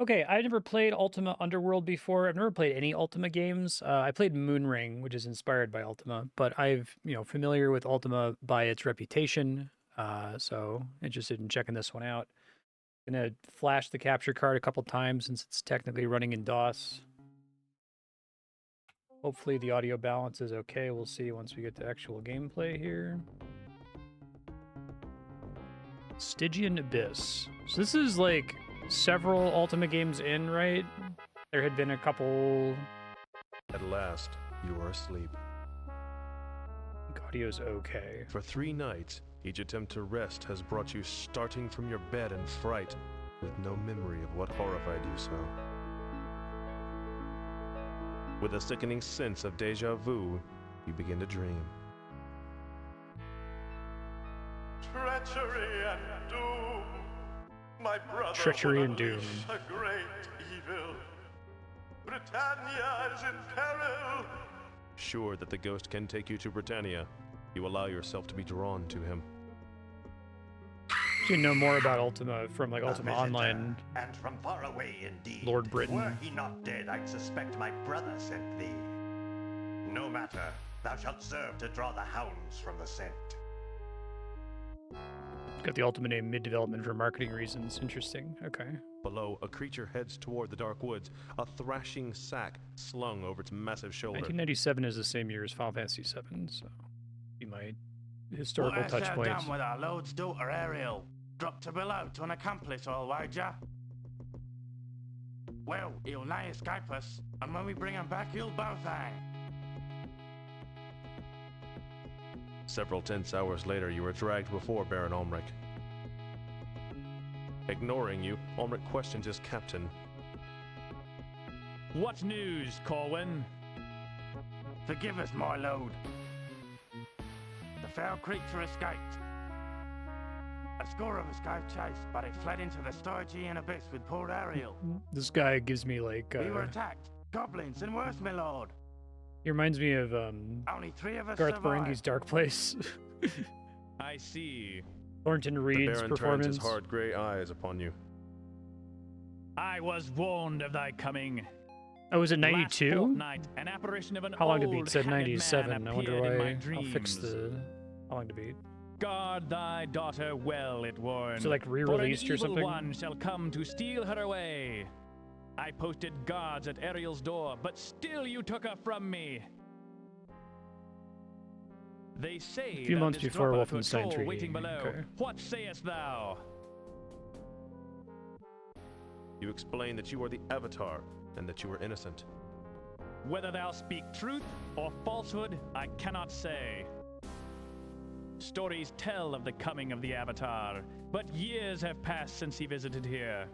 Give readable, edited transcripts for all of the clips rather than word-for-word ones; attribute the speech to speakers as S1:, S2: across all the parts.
S1: Okay, I never played Ultima Underworld before. I've never played any Ultima games. I played Moonring, which is inspired by Ultima, but I've, familiar with Ultima by its reputation. So interested in checking this one out. Gonna flash the capture card a couple times since it's technically running in DOS. Hopefully the audio balance is okay. We'll see once we get to actual gameplay here. Stygian Abyss. So this is like several Ultima games in, right? There had been a couple.
S2: At last, you are asleep.
S1: I think audio's okay.
S2: For 3 nights, each attempt to rest has brought you starting from your bed in fright, with no memory of what horrified you so. With a sickening sense of deja vu, you begin to dream.
S3: Treachery and doom. My brother
S1: Treachery and doom.
S3: a great evil. Britannia is in peril.
S2: Sure that the ghost can take you to Britannia, you allow yourself to be drawn to him.
S1: You know more about Ultima from like Ultima Online.
S3: And from far away indeed.
S1: Lord Britain.
S3: Were he not dead, I'd suspect my brother sent thee. No matter, thou shalt serve to draw the hounds from the scent.
S1: Got the Ultima name mid-development for marketing reasons. Interesting. Okay.
S2: Below, a creature heads toward the dark woods, a thrashing sack slung over its massive shoulder.
S1: 1997 is the same year as Final Fantasy VII, so be my historical touch point.
S4: Down with our Lord's daughter Ariel. Dropped her below to an accomplice, I'll wager. Well, he'll nigh escape us, and when we bring him back, he'll both hang.
S2: Several tense hours later, you are dragged before Baron Ulmric. Ignoring you, Ulmric questions his captain.
S5: What news, Corwin?
S4: Forgive us, my lord. The foul creature escaped. A score of us gave chase, but it fled into the Stygian abyss with poor Ariel.
S1: This guy gives me like.
S4: We were attacked. Goblins and worse, my lord.
S1: He reminds me of
S4: Only 3 of us
S1: Garth
S4: survived.
S1: Marenghi's Dark Place.
S5: I see.
S1: Thornton Reed's
S2: The Baron
S1: performance.
S2: turns his hard grey eyes upon you.
S5: I was warned of thy coming.
S1: Oh, was it
S5: Last
S1: 92?
S5: fortnight, an apparition of an
S1: How long to
S5: old
S1: beat? It said
S5: haggard
S1: 97.
S5: man
S1: I wonder
S5: appeared in my
S1: why. I'll fix
S5: dreams.
S1: the. How long to beat?
S5: Guard thy daughter well, it warned.
S1: So, like, re-released or
S5: For an
S1: something?
S5: evil one shall come to steal her away. I posted guards at Ariel's door, but still you took her from me. They say
S1: A few
S5: thou
S1: months
S5: didst
S1: before
S5: drop her to a
S1: Wolfenstein
S5: toll
S1: 3.
S5: waiting below.
S1: Okay.
S5: What sayest thou?
S2: You explain that you are the Avatar, and that you are innocent.
S5: Whether thou speak truth or falsehood, I cannot say. Stories tell of the coming of the Avatar, but years have passed since he visited here.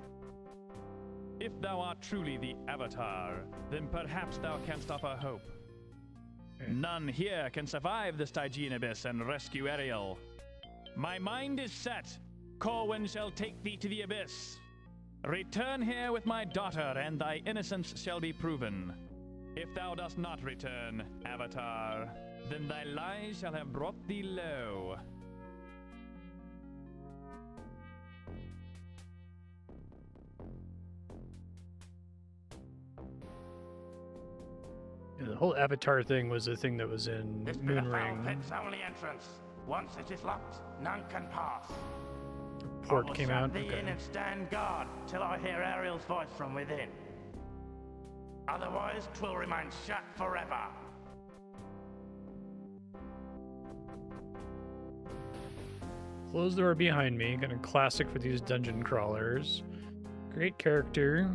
S5: If thou art truly the Avatar, then perhaps thou canst offer hope. None here can survive the Stygian abyss and rescue Ariel. My mind is set. Corwin shall take thee to the abyss. Return here with my daughter, and thy innocence shall be proven. If thou dost not return, Avatar, then thy lies shall have brought thee low.
S1: Yeah, the whole Avatar thing was a thing that was in
S4: This bit of foul
S1: Moonring.
S4: pit's only entrance. Once it is locked, none can pass.
S1: Port
S4: I will
S1: came
S4: shut
S1: out.
S4: thee
S1: Okay.
S4: in and stand guard till I hear Ariel's voice from within. Otherwise, 'twill remain shut forever.
S1: Closed door behind me. Kind of classic for these dungeon crawlers. Great character.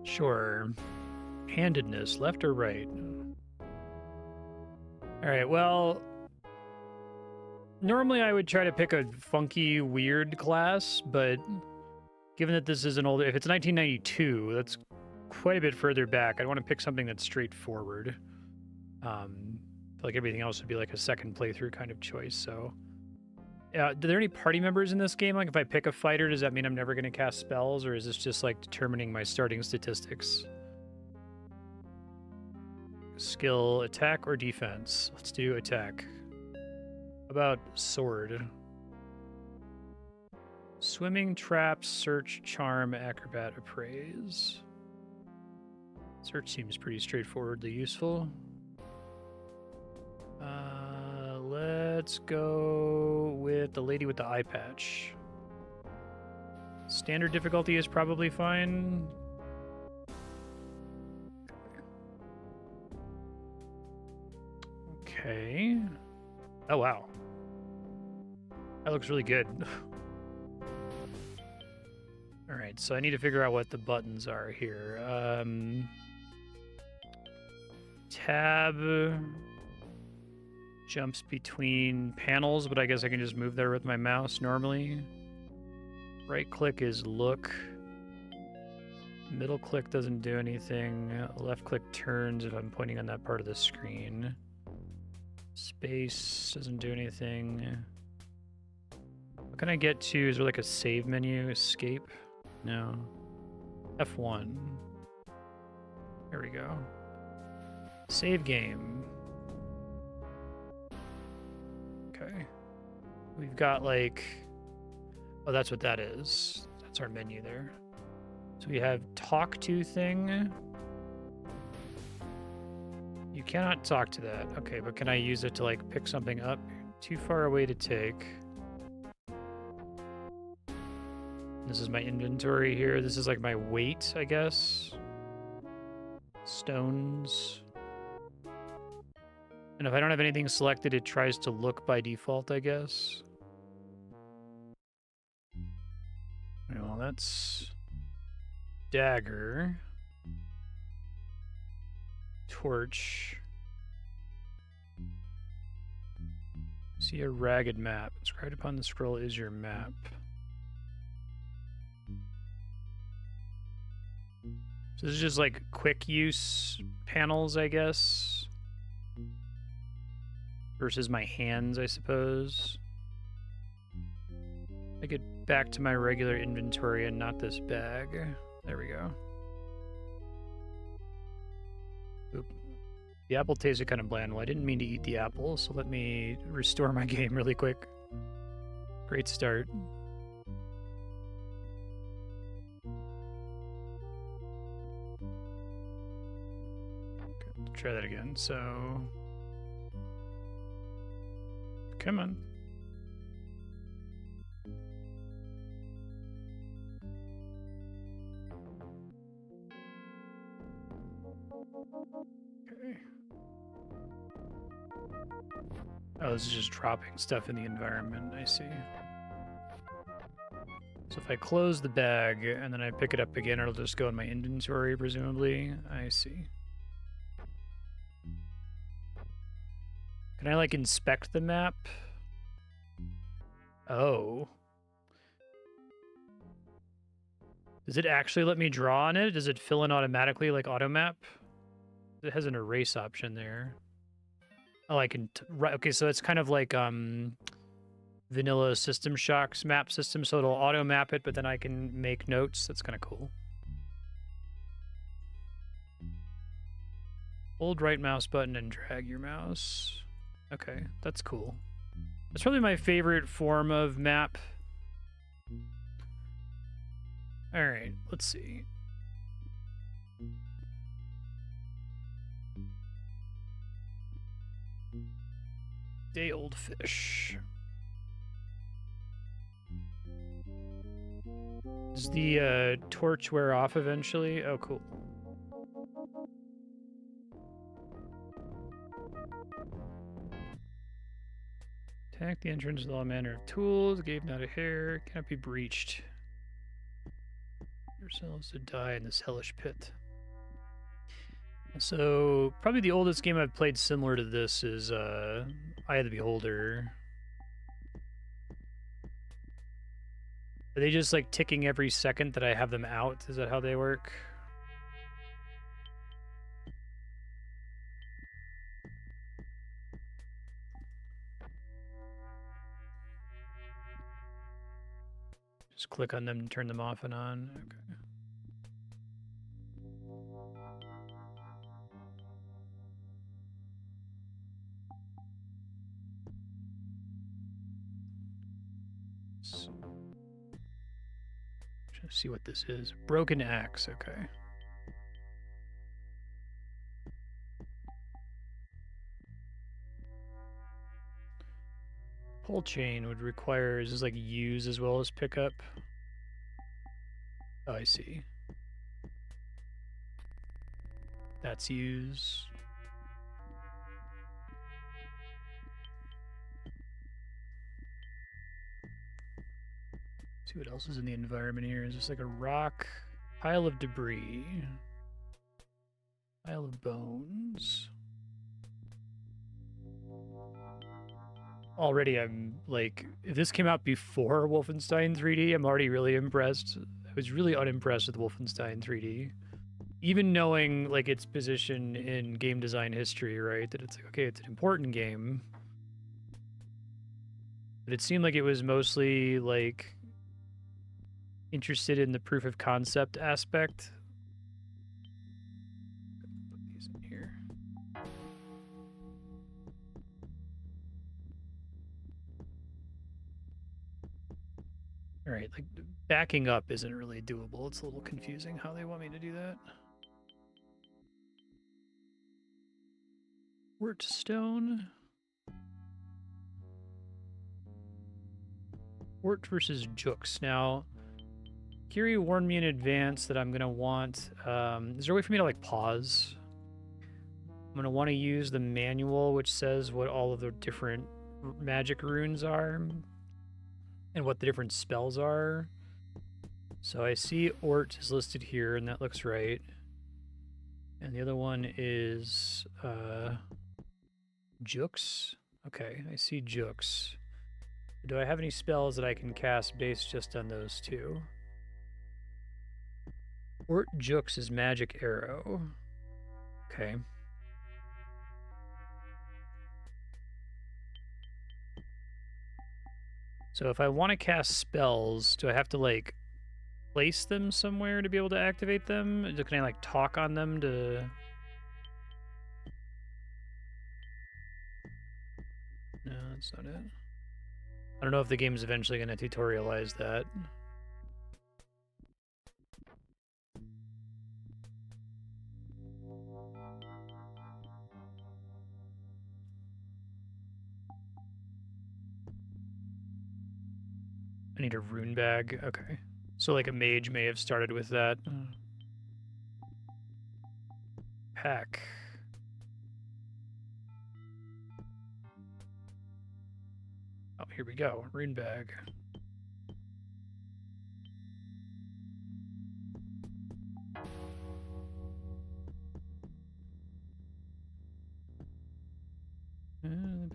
S1: Sure. Handedness, left or right? Alright, well. Normally I would try to pick a funky, weird class, but given that this is an older. If it's 1992, that's quite a bit further back. I'd want to pick something that's straightforward. I feel like everything else would be like a second playthrough kind of choice, so. Are there any party members in this game? Like, if I pick a fighter, does that mean I'm never going to cast spells, or is this just like determining my starting statistics? Skill, attack, or defense? Let's do attack. How about sword? Swimming, traps, search, charm, acrobat, appraise. Search seems pretty straightforwardly useful. Let's go with the lady with the eye patch. Standard difficulty is probably fine. Okay. Oh, wow. That looks really good. All right, so I need to figure out what the buttons are here. Tab jumps between panels, but I guess I can just move there with my mouse normally. Right click is look. Middle click doesn't do anything. Left click turns if I'm pointing on that part of the screen. Space doesn't do anything. What can I get to? Is there like a save menu? Escape? No. F1. There we go. Save game. Okay. We've got like... Oh, that's what that is. That's our menu there. So we have talk to thing. You cannot talk to that. Okay, but can I use it to like pick something up? Too far away to take. This is my inventory here. This is like my weight, I guess. Stones. And if I don't have anything selected, it tries to look by default, I guess. Well, that's dagger. Torch. See a ragged map. Inscribed upon the scroll is your map. So this is just like quick use panels, I guess. Versus my hands, I suppose. I get back to my regular inventory and not this bag. There we go. Oop. The apple tasted kind of bland. Well, I didn't mean to eat the apple, so let me restore my game really quick. Great start. Okay, try that again. So, come on. Okay. Oh, this is just dropping stuff in the environment. I see. So if I close the bag and then I pick it up again, it'll just go in my inventory, presumably. I see. Can I, like, inspect the map? Oh. Does it actually let me draw on it? Does it fill in automatically, like auto map? It has an erase option there. Oh, I can... right. Okay, so it's kind of like vanilla System Shock's map system, so it'll auto map it, but then I can make notes. That's kind of cool. Hold right mouse button and drag your mouse. Okay, that's cool. That's probably my favorite form of map. All right, let's see. Day old fish. Does the torch wear off eventually? Oh, cool. Attack the entrance with all manner of tools. Gave not a hair. Cannot be breached. Yourselves to die in this hellish pit. So, probably the oldest game I've played similar to this is Eye of the Beholder. Are they just like ticking every second that I have them out? Is that how they work? Just click on them and turn them off and on. Okay. see what this is. Broken axe, okay. Pull chain would require, is this like use as well as pick up? Oh, I see. That's use. See what else is in the environment here. Is this like a rock? Pile of debris. Pile of bones. Already I'm like, if this came out before Wolfenstein 3D, I'm already really impressed. I was really unimpressed with Wolfenstein 3D. Even knowing like its position in game design history, right? That it's like, okay, it's an important game. But it seemed like it was mostly like interested in the proof of concept aspect. Put these in here. All right, like backing up isn't really doable. It's a little confusing how they want me to do that. Wurtstone. Wort versus Jux. Now, Kiri warned me in advance that I'm going to want... is there a way for me to, like, pause? I'm going to want to use the manual, which says what all of the different magic runes are and what the different spells are. So I see Ort is listed here, and that looks right. And the other one is Jux. Okay, I see Jux. Do I have any spells that I can cast based just on those two? Ort Jux is Magic Arrow. Okay. So if I want to cast spells, do I have to, like, place them somewhere to be able to activate them? Can I, like, talk on them to... No, that's not it. I don't know if the game's eventually going to tutorialize that. I need a rune bag. Okay. So like a mage may have started with that. Pack. Oh, here we go. Rune bag.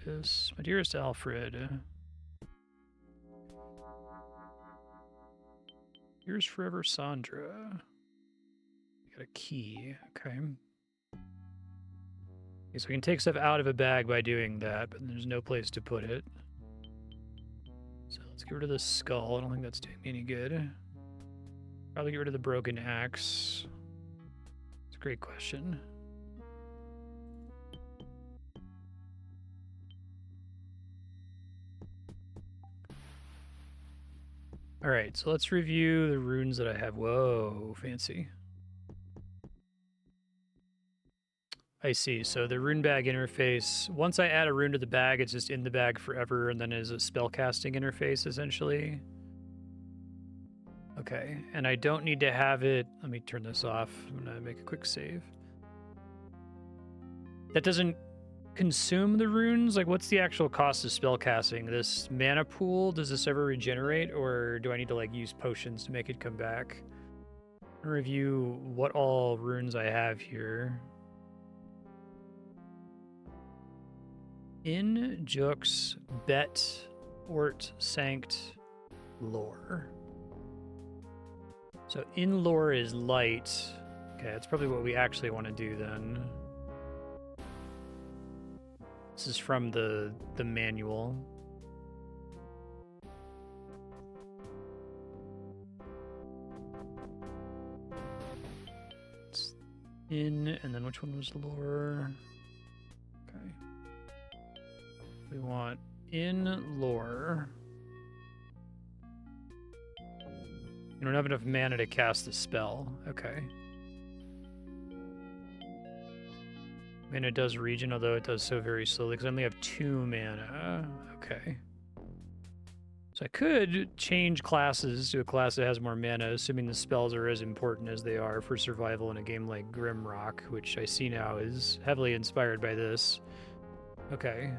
S1: This, my dearest Alfred. Here's forever, Sandra. Got a key. Okay. Okay, so we can take stuff out of a bag by doing that, but there's no place to put it. So let's get rid of the skull. I don't think that's doing me any good. Probably get rid of the broken axe. It's a great question. All right, so let's review the runes that I have. Whoa, fancy. I see. So the rune bag interface, once I add a rune to the bag, it's just in the bag forever and then is a spellcasting interface, essentially. Okay, and I don't need to have it... Let me turn this off. I'm going to make a quick save. That doesn't consume the runes? Like, what's the actual cost of spellcasting? This mana pool, does this ever regenerate, or do I need to, like, use potions to make it come back? I'm gonna review what all runes I have here. In, Jux, Bet, Ort, Sanct, Lore. So in lore is light. Okay, that's probably what we actually want to do then. This is from the manual. It's in, and then which one was lore? Okay. We want in lore. You don't have enough mana to cast the spell. Okay. Mana does regen, although it does so very slowly because I only have 2 mana. Okay. So I could change classes to a class that has more mana, assuming the spells are as important as they are for survival in a game like Grimrock, which I see now is heavily inspired by this. Okay.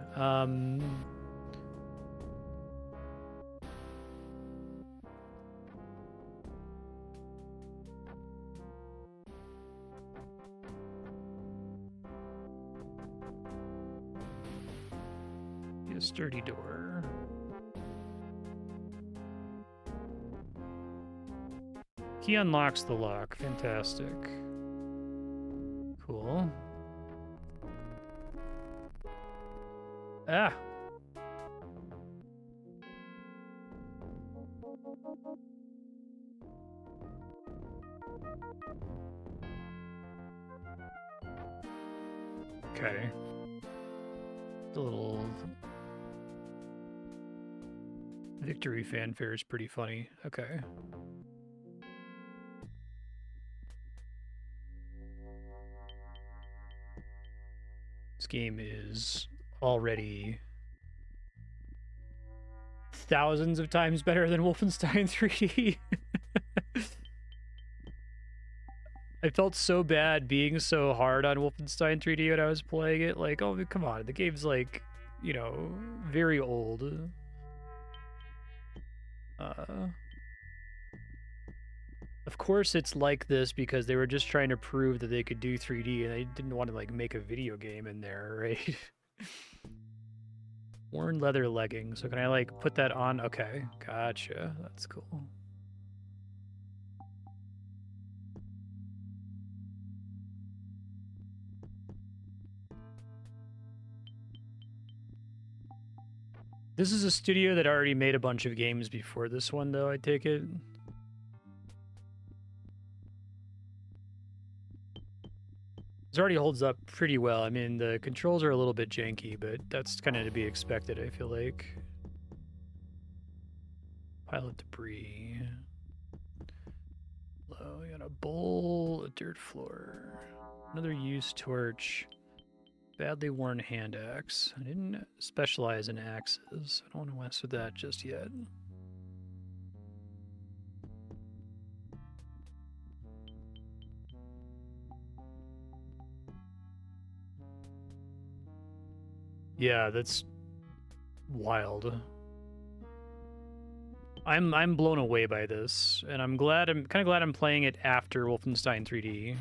S1: Be a sturdy door. Key unlocks the lock. Fantastic. Cool. Ah! Okay. The little victory fanfare is pretty funny. Okay. This game is already thousands of times better than Wolfenstein 3D. I felt so bad being so hard on Wolfenstein 3D when I was playing it. Like, oh, come on. The game's like, you know, very old. Of course it's like this because they were just trying to prove that they could do 3D and they didn't want to like make a video game in there, right? Worn leather leggings. So can I like put that on? Okay, gotcha. That's cool. This is a studio that already made a bunch of games before this one, though, I take it. This already holds up pretty well. I mean, the controls are a little bit janky, but that's kind of to be expected, I feel like. Pile of debris. Low, we got a bowl, a dirt floor, another used torch. Badly worn hand axe. I didn't specialize in axes. I don't want to mess with that just yet. Yeah, that's wild. I'm blown away by this, and I'm kind of glad I'm playing it after Wolfenstein 3D.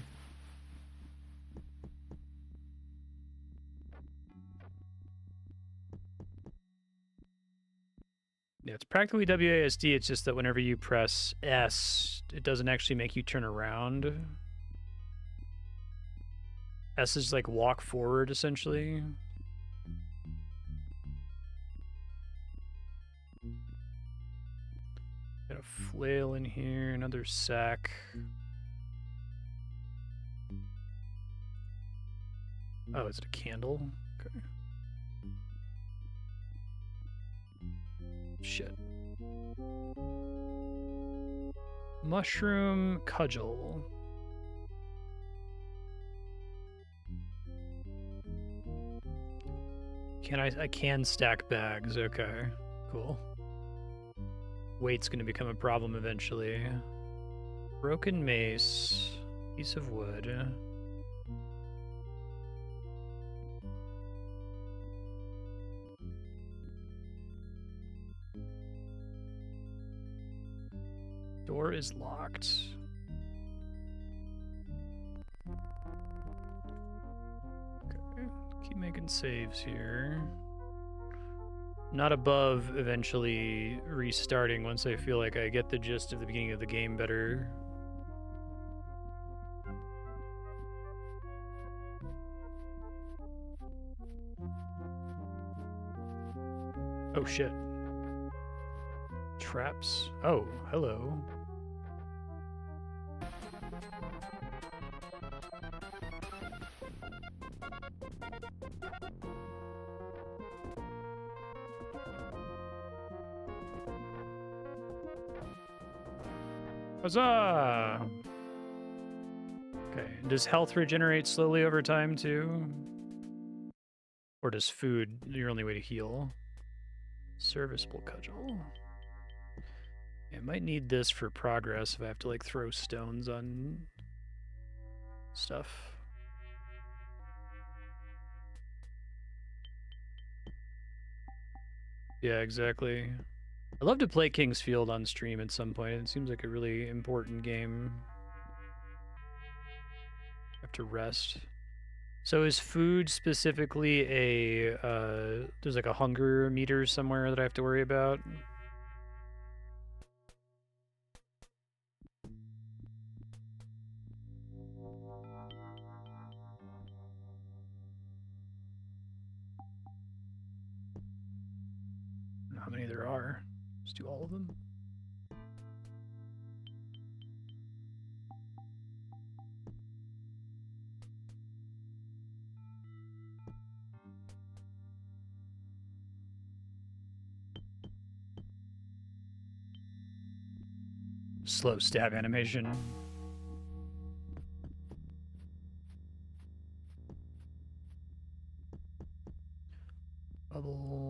S1: Yeah, it's practically WASD, it's just that whenever you press S, it doesn't actually make you turn around. S is like walk forward, essentially. Got a flail in here, another sack. Oh, is it a candle? Okay. Shit. Mushroom cudgel. I can stack bags, okay. Cool. Weight's gonna become a problem eventually. Broken mace. Piece of wood. Door is locked. Okay, keep making saves here. Not above eventually restarting once I feel like I get the gist of the beginning of the game better. Oh shit. Traps. Oh, hello. Huzzah! Okay, does health regenerate slowly over time too? Or does food your only way to heal? Serviceable cudgel. I might need this for progress if I have to like throw stones on stuff. Yeah, exactly. I'd love to play King's Field on stream at some point. It seems like a really important game. I have to rest. So is food specifically a, there's like a hunger meter somewhere that I have to worry about? I don't know how many there are. Just do all of them. Slow stab animation. Bubble.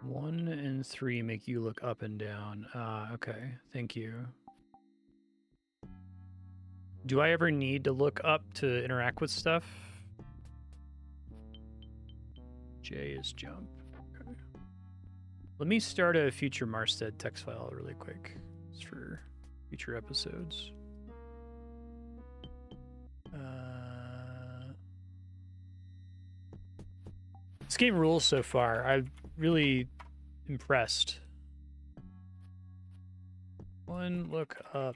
S1: 1 and 3 make you look up and down. Okay. Thank you. Do I ever need to look up to interact with stuff? J is jump. Okay. Let me start a future Marstead text file really quick. It's for future episodes. This game rules so far. I'm really impressed. 1 look up,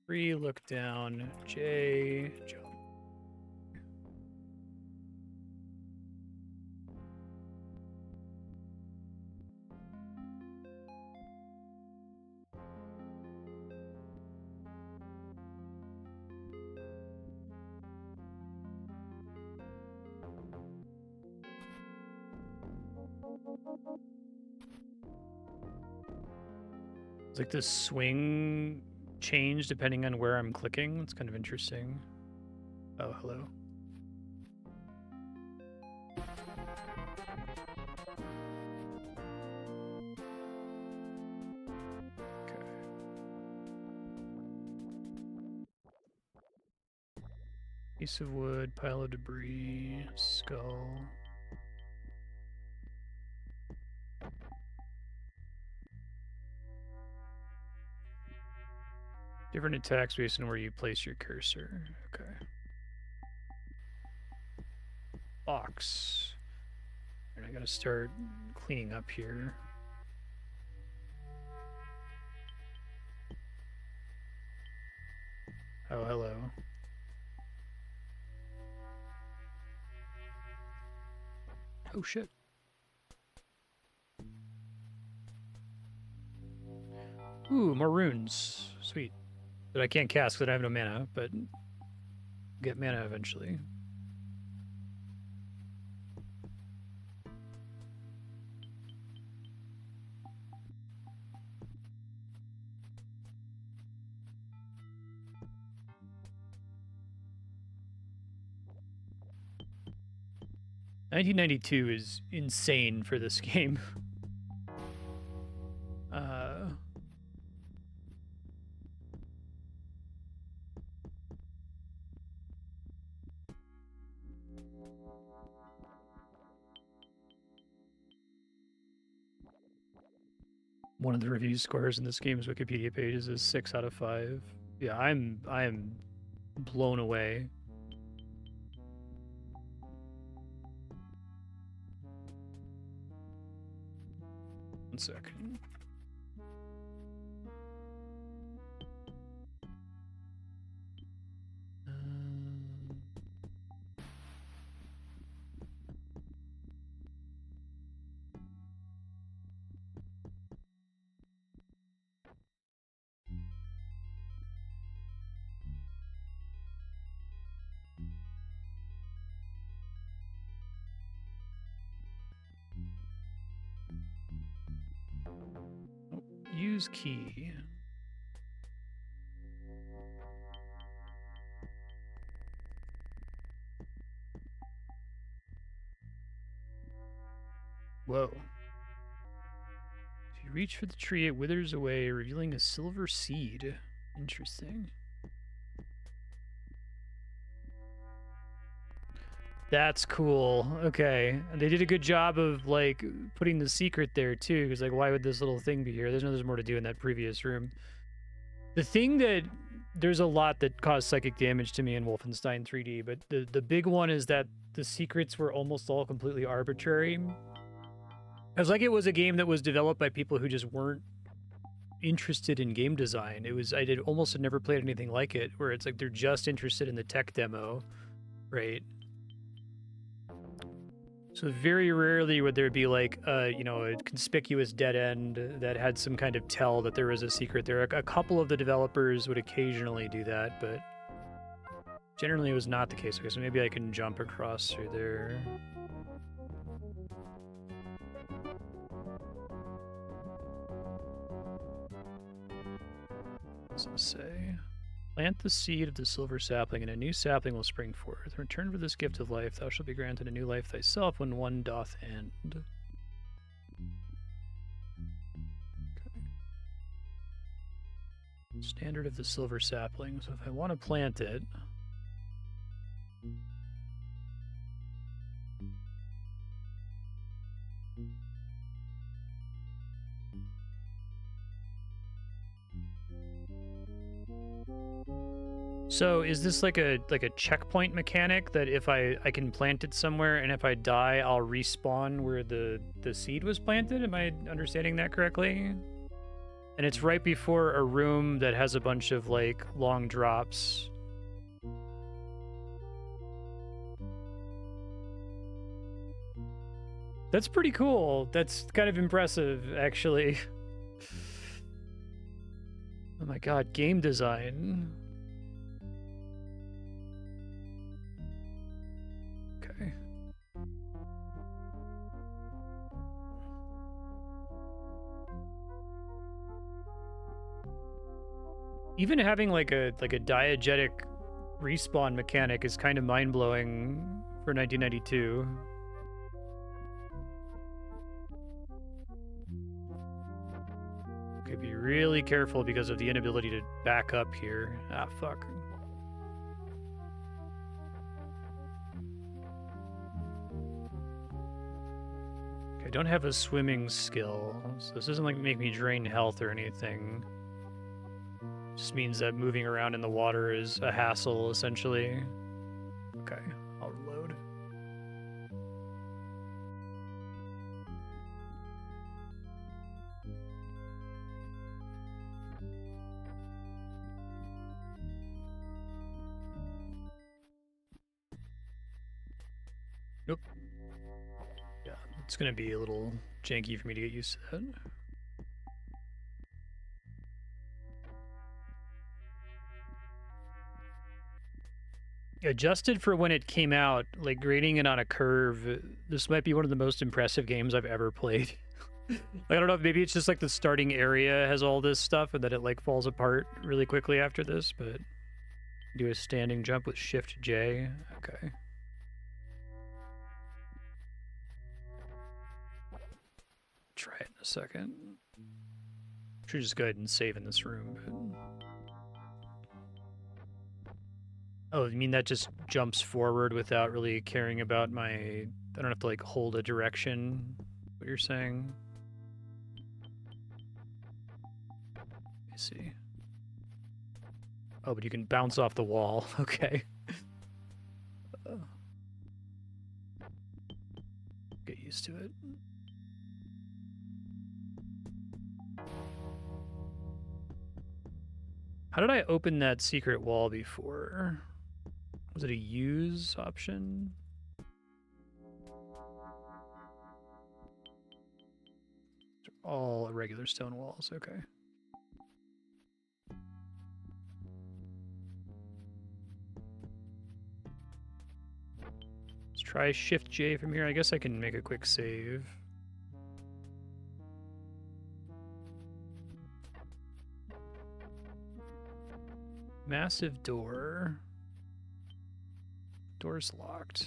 S1: 3 look down, J jump. It's like this swing change depending on where I'm clicking. It's kind of interesting. Oh, hello. Okay. Piece of wood, pile of debris, skull. Different attacks based on where you place your cursor. Okay. Box. And I gotta start cleaning up here. Oh, hello. Oh, shit. Ooh, more runes. Sweet. That I can't cast because I have no mana, but get mana eventually. $1992 is insane for this game. One of the review scores in this game's Wikipedia pages is 6 out of 5. Yeah, I am blown away. One second. Use key. Whoa. If you reach for the tree, it withers away, revealing a silver seed. Interesting. That's cool. Okay. They did a good job of, like, putting the secret there, too, because, like, why would this little thing be here? There's more to do in that previous room. The thing that... There's a lot that caused psychic damage to me in Wolfenstein 3D, but the big one is that the secrets were almost all completely arbitrary. It was like it was a game that was developed by people who just weren't interested in game design. I almost had never played anything like it, where it's like they're just interested in the tech demo, right? So very rarely would there be like a conspicuous dead end that had some kind of tell that there was a secret there. A couple of the developers would occasionally do that, but generally it was not the case. Okay, so maybe I can jump across through there. What does it say? Plant the seed of the silver sapling, and a new sapling will spring forth. In return for this gift of life, thou shalt be granted a new life thyself when one doth end. Okay. Standard of the silver sapling. So if I want to plant it... So is this like a checkpoint mechanic that if I can plant it somewhere, and if I die I'll respawn where the seed was planted? Am I understanding that correctly? And it's right before a room that has a bunch of like long drops. That's pretty cool. That's kind of impressive, actually. Oh my god, game design. Okay. Even having like a diegetic respawn mechanic is kind of mind-blowing for 1992. Okay, be really careful because of the inability to back up here. Ah, fuck. I don't have a swimming skill, so this doesn't like make me drain health or anything. Just means that moving around in the water is a hassle, essentially. Okay, I'll reload. Nope. Yeah, it's gonna be a little janky for me to get used to that. Adjusted for when it came out, like grading it on a curve, this might be one of the most impressive games I've ever played. Like, I don't know if maybe it's just like the starting area has all this stuff and that it like falls apart really quickly after this, but do a standing jump with Shift J. Okay. Try it in a second. Should just go ahead and save in this room, but... Oh, you mean that just jumps forward without really caring about my... I don't have to, like, hold a direction, what you're saying? Let me see. Oh, but you can bounce off the wall. Okay. Get used to it. How did I open that secret wall before? Was it a use option? These are all regular stone walls, okay. Let's try Shift J from here. I guess I can make a quick save. Massive door. Door's locked.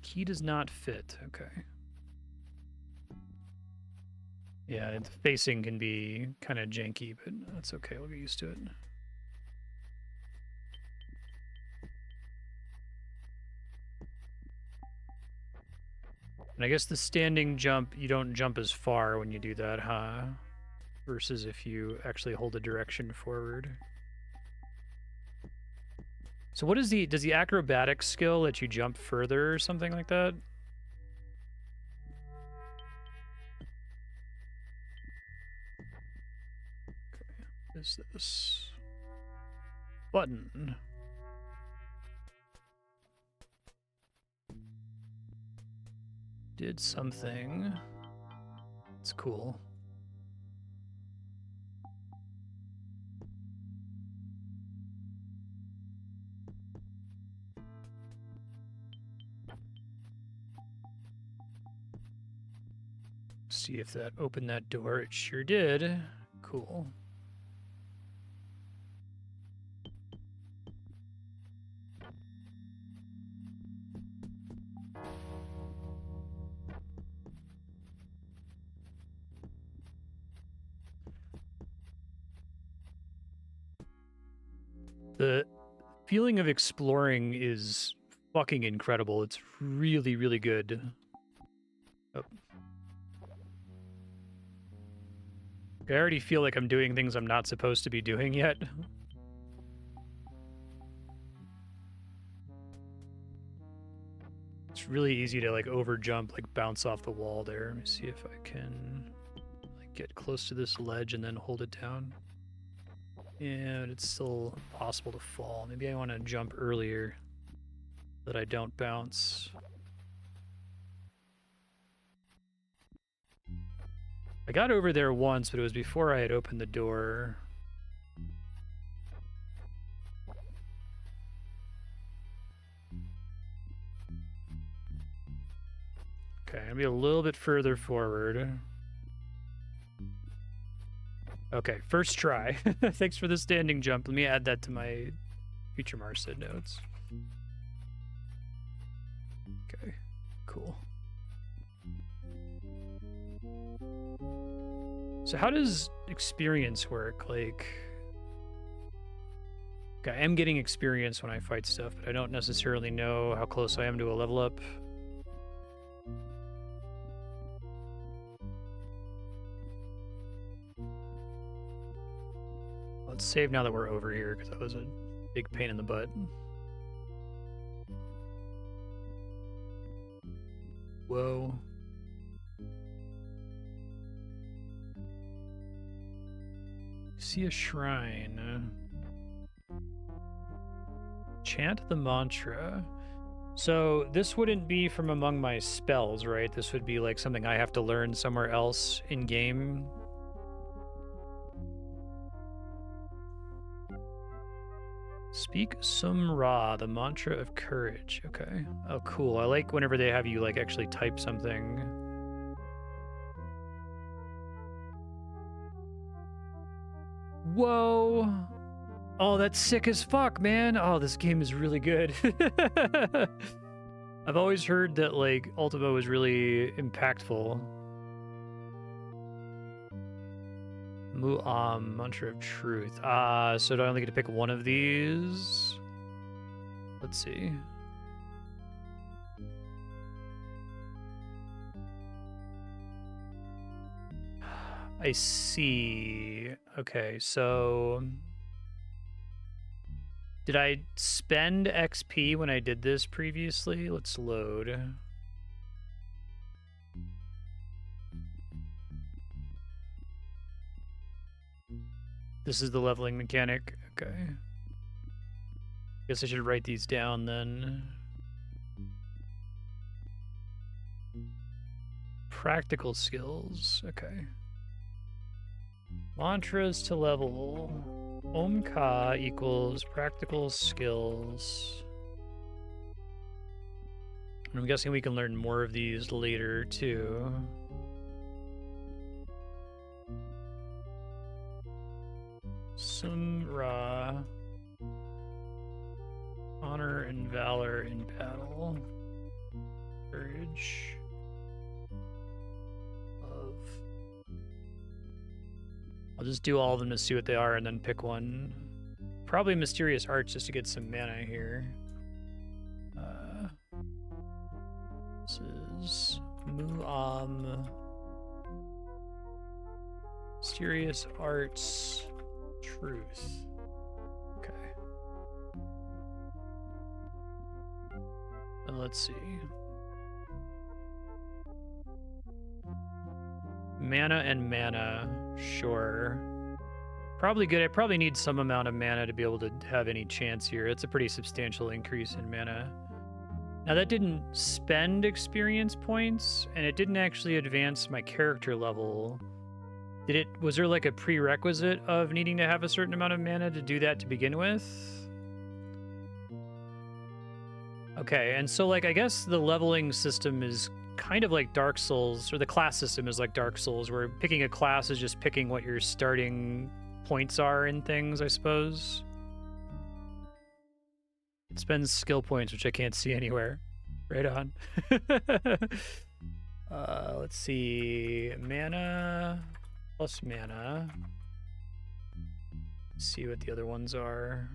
S1: Key does not fit. Okay. Yeah, the facing can be kind of janky, but that's okay. We'll get used to it. And I guess the standing jump, you don't jump as far when you do that, huh? Versus if you actually hold a direction forward. So what is does the acrobatics skill let you jump further or something like that? Okay, what is this? Button. Did something. It's cool. See if that opened that door. It sure did. Cool. The feeling of exploring is fucking incredible. It's really, really good. Oh. I already feel like I'm doing things I'm not supposed to be doing yet. It's really easy to like over jump, like bounce off the wall there. Let me see if I can like get close to this ledge and then hold it down. Yeah, but it's still possible to fall. Maybe I want to jump earlier so that I don't bounce. I got over there once, but it was before I had opened the door. Okay, I'm gonna be a little bit further forward. Okay, first try. Thanks for the standing jump. Let me add that to my future Marstead notes. Okay, cool. So how does experience work? Like, okay, I am getting experience when I fight stuff, but I don't necessarily know how close I am to a level up. Let's save now that we're over here, because that was a big pain in the butt. Whoa. See a shrine. Chant the mantra. So this wouldn't be from among my spells, right? This would be like something I have to learn somewhere else in game. Speak Sumra, the mantra of courage. Okay. Oh, cool. I like whenever they have you like actually type something. Whoa. Oh, that's sick as fuck, man. Oh, this game is really good. I've always heard that like Ultima was really impactful. Mantra of truth. So do I only get to pick one of these? Let's see. I see. Okay, so did I spend XP when I did this previously? Let's load. This is the leveling mechanic. Okay. Guess I should write these down then. Practical skills. Okay. Mantras to level. Omka equals practical skills. And I'm guessing we can learn more of these later too. Sumra. Honor and valor in battle. Courage. Love. I'll just do all of them to see what they are and then pick one. Probably Mysterious Arts just to get some mana here. This is Mu'am. Mysterious Arts. Truth. Okay. And let's see. Mana and mana. Sure. Probably good. I probably need some amount of mana to be able to have any chance here. It's a pretty substantial increase in mana. Now that didn't spend experience points, and it didn't actually advance my character level. Was there like a prerequisite of needing to have a certain amount of mana to do that to begin with? Okay, and so like I guess the leveling system is kind of like Dark Souls, or the class system is like Dark Souls, where picking a class is just picking what your starting points are in things, I suppose. It spends skill points, which I can't see anywhere. Right on. Let's see. Mana plus mana. Let's see what the other ones are.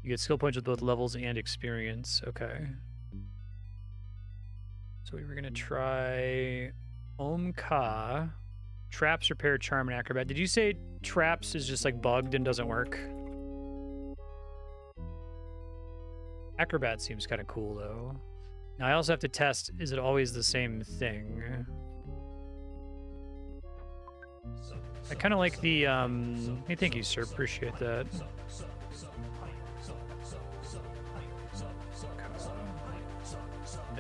S1: You get skill points with both levels and experience. Okay. So we were going to try Ka. Traps, repair, charm, and acrobat. Did you say traps is just like bugged and doesn't work? Acrobat seems kind of cool though. Now I also have to test, is it always the same thing? I kind of like the, hey, thank you, sir. Appreciate that.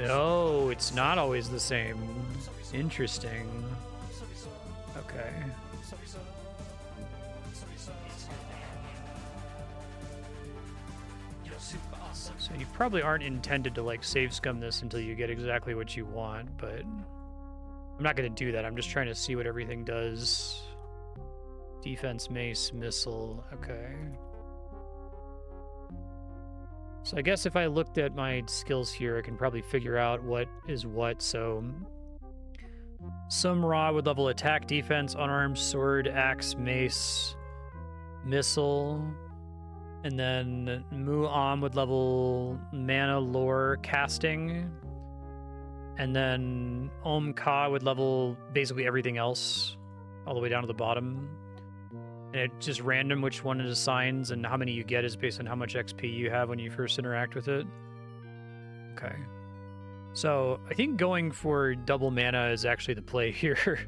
S1: Oh, it's not always the same. Interesting. Okay. So you probably aren't intended to like save scum this until you get exactly what you want, but I'm not going to do that. I'm just trying to see what everything does. Defense, mace, missile. Okay. So I guess if I looked at my skills here, I can probably figure out what is what. So some raw would level attack, defense, unarmed, sword, axe, mace, missile. And then Mu'am would level mana, lore, casting. And then Ka would level basically everything else, all the way down to the bottom. And it's just random which one it assigns, and how many you get is based on how much XP you have when you first interact with it. Okay. So I think going for double mana is actually the play here.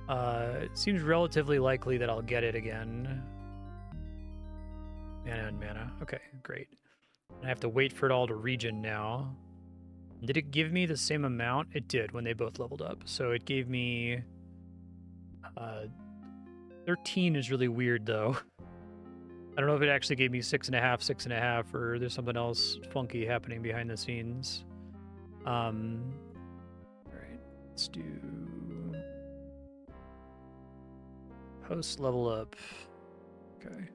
S1: It seems relatively likely that I'll get it again. Mana and mana. Okay, great. I have to wait for it all to regen now. Did it give me the same amount? It did when they both leveled up. So it gave me 13 is really weird though. I don't know if it actually gave me 6.5, 6.5, or there's something else funky happening behind the scenes. All right, let's do post level up. Okay.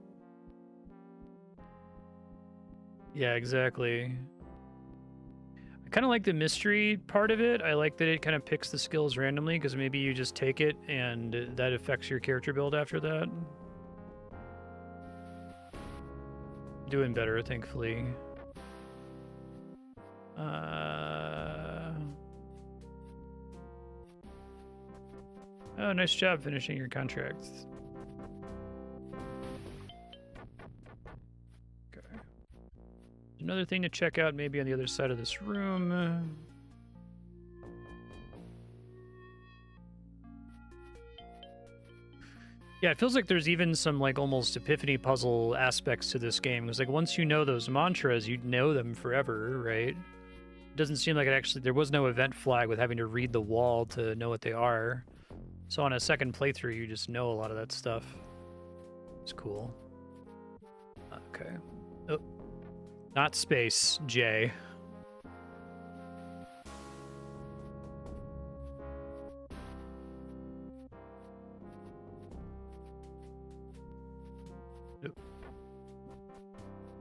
S1: Yeah, exactly. I kind of like the mystery part of it. I like that it kind of picks the skills randomly, because maybe you just take it and that affects your character build after that. Doing better, thankfully. Oh, nice job finishing your contract. Another thing to check out maybe on the other side of this room. Yeah, it feels like there's even some like almost epiphany puzzle aspects to this game. Because like once you know those mantras, you know them forever, right? It doesn't seem like it actually, there was no event flag with having to read the wall to know what they are. So on a second playthrough, you just know a lot of that stuff. It's cool. Okay. Oh. Not space, J.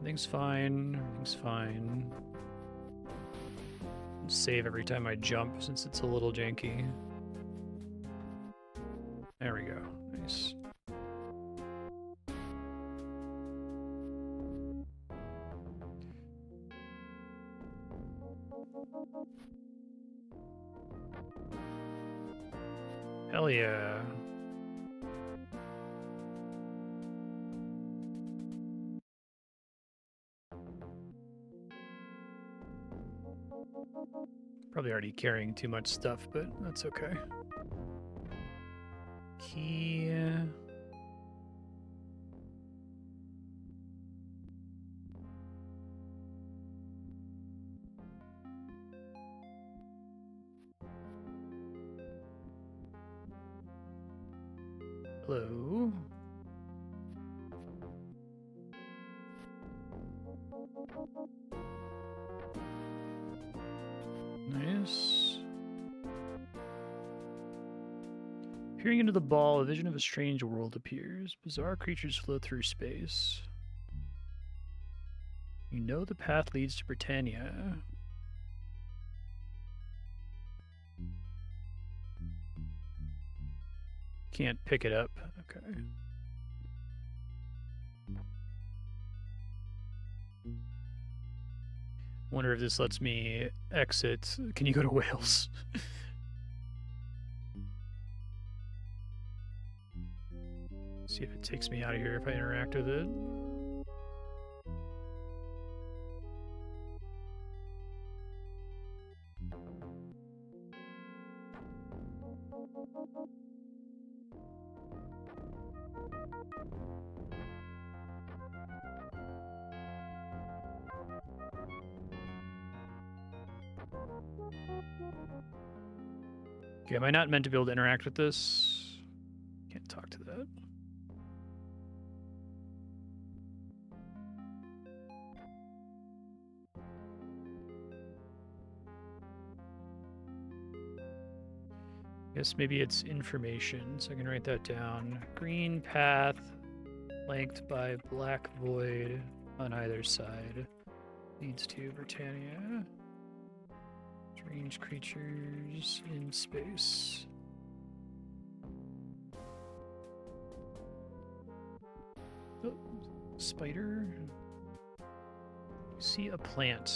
S1: Everything's fine. Everything's fine. Save every time I jump since it's a little janky. There we go. Nice. Hell yeah. Probably already carrying too much stuff, but that's okay. Key. Hello. Nice. Peering into the ball, a vision of a strange world appears. Bizarre creatures flow through space. You know the path leads to Britannia. Can't pick it up. Okay. Wonder if this lets me exit. Can you go to Wales? See if it takes me out of here if I interact with it. Okay, am I not meant to be able to interact with this? Can't talk to that. Guess maybe it's information, so I can write that down. Green path, flanked by black void on either side, leads to Britannia. Strange creatures in space. Oh, spider. See a plant.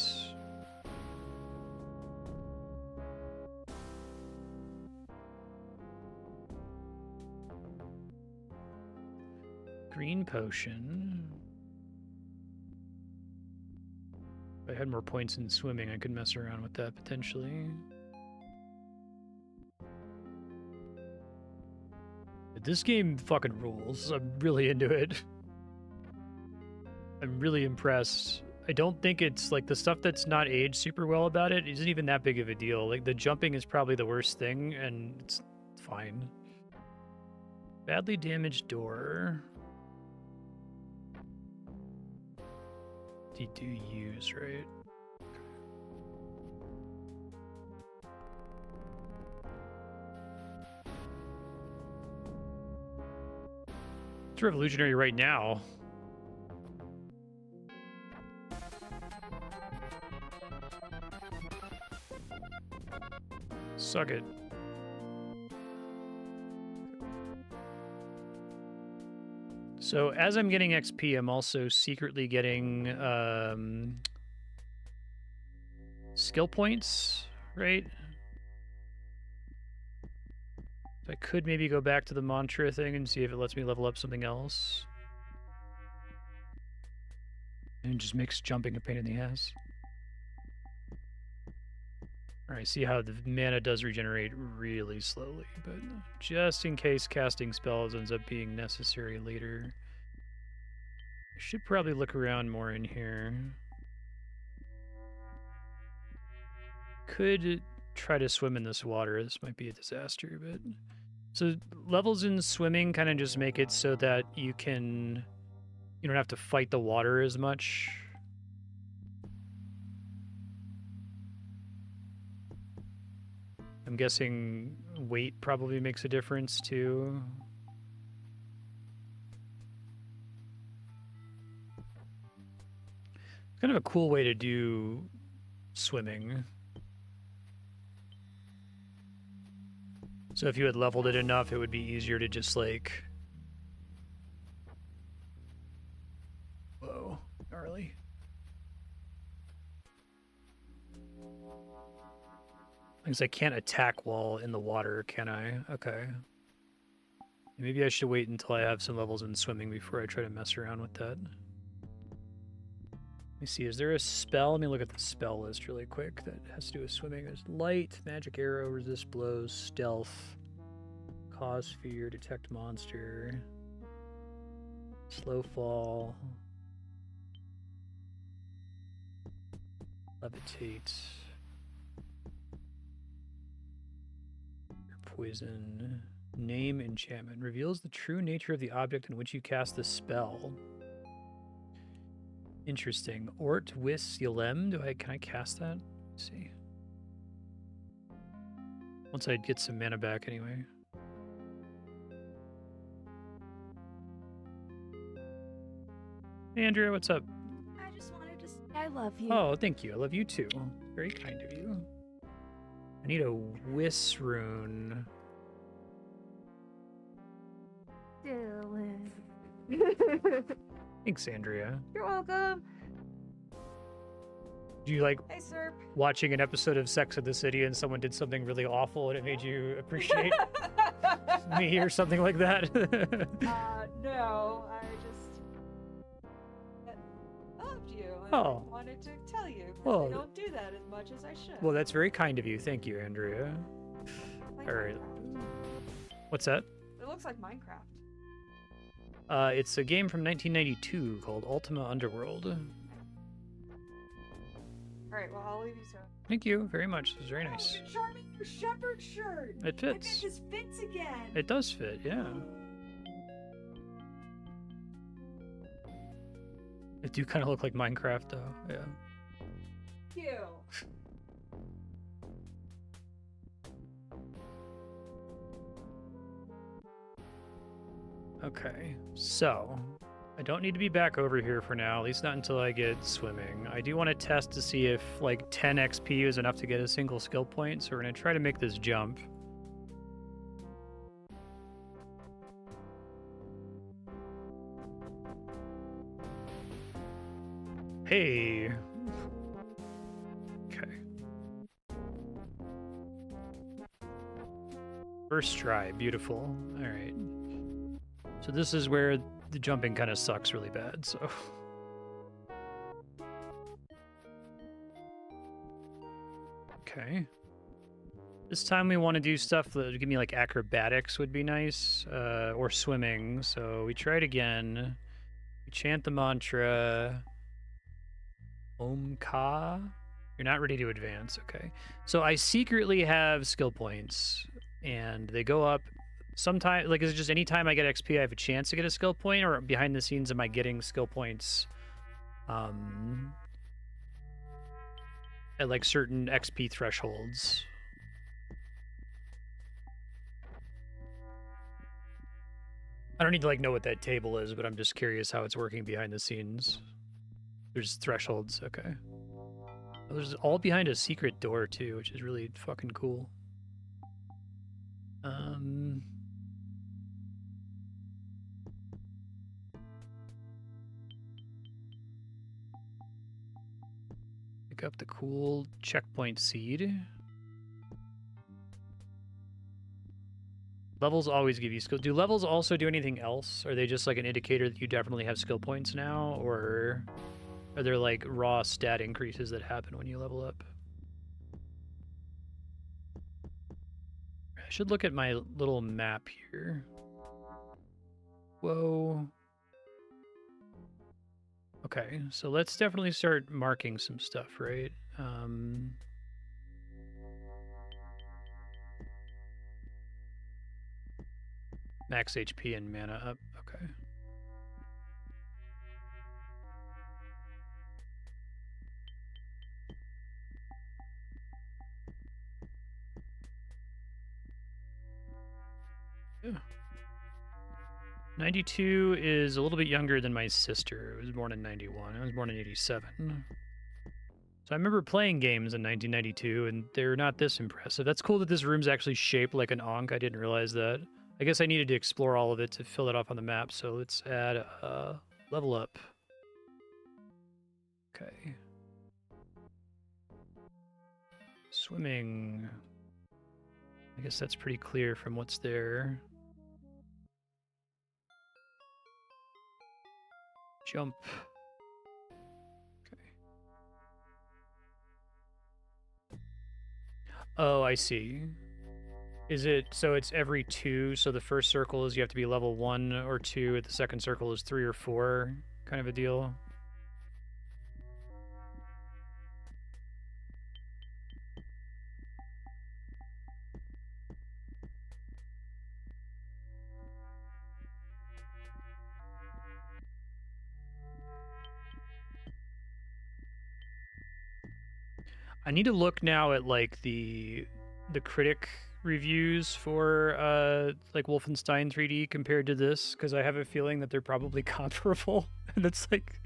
S1: Green potion. If I had more points in swimming, I could mess around with that potentially. But this game fucking rules. I'm really into it. I'm really impressed. I don't think it's like the stuff that's not aged super well about it isn't even that big of a deal. Like the jumping is probably the worst thing, and it's fine. Badly damaged door. You do use, right? It's revolutionary right now. Suck it. So as I'm getting XP, I'm also secretly getting skill points, right? I could maybe go back to the mantra thing and see if it lets me level up something else. And it just makes jumping a pain in the ass. Alright, see how the mana does regenerate really slowly, but just in case casting spells ends up being necessary later. I should probably look around more in here. Could try to swim in this water. This might be a disaster, but... So levels in swimming kind of just make it so that you don't have to fight the water as much. I'm guessing weight probably makes a difference too. Kind of a cool way to do swimming. So if you had leveled it enough, it would be easier to just like... Whoa, gnarly. Because I can't attack while in the water, can I? Okay. Maybe I should wait until I have some levels in swimming before I try to mess around with that. Let me see, is there a spell? Let me look at the spell list really quick that has to do with swimming. There's light, magic arrow, resist blows, stealth, cause fear, detect monster, slow fall, levitate, poison, name enchantment. Reveals the true nature of the object in which you cast the spell. Interesting. Ort Wis Yalem. Can I cast that? Let's see. Once I get some mana back anyway. Hey Andrea, what's up?
S6: I just wanted to say I love you.
S1: Oh, thank you. I love you too. Very kind of you. I need a Wis rune.
S6: Dylan.
S1: Thanks, Andrea.
S6: You're welcome.
S1: Do you like
S6: Hey, Serp.
S1: watching an episode of Sex and the City and someone did something really awful and it made you appreciate me or something like that?
S6: No, I just loved you. And
S1: Oh.
S6: I wanted to tell you. 'Cause
S1: Well-
S6: I don't do that as much as I should.
S1: Well, that's very kind of you. Thank you, Andrea.
S6: Like
S1: all right.
S6: Minecraft.
S1: What's that?
S6: It looks like Minecraft.
S1: It's a game from 1992 called Ultima Underworld.
S6: All right, well, I'll leave you to it.
S1: Thank you very much. This is very
S6: Oh,
S1: nice.
S6: you're charming your shepherd shirt.
S1: It
S6: I bet
S1: fits.
S6: this fits again.
S1: It does fit, yeah. It do kind of look like Minecraft, though. Yeah.
S6: Cute.
S1: Okay, so I don't need to be back over here for now, at least not until I get swimming. I do want to test to see if like 10 XP is enough to get a single skill point, so we're going to try to make this jump. Hey. Okay. First try, beautiful. All right. So this is where the jumping kind of sucks really bad, so. Okay. This time we want to do stuff that would give me like acrobatics would be nice, or swimming. So we try it again. We chant the mantra. Om Ka. You're not ready to advance, okay. So I secretly have skill points, and they go up. Sometimes, like, is it just any time I get XP, I have a chance to get a skill point, or behind the scenes, am I getting skill points at like certain XP thresholds? I don't need to like know what that table is, but I'm just curious how it's working behind the scenes. There's thresholds, okay. Oh, there's all behind a secret door too, which is really fucking cool. Pick up the cool checkpoint seed. Levels always give you skill. Do levels also do anything else? Are they just like an indicator that you definitely have skill points now? Or are there like raw stat increases that happen when you level up? I should look at my little map here. Whoa. Okay, so let's definitely start marking some stuff, right? Max HP and mana up, okay. Yeah. 92 is a little bit younger than my sister. I was born in 91. I was born in 87. So I remember playing games in 1992, and they're not this impressive. That's cool that this room's actually shaped like an Ankh. I didn't realize that. I guess I needed to explore all of it to fill it off on the map, so let's add a level up. Okay. Swimming. I guess that's pretty clear from what's there. Jump. Okay. Oh, I see. Is it, so it's every 2, so the first circle is you have to be level 1 or 2, the second circle is 3 or 4, kind of a deal? I need to look now at like the critic reviews for like Wolfenstein 3D compared to this, because I have a feeling that they're probably comparable, and it's like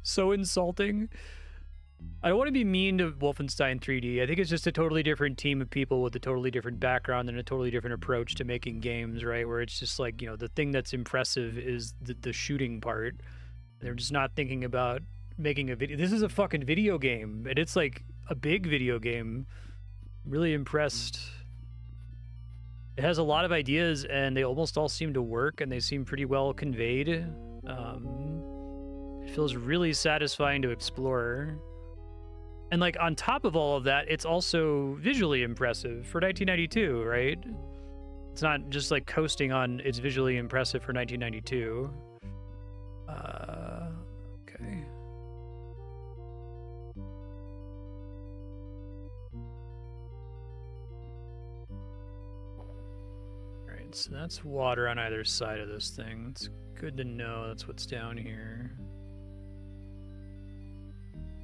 S1: so insulting. I don't want to be mean to Wolfenstein 3D. I think it's just a totally different team of people with a totally different background and a totally different approach to making games, right? Where it's just like, you know, the thing that's impressive is the shooting part. They're just not thinking about making a video. This is a fucking video game, and it's like a big video game. I'm really impressed. It has a lot of ideas, and they almost all seem to work, and they seem pretty well conveyed. It feels really satisfying to explore. And like on top of all of that, it's also visually impressive for 1992, right? It's not just like coasting on it's visually impressive for 1992. Okay. Alright, so that's water on either side of this thing. It's good to know that's what's down here.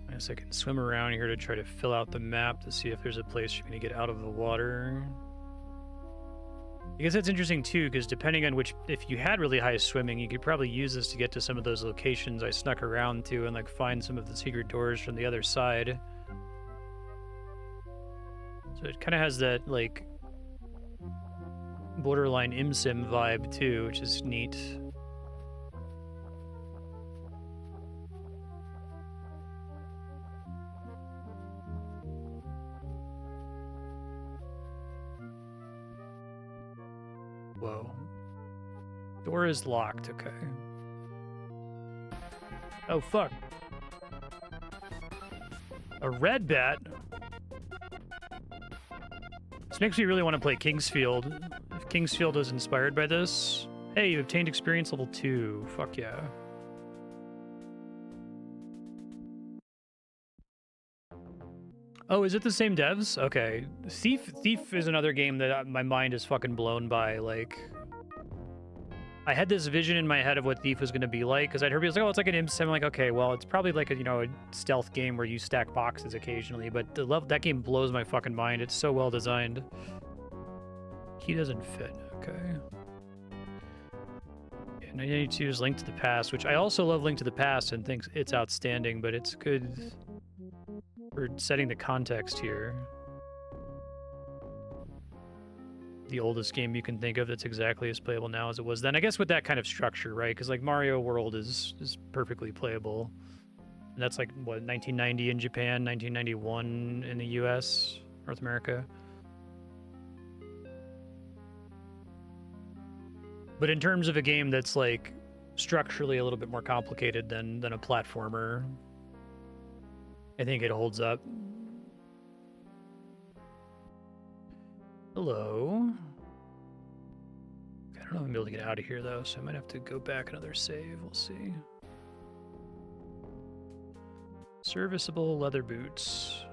S1: I guess I can swim around here to try to fill out the map to see if there's a place for me to get out of the water. I guess that's interesting too, because depending on which, if you had really high swimming, you could probably use this to get to some of those locations I snuck around to and like find some of the secret doors from the other side. So it kind of has that like borderline ImSim vibe too, which is neat. Whoa. Door is locked, okay. Oh, fuck. A red bat? This makes me really want to play Kingsfield. If Kingsfield is inspired by this. Hey, you obtained experience level 2. Fuck yeah. Oh, is it the same devs? Okay. Thief is another game that my mind is fucking blown by. Like, I had this vision in my head of what Thief was going to be like, because I'd heard people say, oh, it's like an ImSim. I'm like, okay, well, it's probably like a, you know, a stealth game where you stack boxes occasionally, but that game blows my fucking mind. It's so well designed. Key doesn't fit. Okay. Yeah, 1982 is Link to the Past, which I also love Link to the Past and think it's outstanding, but it's good for setting the context here. The oldest game you can think of that's exactly as playable now as it was then. I guess with that kind of structure, right? Because like Mario World is perfectly playable. And that's like, what, 1990 in Japan, 1991 in the US, North America. But in terms of a game that's like structurally a little bit more complicated than a platformer, I think it holds up. Hello. I don't know if I'm able to get out of here though, so I might have to go back another save. We'll see. Serviceable leather boots.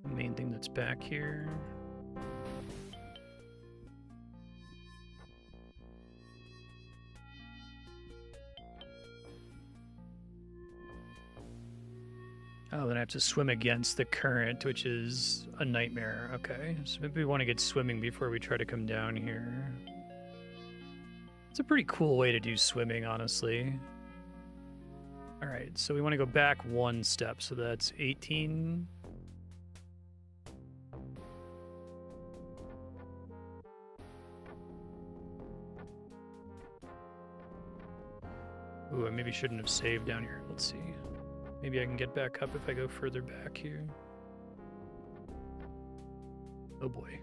S1: The main thing that's back here. Oh, then I have to swim against the current, which is a nightmare. Okay, so maybe we want to get swimming before we try to come down here. It's a pretty cool way to do swimming, honestly. All right, so we want to go back one step, so that's 18. Ooh, I maybe shouldn't have saved down here. Let's see. Maybe I can get back up if I go further back here. Oh boy.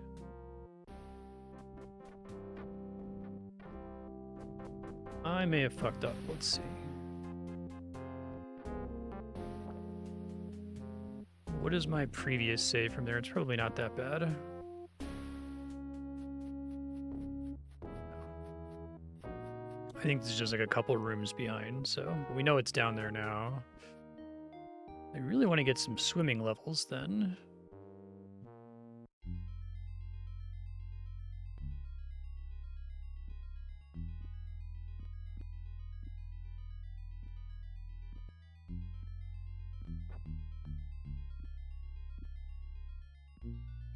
S1: I may have fucked up. Let's see. What is my previous save from there? It's probably not that bad. I think this is just like a couple rooms behind, so we know it's down there now. I really want to get some swimming levels then.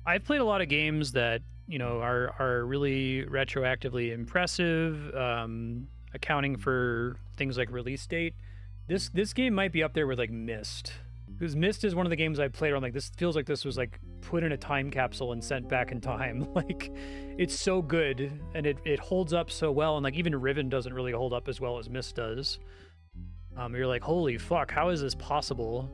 S1: I've played a lot of games that, you know, are really retroactively impressive, accounting for things like release date. This game might be up there with like Myst, because Myst is one of the games I played where I'm like, this feels like this was like put in a time capsule and sent back in time. Like, it's so good and it holds up so well, and like even Riven doesn't really hold up as well as Myst does. You're like, holy fuck, how is this possible?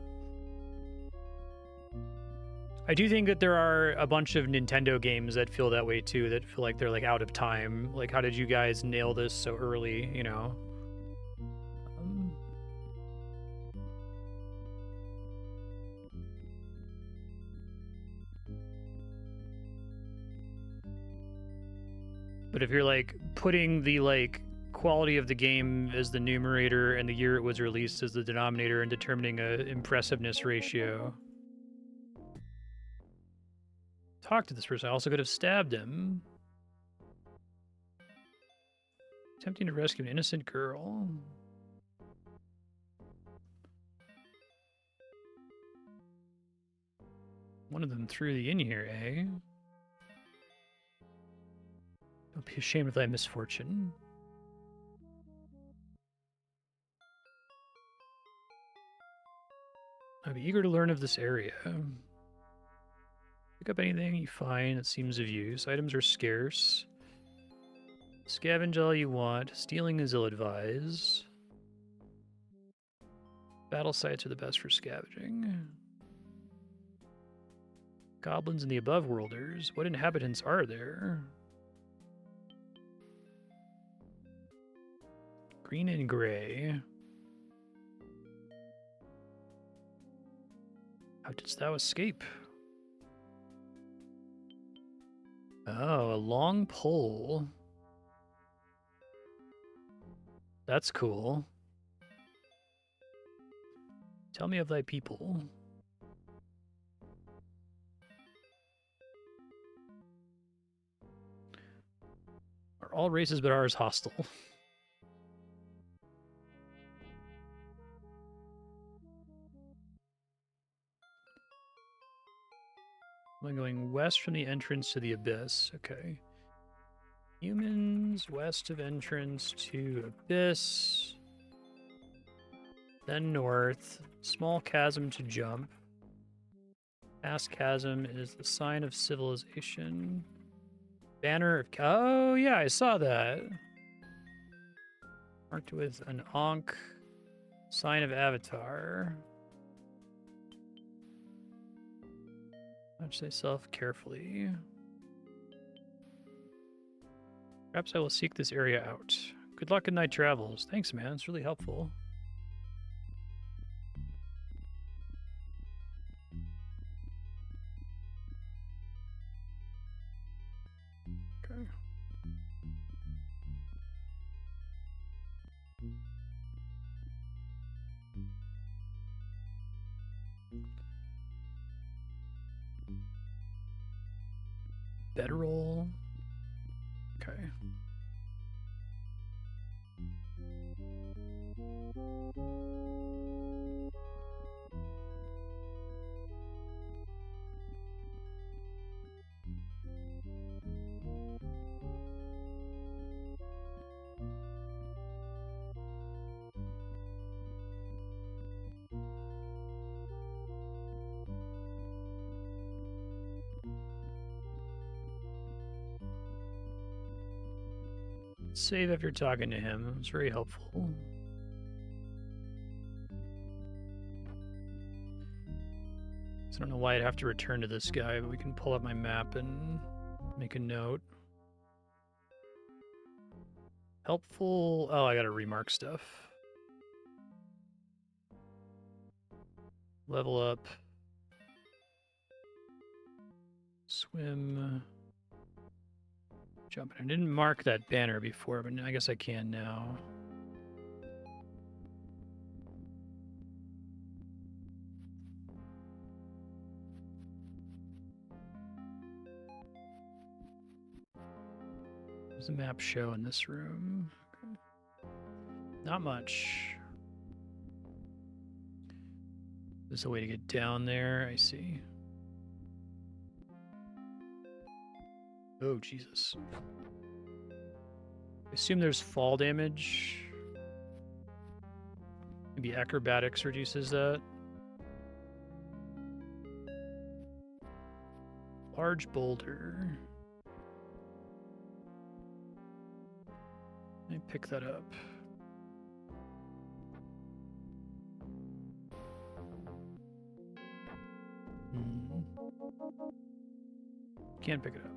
S1: I do think that there are a bunch of Nintendo games that feel that way too, that feel like they're like out of time. Like, how did you guys nail this so early, you know? But if you're like putting the like quality of the game as the numerator and the year it was released as the denominator and determining a impressiveness ratio. Talk to this person. I also could have stabbed him. Attempting to rescue an innocent girl. One of them threw the in here, eh? Don't be ashamed of thy misfortune. I'd be eager to learn of this area. Pick up anything you find that seems of use. Items are scarce. Scavenge all you want. Stealing is ill-advised. Battle sites are the best for scavenging. Goblins and the above-worlders. What inhabitants are there? Green and gray. How didst thou escape? Oh, a long pole. That's cool. Tell me of thy people. Are all races but ours hostile? I'm going west from the entrance to the abyss. Okay. Humans west of entrance to abyss. Then north. Small chasm to jump. Vast chasm is the sign of civilization. Banner of... Oh, yeah, I saw that. Marked with an Ankh. Sign of Avatar. Watch thyself carefully. Perhaps I will seek this area out. Good luck in thy travels. Thanks, man. It's really helpful. Okay. Bedroll. Okay. Save after talking to him. It was very helpful. So I don't know why I'd have to return to this guy, but we can pull up my map and make a note. Helpful. Oh, I gotta remark stuff. Level up. Swim. Jump. I didn't mark that banner before, but I guess I can now. There's a map show in this room. Okay. Not much. There's a way to get down there, I see. Oh, Jesus. I assume there's fall damage. Maybe acrobatics reduces that. Large boulder. Let me pick that up. Can't pick it up.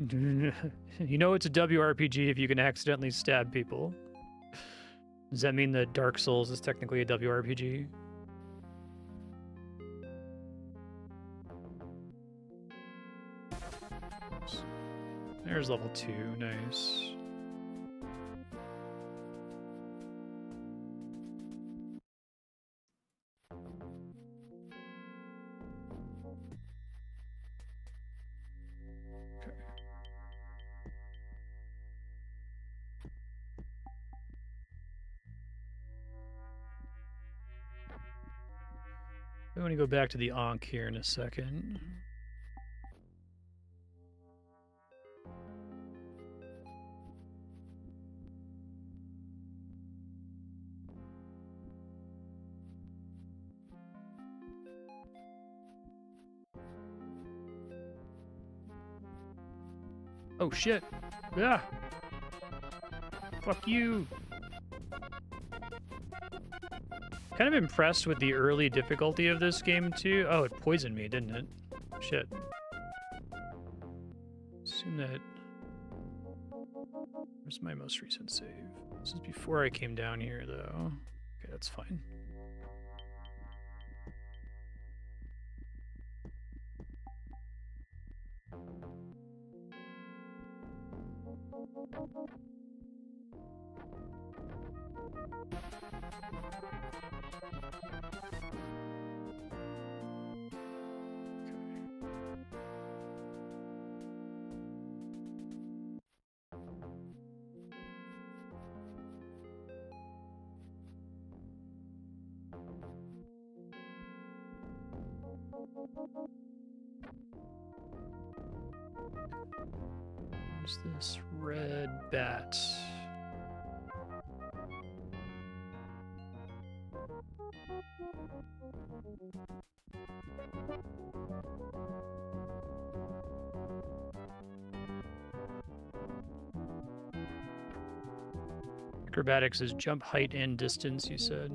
S1: Okay. You know it's a WRPG if you can accidentally stab people. Does that mean that Dark Souls is technically a WRPG? There's level 2, nice. I want to go back to the Ankh here in a second. Oh shit. Yeah. Fuck you. Kind of impressed with the early difficulty of this game too. Oh, it poisoned me, didn't it? Shit. Assume that. Where's my most recent save? This is before I came down here though. Okay, that's fine. Where's this red bat? Acrobatics is jump height and distance, you said.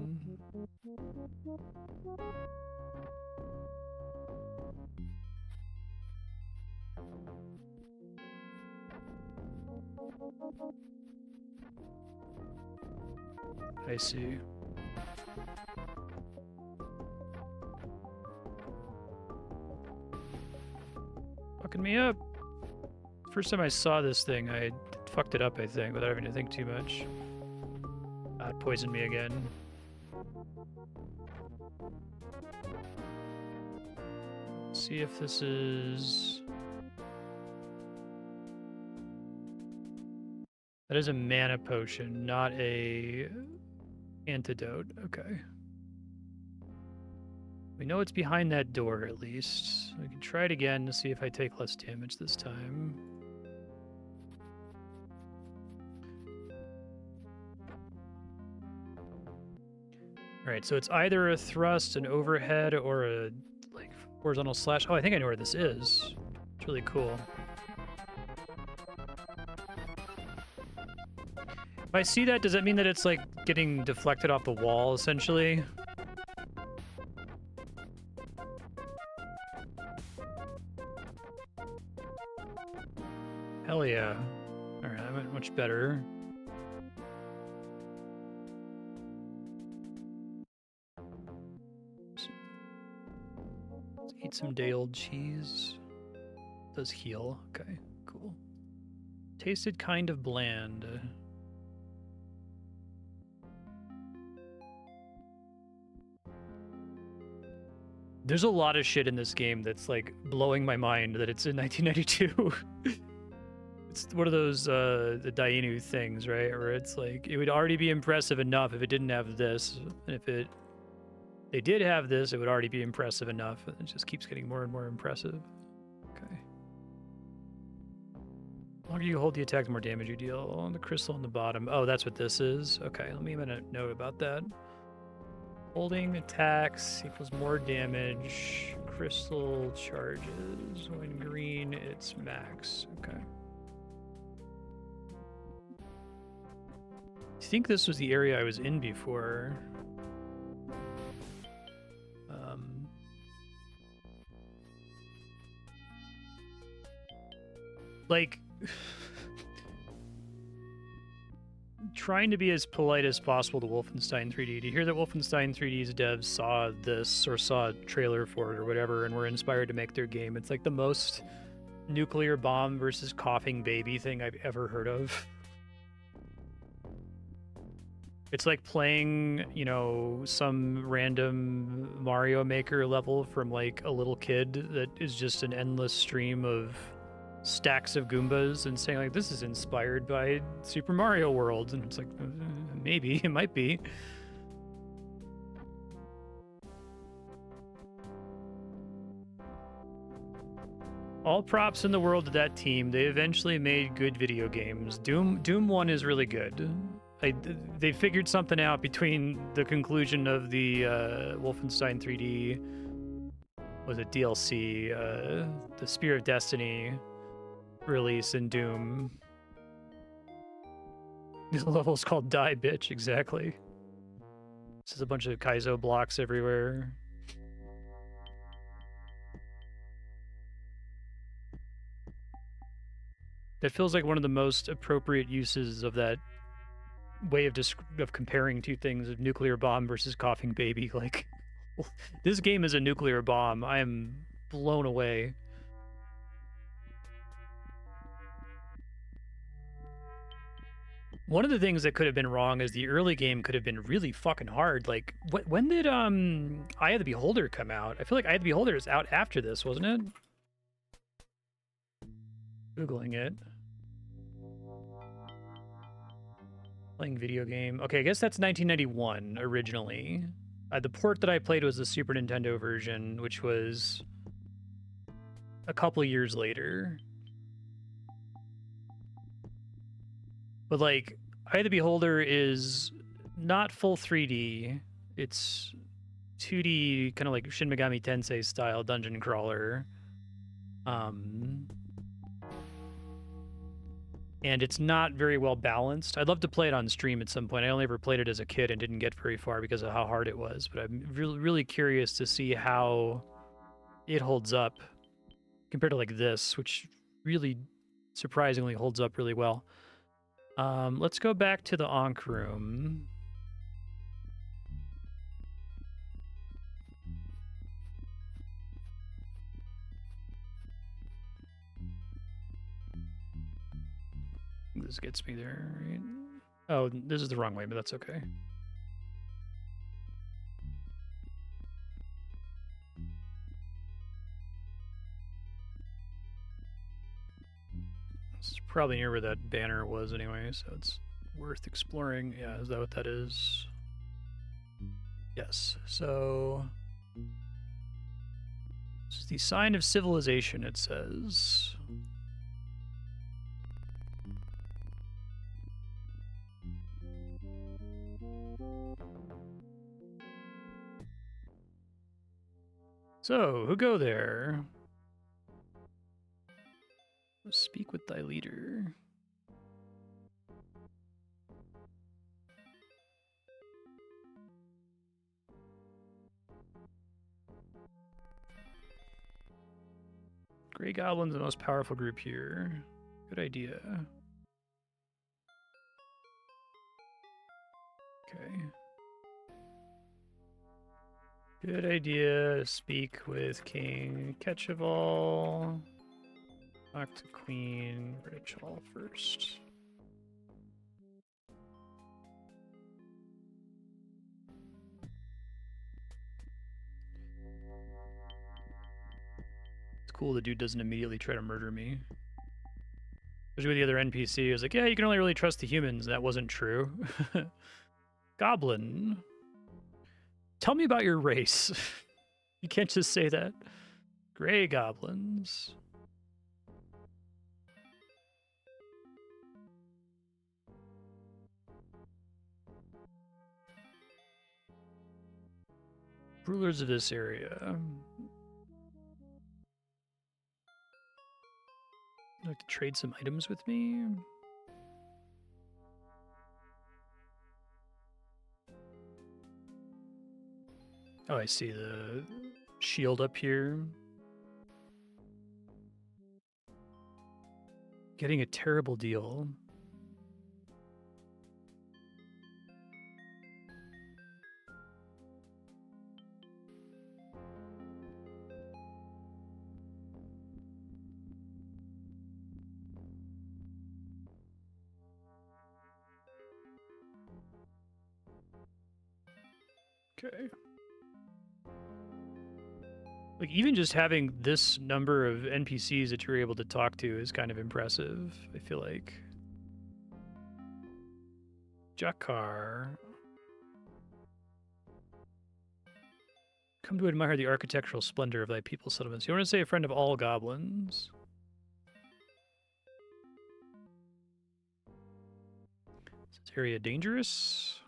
S1: I see. Fucking me up. First time I saw this thing, I fucked it up, I think, without having to think too much. It poisoned me again. See if this is... That is a mana potion, not a antidote. Okay. We know it's behind that door, at least. We can try it again to see if I take less damage this time. Alright, so it's either a thrust, an overhead, or a like horizontal slash. Oh, I think I know where this is. It's really cool. If I see that, does that mean that it's like getting deflected off the wall, essentially? Hell yeah. Alright, that went much better. Let's eat some day-old cheese. Does heal. Okay, cool. Tasted kind of bland. There's a lot of shit in this game that's like blowing my mind that it's in 1992. It's one of those the Dainu things, right? Where it's like it would already be impressive enough if it didn't have this, and if they did have this, it would already be impressive enough. It just keeps getting more and more impressive. Okay. The longer you hold the attack, the more damage you deal. On the crystal on the bottom. Oh, that's what this is. Okay, let me make a note about that. Holding attacks equals more damage. Crystal charges. When green, it's max. Okay. I think this was the area I was in before. Like, trying to be as polite as possible to Wolfenstein 3D. To hear that Wolfenstein 3D's devs saw this or saw a trailer for it or whatever and were inspired to make their game, it's like the most nuclear bomb versus coughing baby thing I've ever heard of. It's like playing, you know, some random Mario Maker level from like a little kid that is just an endless stream of stacks of Goombas and saying like, this is inspired by Super Mario World. And it's like, maybe, it might be. All props in the world to that team. They eventually made good video games. Doom 1 is really good. They figured something out between the conclusion of the Wolfenstein 3D, was it DLC, the Spear of Destiny release in Doom. This level's called Die Bitch, exactly. This is a bunch of Kaizo blocks everywhere. That feels like one of the most appropriate uses of that way of comparing two things, of nuclear bomb versus coughing baby. Like, this game is a nuclear bomb. I am blown away. One of the things that could have been wrong is the early game could have been really fucking hard. Like, when did Eye of the Beholder come out? I feel like Eye of the Beholder is out after this, wasn't it? Googling it. Playing video game. Okay, I guess that's 1991 originally. The port that I played was the Super Nintendo version, which was a couple years later. But like, Eye of the Beholder is not full 3D. It's 2D, kind of like Shin Megami Tensei style dungeon crawler. And it's not very well balanced. I'd love to play it on stream at some point. I only ever played it as a kid and didn't get very far because of how hard it was. But I'm really curious to see how it holds up compared to like this, which really surprisingly holds up really well. Let's go back to the Ankh room. This gets me there, right? Oh, this is the wrong way, but that's okay. This is probably near where that banner was anyway, so it's worth exploring. Yeah, is that what that is? Yes, so this is the sign of civilization, it says. So, who go there? Speak with thy leader. Grey Goblin's the most powerful group here. Good idea. Okay. Good idea. Speak with King Ketchaval. Talk to Queen Rachel first. It's cool the dude doesn't immediately try to murder me. Especially with the other NPC, he was like, yeah, you can only really trust the humans. That wasn't true. Goblin. Tell me about your race. You can't just say that. Grey Goblins. Rulers of this area. Would like to trade some items with me? Oh, I see the shield up here. Getting a terrible deal. Okay. Like, even just having this number of NPCs that you're able to talk to is kind of impressive, I feel like. Jakar. Come to admire the architectural splendor of thy people's settlements. You want to say a friend of all goblins? Is this area dangerous?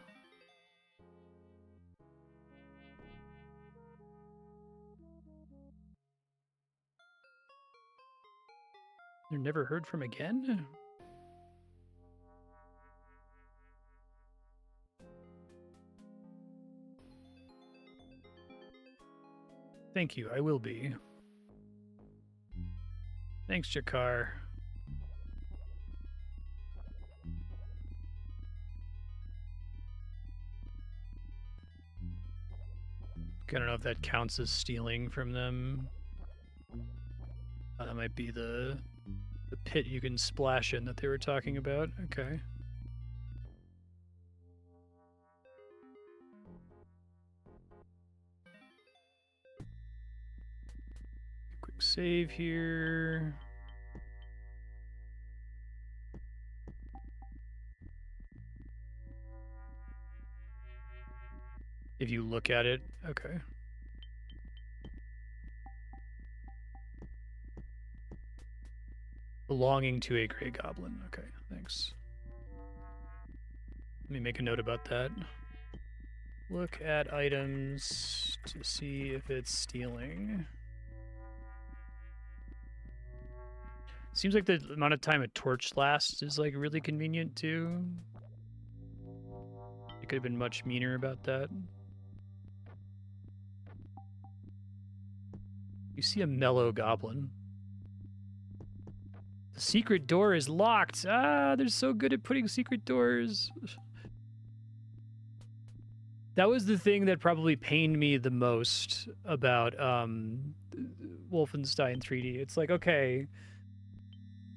S1: They're never heard from again? Thank you, I will be. Thanks, Jakar. I don't know if that counts as stealing from them. That might be the pit you can splash in that they were talking about. Okay. Quick save here. If you look at it, okay. Belonging to a Grey Goblin. Okay, thanks. Let me make a note about that. Look at items to see if it's stealing. Seems like the amount of time a torch lasts is like really convenient too. It could have been much meaner about that. You see a mellow goblin. The secret door is locked. Ah, they're so good at putting secret doors. That was the thing that probably pained me the most about Wolfenstein 3D. It's like, okay,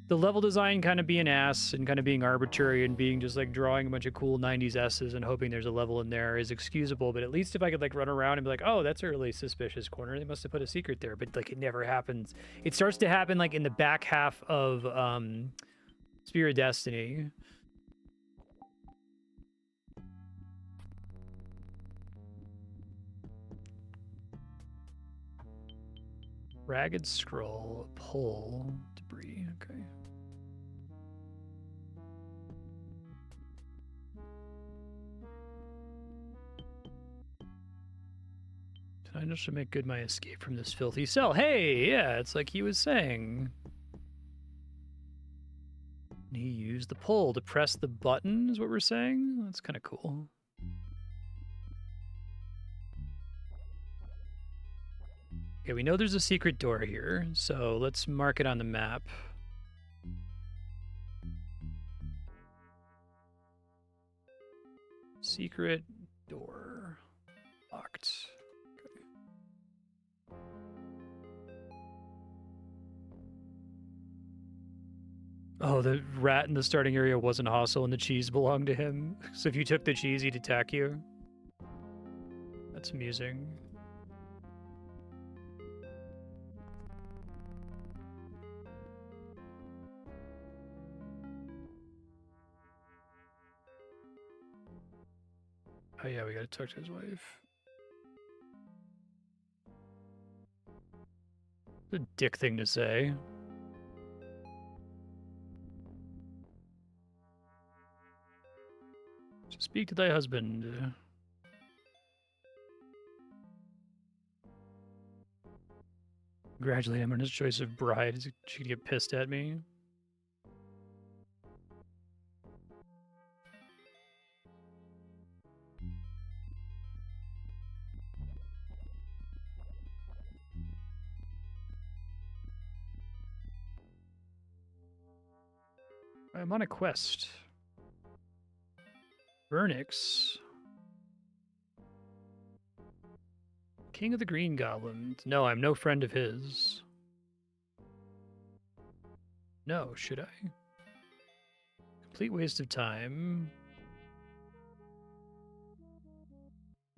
S1: the level design kind of being ass and kind of being arbitrary and being just like drawing a bunch of cool 90s S's and hoping there's a level in there is excusable, but at least if I could like run around and be like, oh, that's a really suspicious corner, they must have put a secret there, but like it never happens. It starts to happen like in the back half of Spear of Destiny. Ragged scroll, pull, debris, okay. I just should make good my escape from this filthy cell. Hey, yeah, it's like he was saying. Use the pull to press the button is what we're saying? That's kind of cool. Okay, we know there's a secret door here, so let's mark it on the map. Secret door. Locked. Okay. Oh, the rat in the starting area wasn't hostile and the cheese belonged to him. So if you took the cheese, he'd attack you. That's amusing. Oh yeah, we gotta talk to his wife. It's a dick thing to say. Speak to thy husband. Congratulate him on his choice of bride. Is she gonna get pissed at me? I'm on a quest. Vernix. King of the Green Goblins. No, I'm no friend of his. No, should I? Complete waste of time.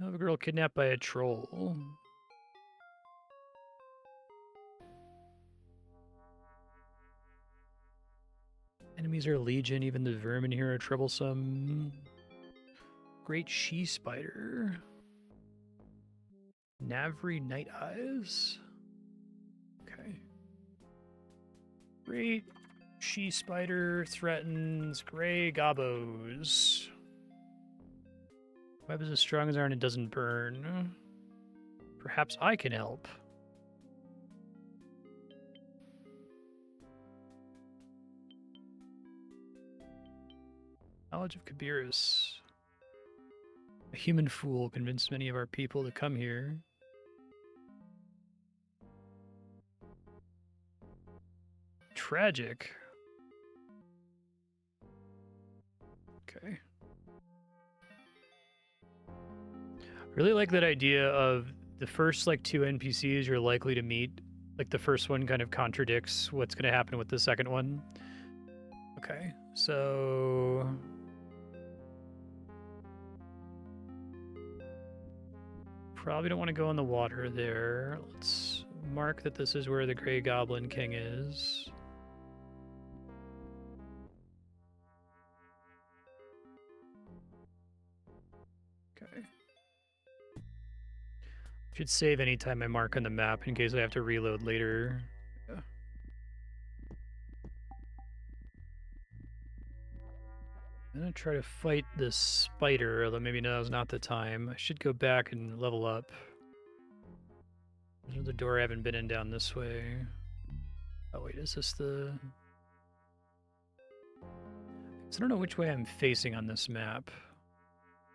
S1: I have a girl kidnapped by a troll. Enemies are legion, even the vermin here are troublesome. Great she spider. Navri Night Eyes. Okay. Great she spider threatens gray gobos. Web is as strong as iron and doesn't burn. Perhaps I can help. Knowledge of Kabirus. A human fool convinced many of our people to come here. Tragic. Okay. Really like that idea of the first like 2 NPCs you're likely to meet. Like the first one kind of contradicts what's going to happen with the second one. Okay, so probably don't want to go in the water there. Let's mark that this is where the Grey Goblin King is. Okay. Should save anytime I mark on the map in case I have to reload later. Yeah. I'm gonna try to fight this spider, although maybe now's not the time. I should go back and level up. There's another door I haven't been in down this way. Oh wait, is this the... So I don't know which way I'm facing on this map.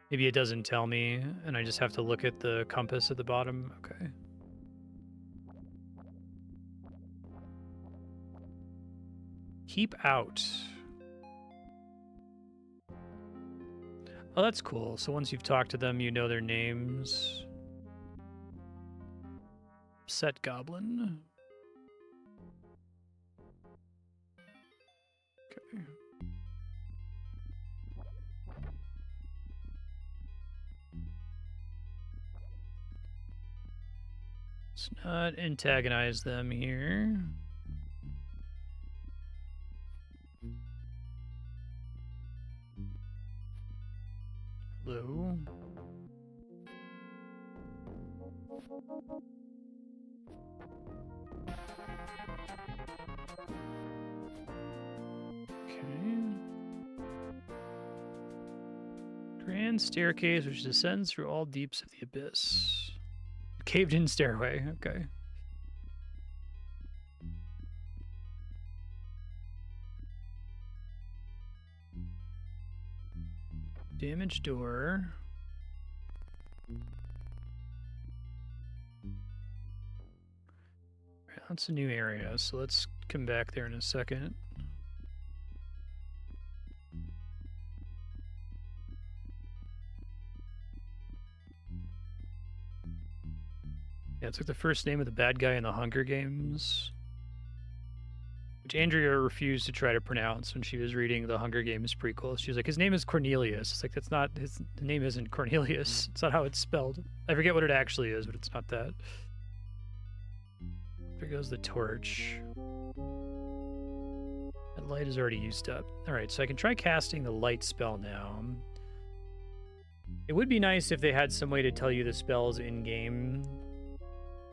S1: Maybe it doesn't tell me, and I just have to look at the compass at the bottom. Okay. Keep out. Oh, that's cool. So once you've talked to them, you know their names. Set Goblin. Okay. Let's not antagonize them here. Hello. Okay. Grand staircase which descends through all deeps of the abyss. Caved in stairway, okay. Damaged door. That's a new area, so let's come back there in a second. Yeah, it's like the first name of the bad guy in the Hunger Games, which Andrea refused to try to pronounce when she was reading the Hunger Games prequel. She was like, his name is Cornelius. It's like, that's not, his name isn't Cornelius. It's not how it's spelled. I forget what it actually is, but it's not that. There goes the torch. That light is already used up. Alright, so I can try casting the light spell now. It would be nice if they had some way to tell you the spells in-game.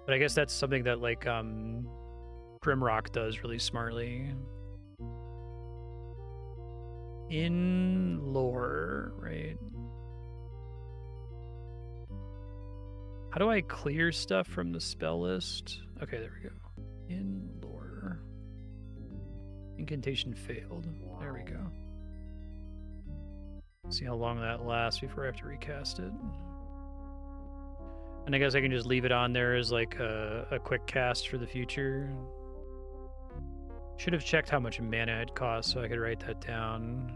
S1: But I guess that's something that, like, Grimrock does really smartly. In lore, right? How do I clear stuff from the spell list? Okay, there we go. In lore. Incantation failed. There we go. See how long that lasts before I have to recast it. And I guess I can just leave it on there as like a quick cast for the future. Should have checked how much mana it costs so I could write that down.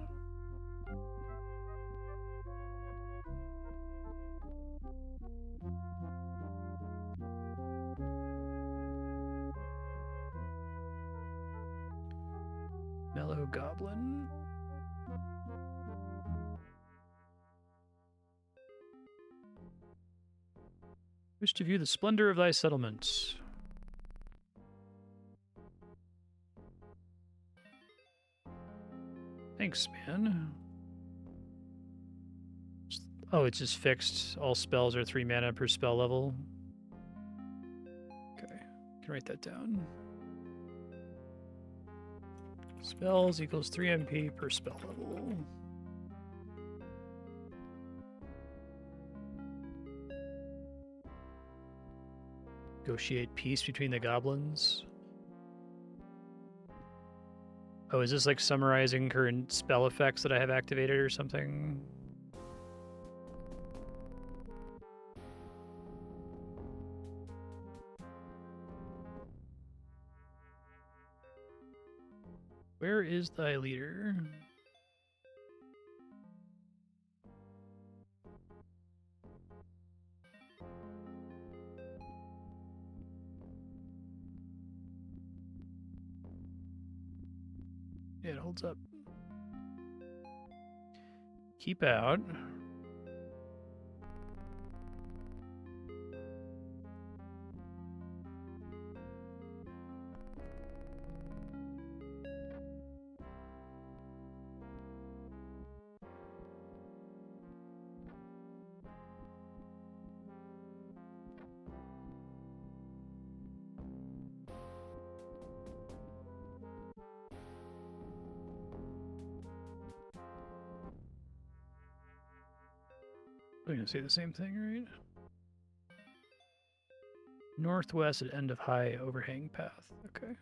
S1: Mellow Goblin. Wish to view the splendor of thy settlements. Thanks, man. Oh, it's just fixed. All spells are 3 mana per spell level. Okay, can write that down. Spells equals 3 MP per spell level. Negotiate peace between the goblins. Oh, is this like summarizing current spell effects that I have activated or something? Where is thy leader? Yeah, it holds up. Keep out. I'm gonna say the same thing, right? Northwest at end of high overhang path. Okay.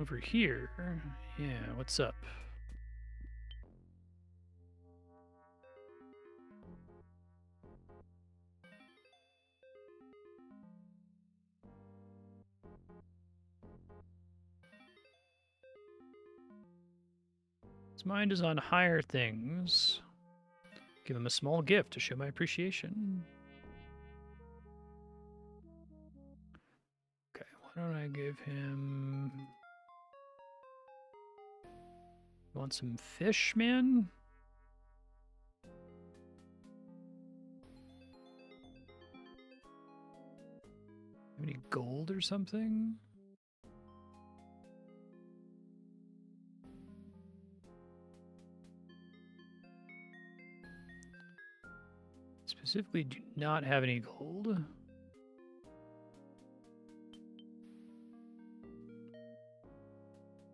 S1: Over here, yeah, what's up? His mind is on higher things. Give him a small gift to show my appreciation. Okay, why don't I give him... Want some fish, man? Have any gold or something? Specifically, do not have any gold.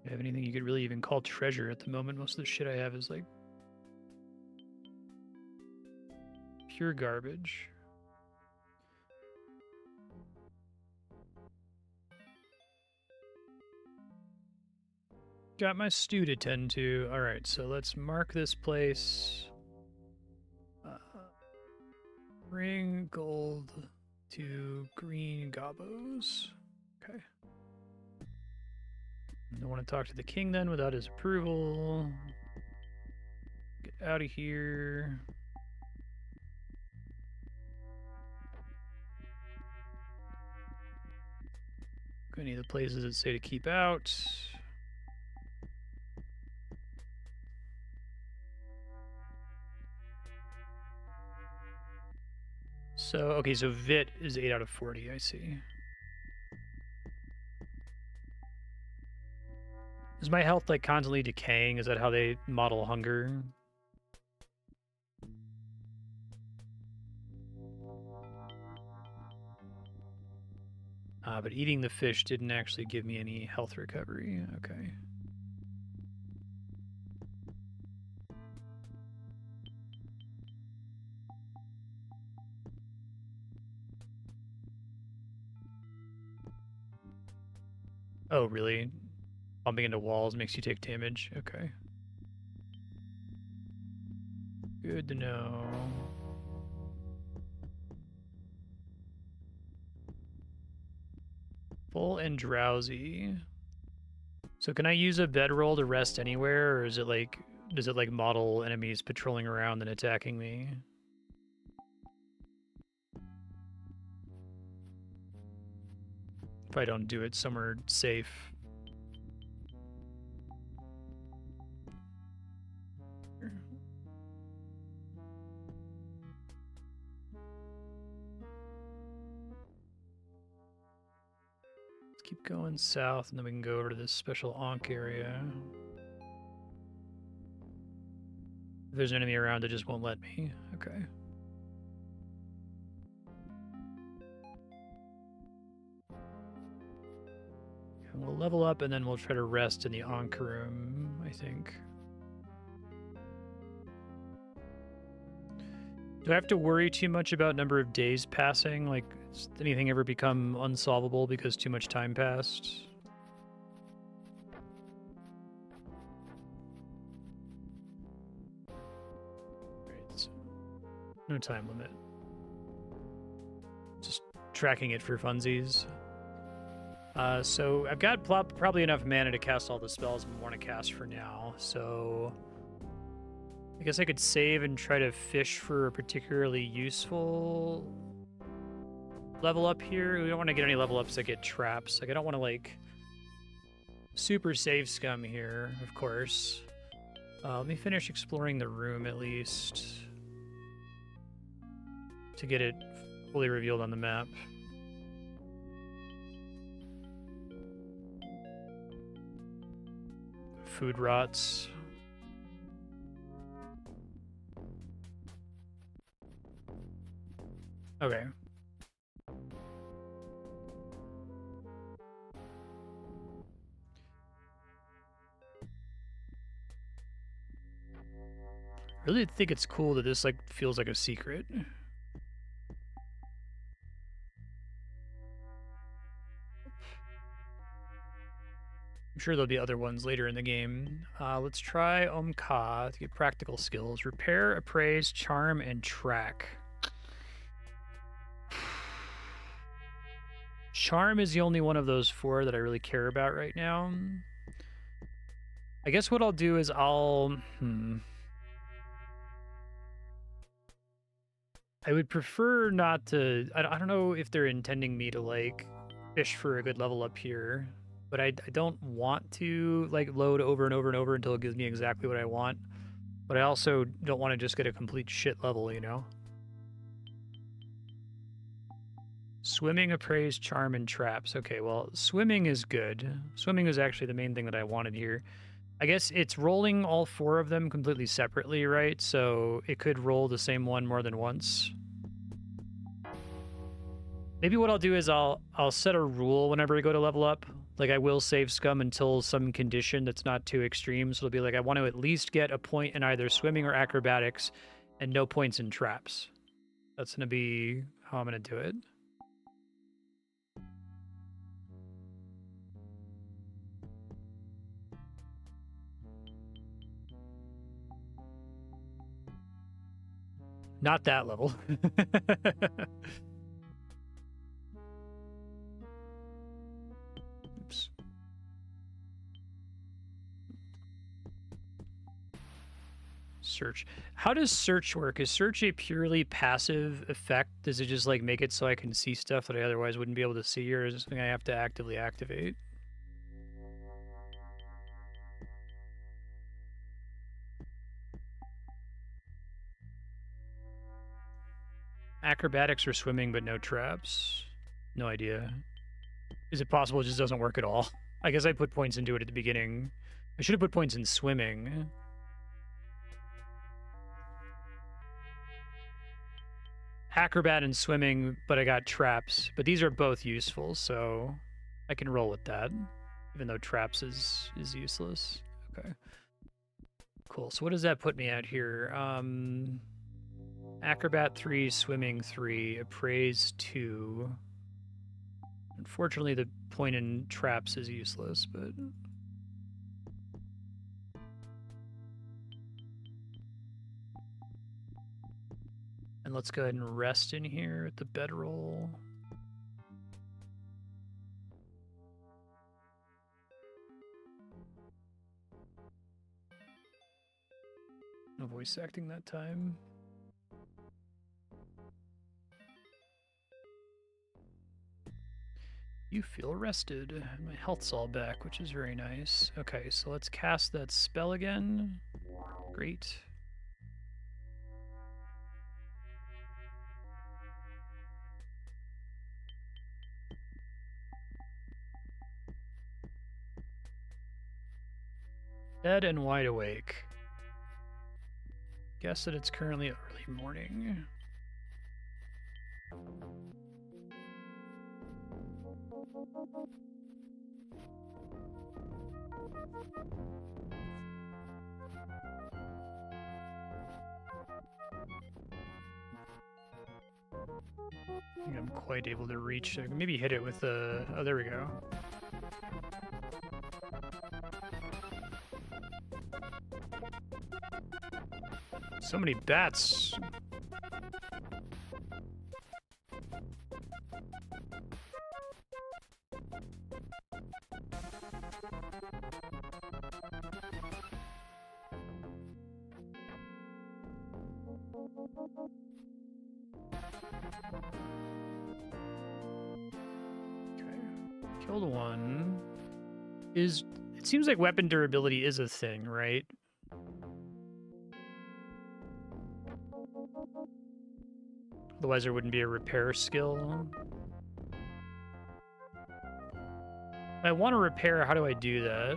S1: Have anything you could really even call treasure at the moment? Most of the shit I have is like Pure garbage. Got my stew to tend to. All right, so let's mark this place. Bring gold to green gobos. Okay. Don't want to talk to the king then without his approval. Get out of here. Any of the places that say to keep out. So, okay, so Vit is 8 out of 40, I see. Is my health, like, constantly decaying? Is that how they model hunger? But eating the fish didn't actually give me any health recovery. Okay. Oh, really? Bumping into walls makes you take damage? Okay. Good to know. Full and drowsy. So can I use a bedroll to rest anywhere, or is it like, does it like model enemies patrolling around and attacking me? If I don't do it somewhere safe. Let's keep going south, and then we can go over to this special Ankh area. If there's an enemy around, it just won't let me. Okay. And we'll level up, and then we'll try to rest in the Ankh room, I think. Do I have to worry too much about number of days passing? Like, does anything ever become unsolvable because too much time passed? Right, so no time limit. Just tracking it for funsies. So I've got probably enough mana to cast all the spells I want to cast for now, so I guess I could save and try to fish for a particularly useful level up here. We don't want to get any level ups that get traps. Like, I don't want to, like, super save scum here, of course. Let me finish exploring the room at least to get it fully revealed on the map. Food rots. Okay. I really think it's cool that this, like, feels like a secret. I'm sure there'll be other ones later in the game. Let's try Ka to get practical skills. Repair, appraise, charm, and track. Charm is the only one of those four that I really care about right now. I guess what I'll do is I'll... I would prefer not to... I don't know if they're intending me to, like, fish for a good level up here. But I don't want to, like, load over and over and over until it gives me exactly what I want. But I also don't want to just get a complete shit level, you know? Swimming, appraise, charm, and traps. Okay, well, swimming is good. Swimming is actually the main thing that I wanted here. I guess it's rolling all four of them completely separately, right? So it could roll the same one more than once. Maybe what I'll do is I'll set a rule whenever I go to level up. Like, I will save scum until some condition that's not too extreme. So it'll be like, I want to at least get a point in either swimming or acrobatics and no points in traps. That's gonna be how I'm gonna do it. Not that level. Oops. Search. How does search work? Is search a purely passive effect? Does it just like make it so I can see stuff that I otherwise wouldn't be able to see, or is it something I have to actively activate? Acrobatics or swimming, but no traps? No idea. Is it possible it just doesn't work at all? I guess I put points into it at the beginning. I should have put points in swimming. Acrobat and swimming, but I got traps. But these are both useful, so I can roll with that, even though traps is useless. Okay. Cool. So what does that put me at here? Acrobat 3, swimming 3, appraise 2. Unfortunately, the point in traps is useless, but... And let's go ahead and rest in here at the bedroll. No voice acting that time. You feel rested. My health's all back, which is very nice. Okay, so let's cast that spell again. Great. Dead and wide awake. Guess that it's currently early morning. I think I'm quite able to reach. Maybe hit it with the... Oh, there we go. So many bats. Okay. Killed one. It seems like weapon durability is a thing, right? Otherwise, there wouldn't be a repair skill. If I want to repair, how do I do that?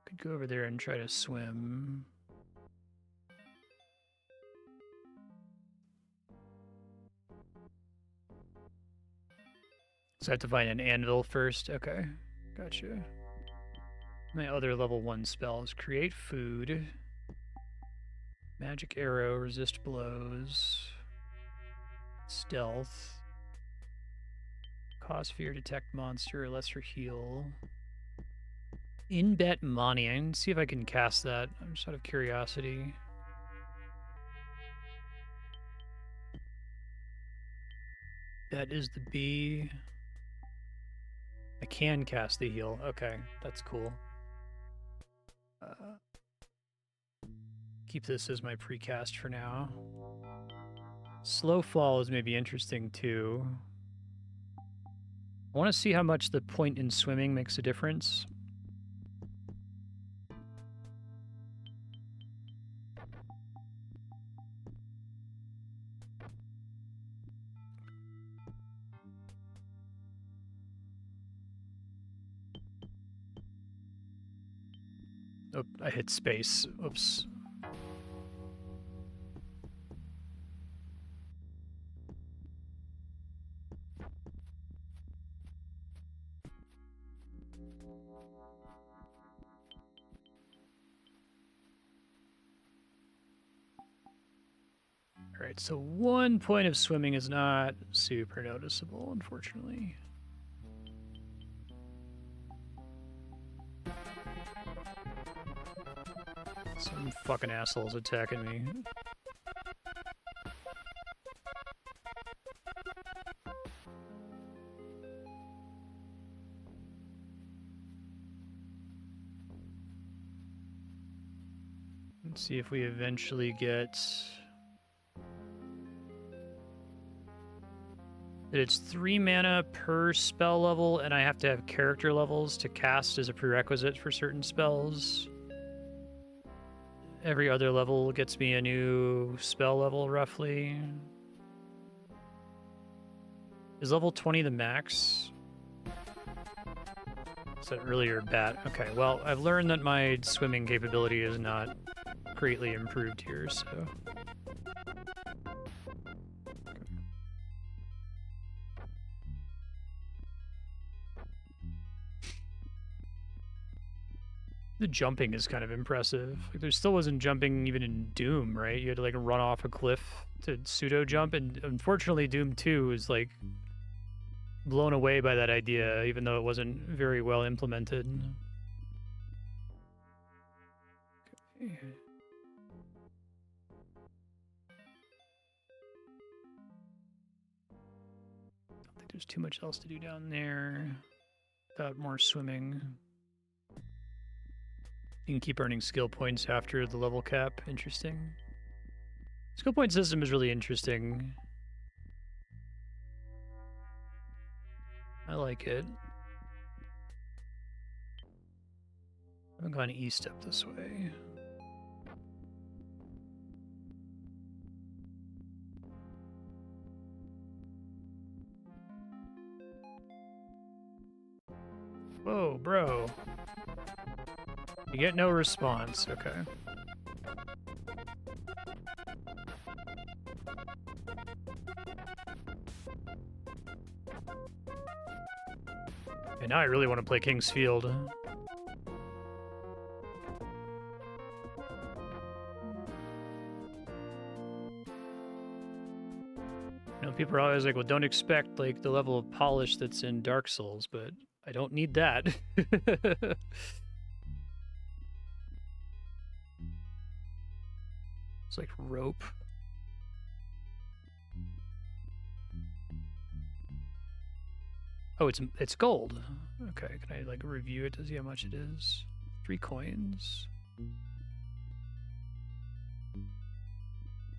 S1: Could go over there and try to swim. So I have to find an anvil first. Okay, gotcha. My other level 1 spells: create food, magic arrow, resist blows, stealth, cause fear, detect monster, lesser heal, in-bet money. I can see if I can cast that. I'm just out of curiosity. That is the B. I can cast the heal. Okay, that's cool. Keep this as my precast for now. Slow fall is maybe interesting too. I want to see how much the point in swimming makes a difference. Oh, I hit space. Oops. All right, so 1 point of swimming is not super noticeable, unfortunately. Some fucking assholes attacking me. Let's see if we eventually get... It's 3 mana per spell level, and I have to have character levels to cast as a prerequisite for certain spells. Every other level gets me a new spell level, roughly. Is level 20 the max? Is that really your bat? Okay, well, I've learned that my swimming capability is not greatly improved here, so... The jumping is kind of impressive. Like, there still wasn't jumping even in Doom, right? You had to like run off a cliff to pseudo jump, and unfortunately Doom 2 is like blown away by that idea, even though it wasn't very well implemented. Okay. Don't think there's too much else to do down there without more swimming. You can keep earning skill points after the level cap. Interesting. Skill point system is really interesting. I like it. I haven't gone east up this way. Whoa, bro. You get no response, okay. And now I really want to play King's Field. You know, people are always like, well, don't expect like the level of polish that's in Dark Souls, but I don't need that. It's like rope. Oh, it's gold. Okay, can I like review it to see how much it is? 3 coins.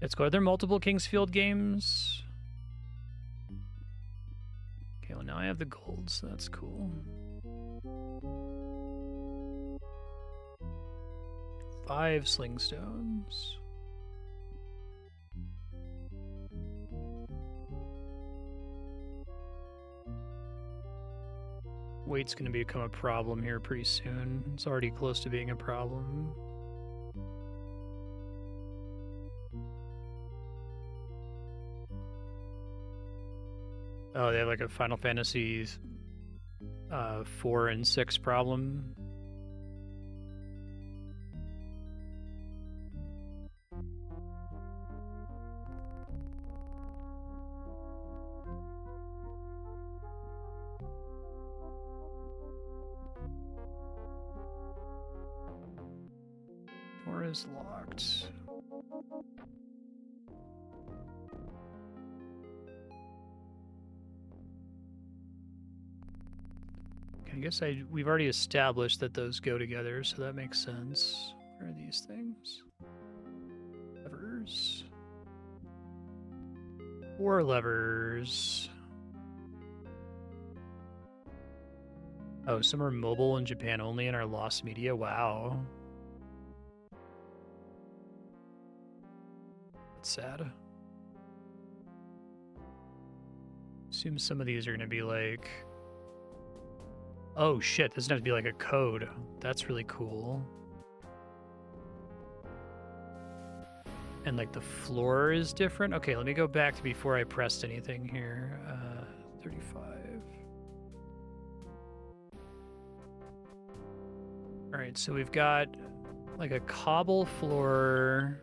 S1: Let's go. Are there multiple Kingsfield games? Okay, well now I have the gold, so that's cool. 5 slingstones. Weight's going to become a problem here pretty soon. It's already close to being a problem. Oh, they have like a Final Fantasy 4 and 6 problem. Door is locked. I guess we've already established that those go together, so that makes sense. Where are these things? Levers. 4 levers. Oh, some are mobile in Japan only and are lost media. Wow. That's sad. Assume some of these are going to be like... Oh shit, this doesn't have to be like a code. That's really cool. And like the floor is different. Okay, let me go back to before I pressed anything here. 35. All right, so we've got like a cobble floor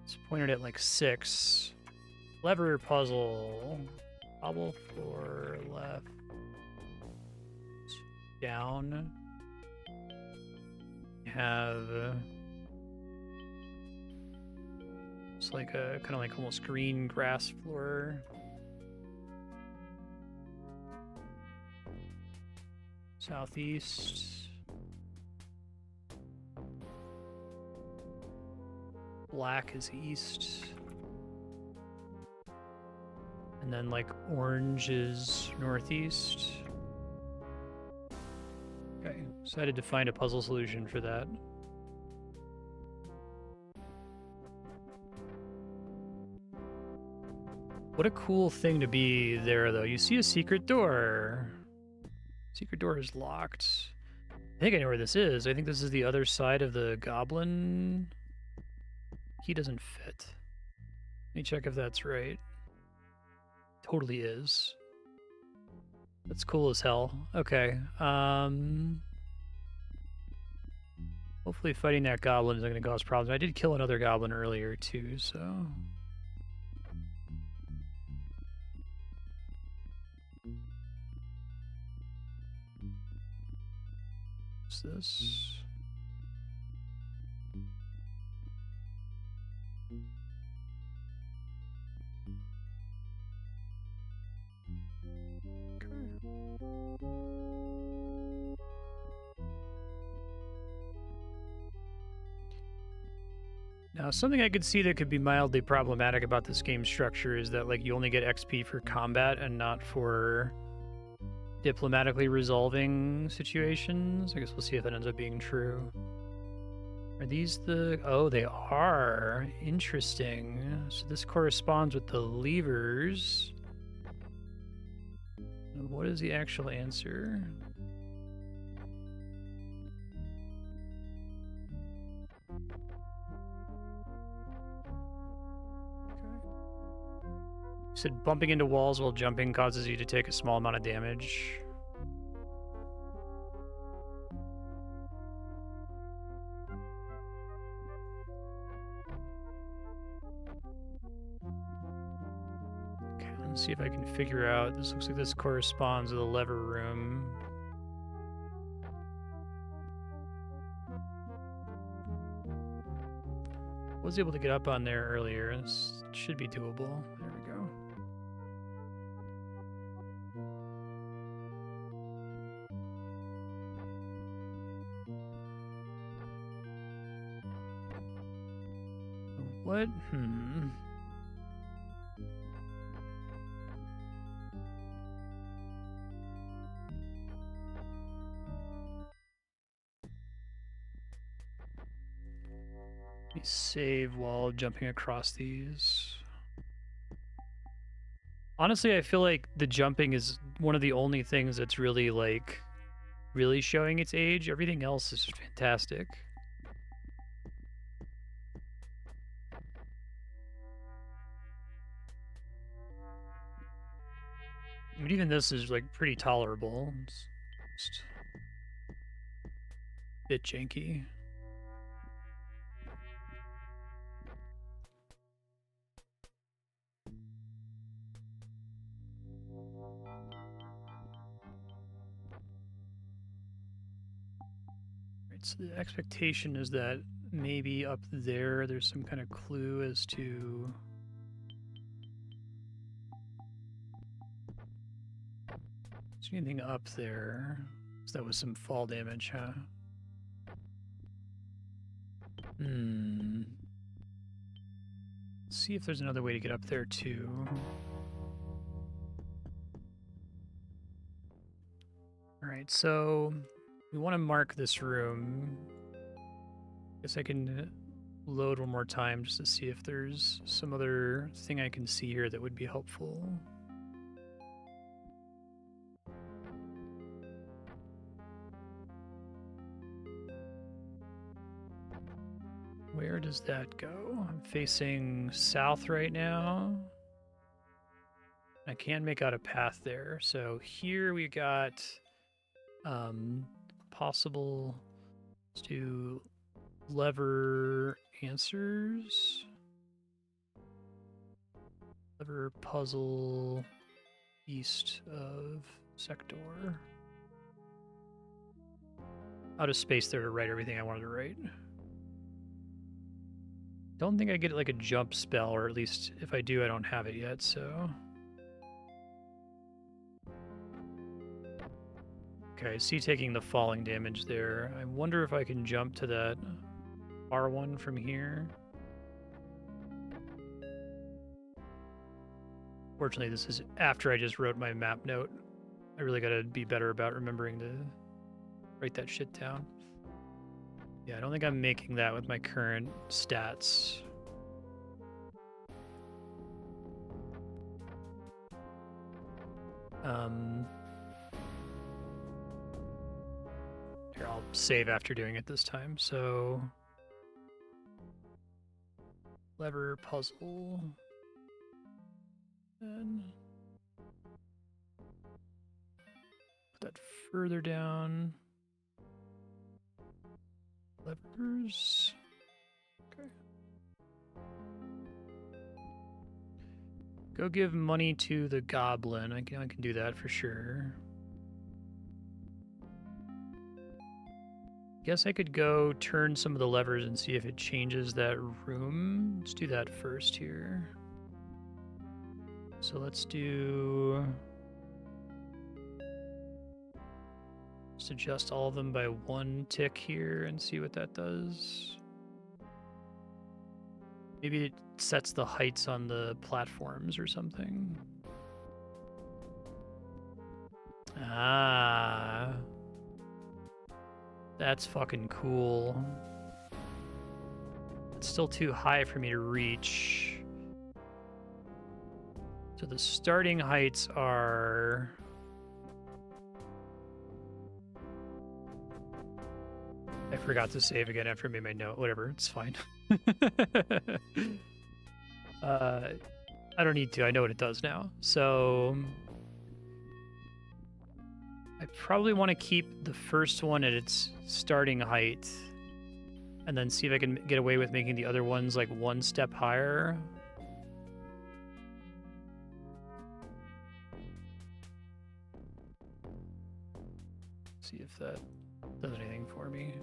S1: It's pointed at like 6. Lever puzzle. Toggle for left. Down. You have it's like a kind of like almost green grass floor. Southeast. Black is east. And then like orange is northeast. Okay, decided to find a puzzle solution for that. What a cool thing to be there, though. You see a secret door. Secret door is locked. I think I know where this is. I think this is the other side of the goblin. Key doesn't fit. Let me check if that's right. Totally is. That's cool as hell. Okay. Hopefully fighting that goblin isn't going to cause problems. I did kill another goblin earlier too, so... What's this? Now, something I could see that could be mildly problematic about this game structure is that, like, you only get XP for combat and not for diplomatically resolving situations. I guess we'll see if that ends up being true. Are these the... Oh, they are. Interesting. So this corresponds with the levers. What is the actual answer? You said bumping into walls while jumping causes you to take a small amount of damage. Okay, let's see if I can figure out. This looks like this corresponds to the lever room. I was able to get up on there earlier. This should be doable. There we go. What? Let me save while jumping across these. Honestly, I feel like the jumping is one of the only things that's really, like, really showing its age. Everything else is fantastic. I mean, even this is, like, pretty tolerable. It's just a bit janky. Right, so the expectation is that maybe up there's some kind of clue as to... Is there anything up there? So that was some fall damage, huh? Let's see if there's another way to get up there, too. Alright, so we want to mark this room. Guess I can load one more time just to see if there's some other thing I can see here that would be helpful. Where does that go? I'm facing south right now. I can make out a path there. So here we got possible to lever answers. Lever puzzle east of sector. Out of space there to write everything I wanted to write. Don't think I get like a jump spell, or at least if I do, I don't have it yet, so. Okay, I see taking the falling damage there. I wonder if I can jump to that R1 from here. Fortunately, this is after I just wrote my map note. I really gotta be better about remembering to write that shit down. Yeah, I don't think I'm making that with my current stats. Here, I'll save after doing it this time. So, lever puzzle. And put that further down. Levers. Okay. Go give money to the goblin. I can do that for sure. Guess I could go turn some of the levers and see if it changes that room. Let's do that first here. So let's do... Just adjust all of them by 1 tick here and see what that does. Maybe it sets the heights on the platforms or something. Ah. That's fucking cool. It's still too high for me to reach. So the starting heights are... I forgot to save again after I made my note. Whatever, it's fine. I don't need to. I know what it does now. So I probably want to keep the first one at its starting height and then see if I can get away with making the other ones like 1 step higher. See if that does anything for me.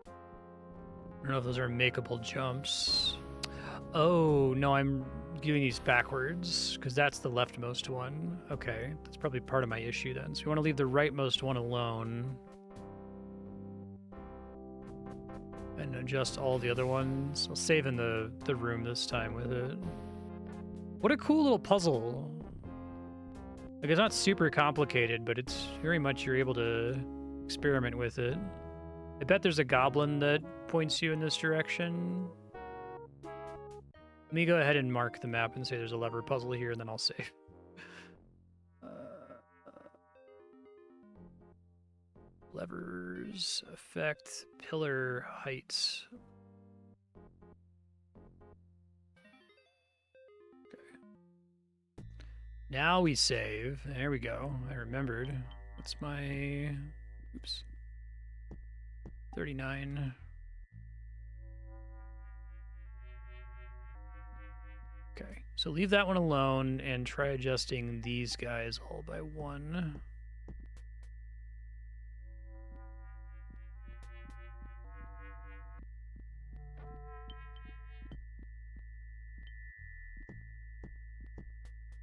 S1: I don't know if those are makeable jumps. Oh, no, I'm doing these backwards because that's the leftmost one. Okay, that's probably part of my issue then. So we want to leave the rightmost one alone and adjust all the other ones. I'll save in the room this time with it. What a cool little puzzle. Like, it's not super complicated, but it's very much you're able to experiment with it. I bet there's a goblin that points you in this direction. Let me go ahead and mark the map and say there's a lever puzzle here, and then I'll save. Levers, effect, pillar, heights. Okay. Now we save. There we go. I remembered. What's my... Oops. 39. Okay, so leave that one alone and try adjusting these guys all by 1.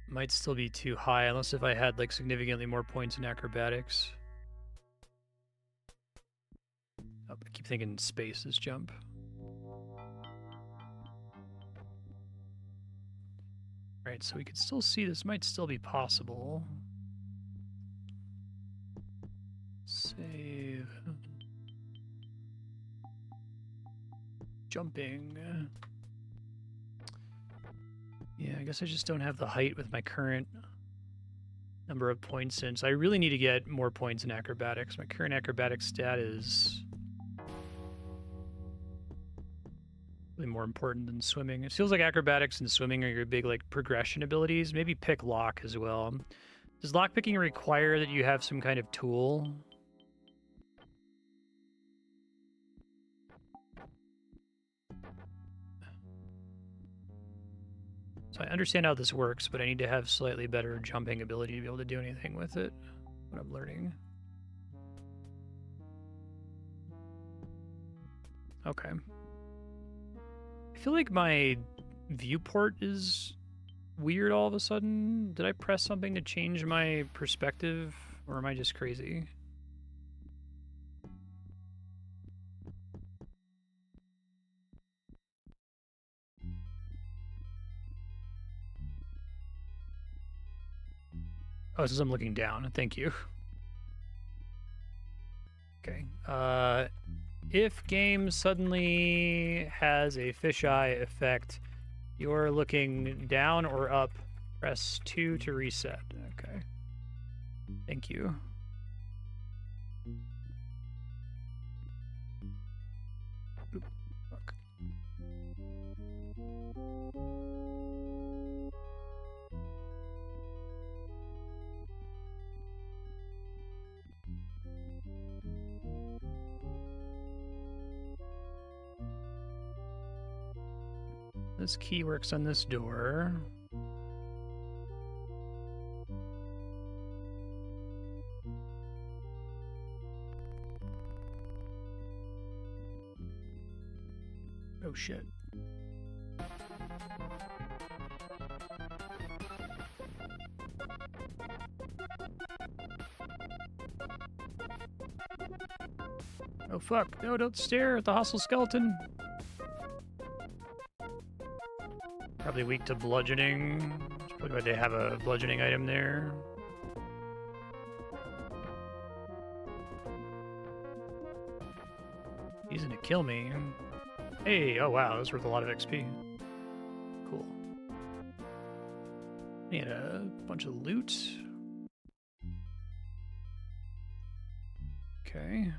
S1: Might still be too high, unless if I had like significantly more points in acrobatics. Oh, I keep thinking space is jump. Right, so we could still see this might still be possible. Save. Jumping. Yeah, I guess I just don't have the height with my current number of points in. So I really need to get more points in acrobatics. My current acrobatics stat is really more important than swimming. It feels like acrobatics and swimming are your big like progression abilities. Maybe pick lock as well. Does lockpicking require that you have some kind of tool? So I understand how this works, but I need to have slightly better jumping ability to be able to do anything with it. What I'm learning. Okay. I feel like my viewport is weird all of a sudden. Did I press something to change my perspective, or am I just crazy? Oh, this is I'm looking down. Thank you. Okay. If game suddenly has a fisheye effect, you're looking down or up. Press 2 to reset. Okay. Thank you. Oop, fuck. This key works on this door. Oh shit. Oh fuck. No, don't stare at the hostile skeleton. Probably weak to bludgeoning. Probably why they have a bludgeoning item there. He's gonna kill me. Hey, oh wow, that was worth a lot of XP. Cool. Need a bunch of loot. Okay.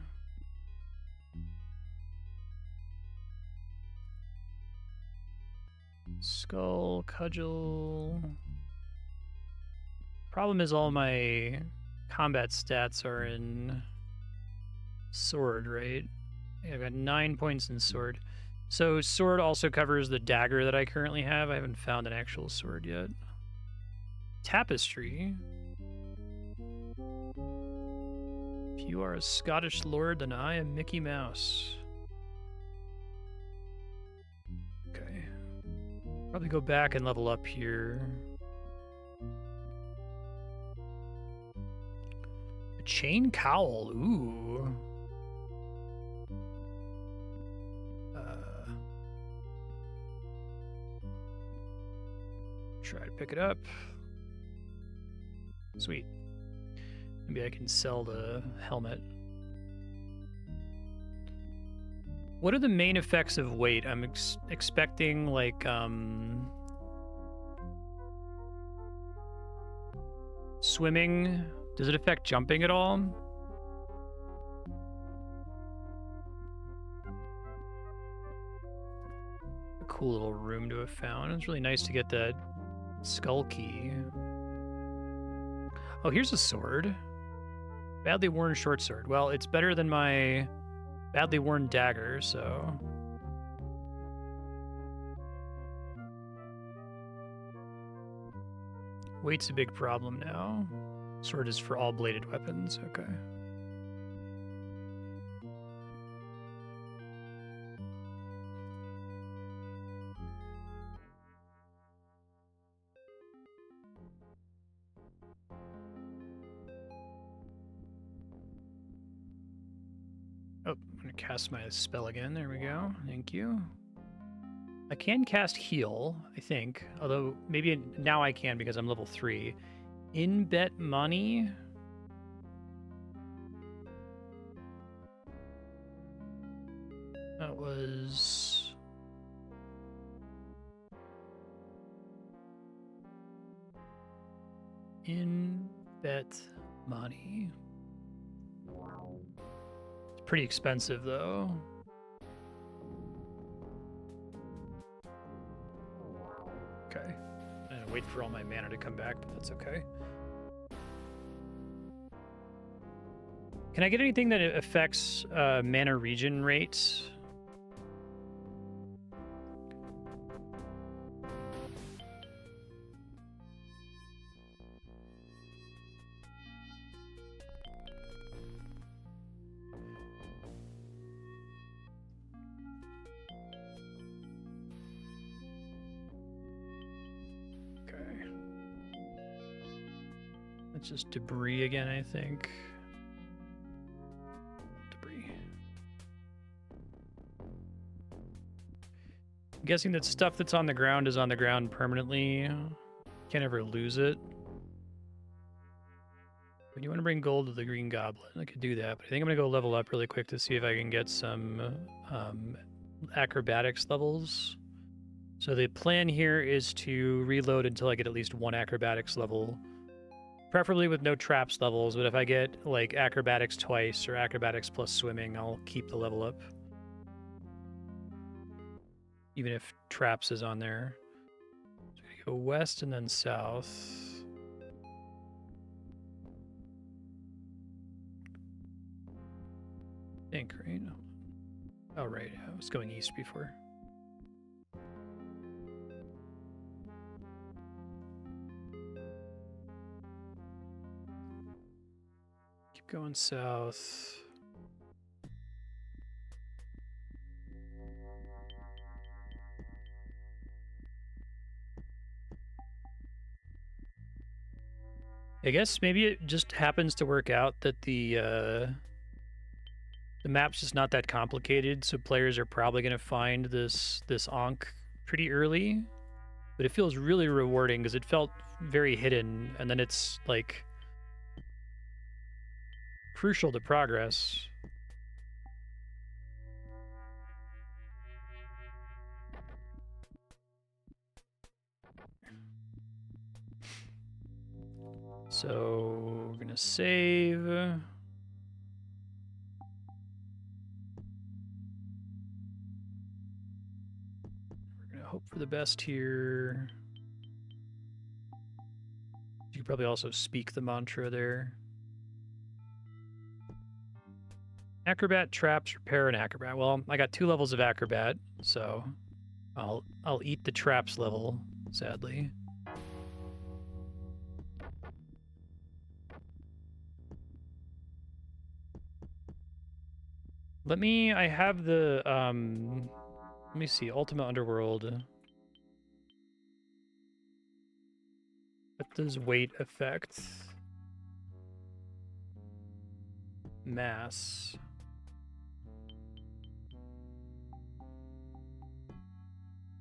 S1: Skull, cudgel. Problem is all my combat stats are in sword, right? Yeah, I've got 9 points in sword. So sword also covers the dagger that I currently have. I haven't found an actual sword yet. Tapestry. If you are a Scottish lord, then I am Mickey Mouse. Okay. Probably go back and level up here. A chain cowl. Ooh. Try to pick it up. Sweet. Maybe I can sell the helmet. What are the main effects of weight? I'm expecting like swimming. Does it affect jumping at all? A cool little room to have found. It's really nice to get that skull key. Oh, here's a sword. Badly worn short sword. Well, it's better than my badly worn dagger, so... Weight's a big problem now. Sword is for all bladed weapons, okay. Oh, I'm gonna cast my spell again. There we go. Thank you. I can cast heal, I think. Although, maybe now I can because I'm level 3. In-bet money? That was... In-bet money. It's pretty expensive, though. Okay. I'm gonna wait for all my mana to come back, but that's okay. Can I get anything that affects mana regen rates? It's just debris again, I think. Debris. I'm guessing that stuff that's on the ground is on the ground permanently. Can't ever lose it. When you want to bring gold to the Green Goblin, I could do that, but I think I'm going to go level up really quick to see if I can get some acrobatics levels. So the plan here is to reload until I get at least one acrobatics level, preferably with no traps levels, but if I get like acrobatics twice or acrobatics plus swimming, I'll keep the level up. Even if traps is on there. So I'm gonna go west and then south. I think, right? Oh, right. I was going east before. Keep going south. I guess maybe it just happens to work out that the map's just not that complicated, so players are probably going to find this Ankh pretty early. But it feels really rewarding because it felt very hidden, and then it's like crucial to progress. So we're gonna save. We're gonna hope for the best here. You could probably also speak the mantra there. Acrobat, traps, repair, and acrobat. Well, I got 2 levels of acrobat, so I'll eat the traps level, sadly. I have the, let me see, Ultima Underworld. What does weight affect? Mass.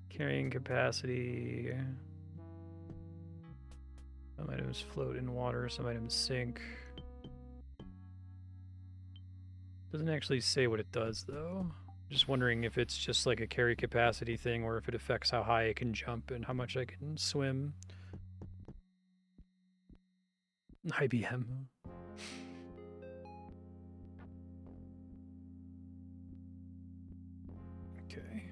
S1: Carrying capacity. Some items float in water, some items sink. Doesn't actually say what it does, though. Just wondering if it's just like a carry capacity thing or if it affects how high I can jump and how much I can swim. IBM. Okay.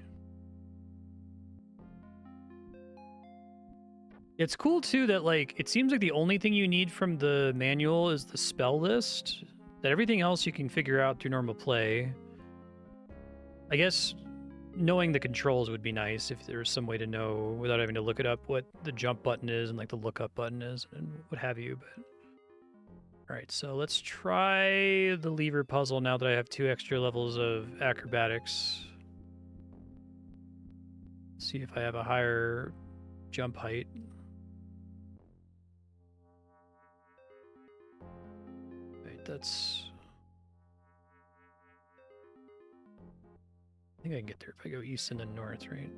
S1: It's cool, too, that, like, it seems like the only thing you need from the manual is the spell list. That everything else you can figure out through normal play. I guess knowing the controls would be nice if there was some way to know without having to look it up what the jump button is and like the lookup button is and what have you. But all right, so let's try the lever puzzle now that I have 2 extra levels of acrobatics. See if I have a higher jump height. That's... I think I can get there if I go east and then north, right?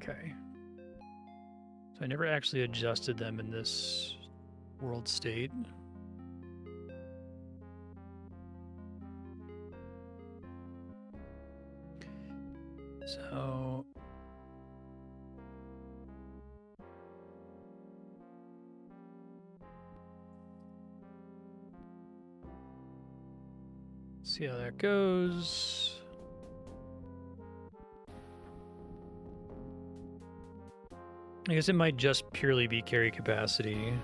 S1: Okay. So I never actually adjusted them in this world state. So... see how that goes. I guess it might just purely be carry capacity.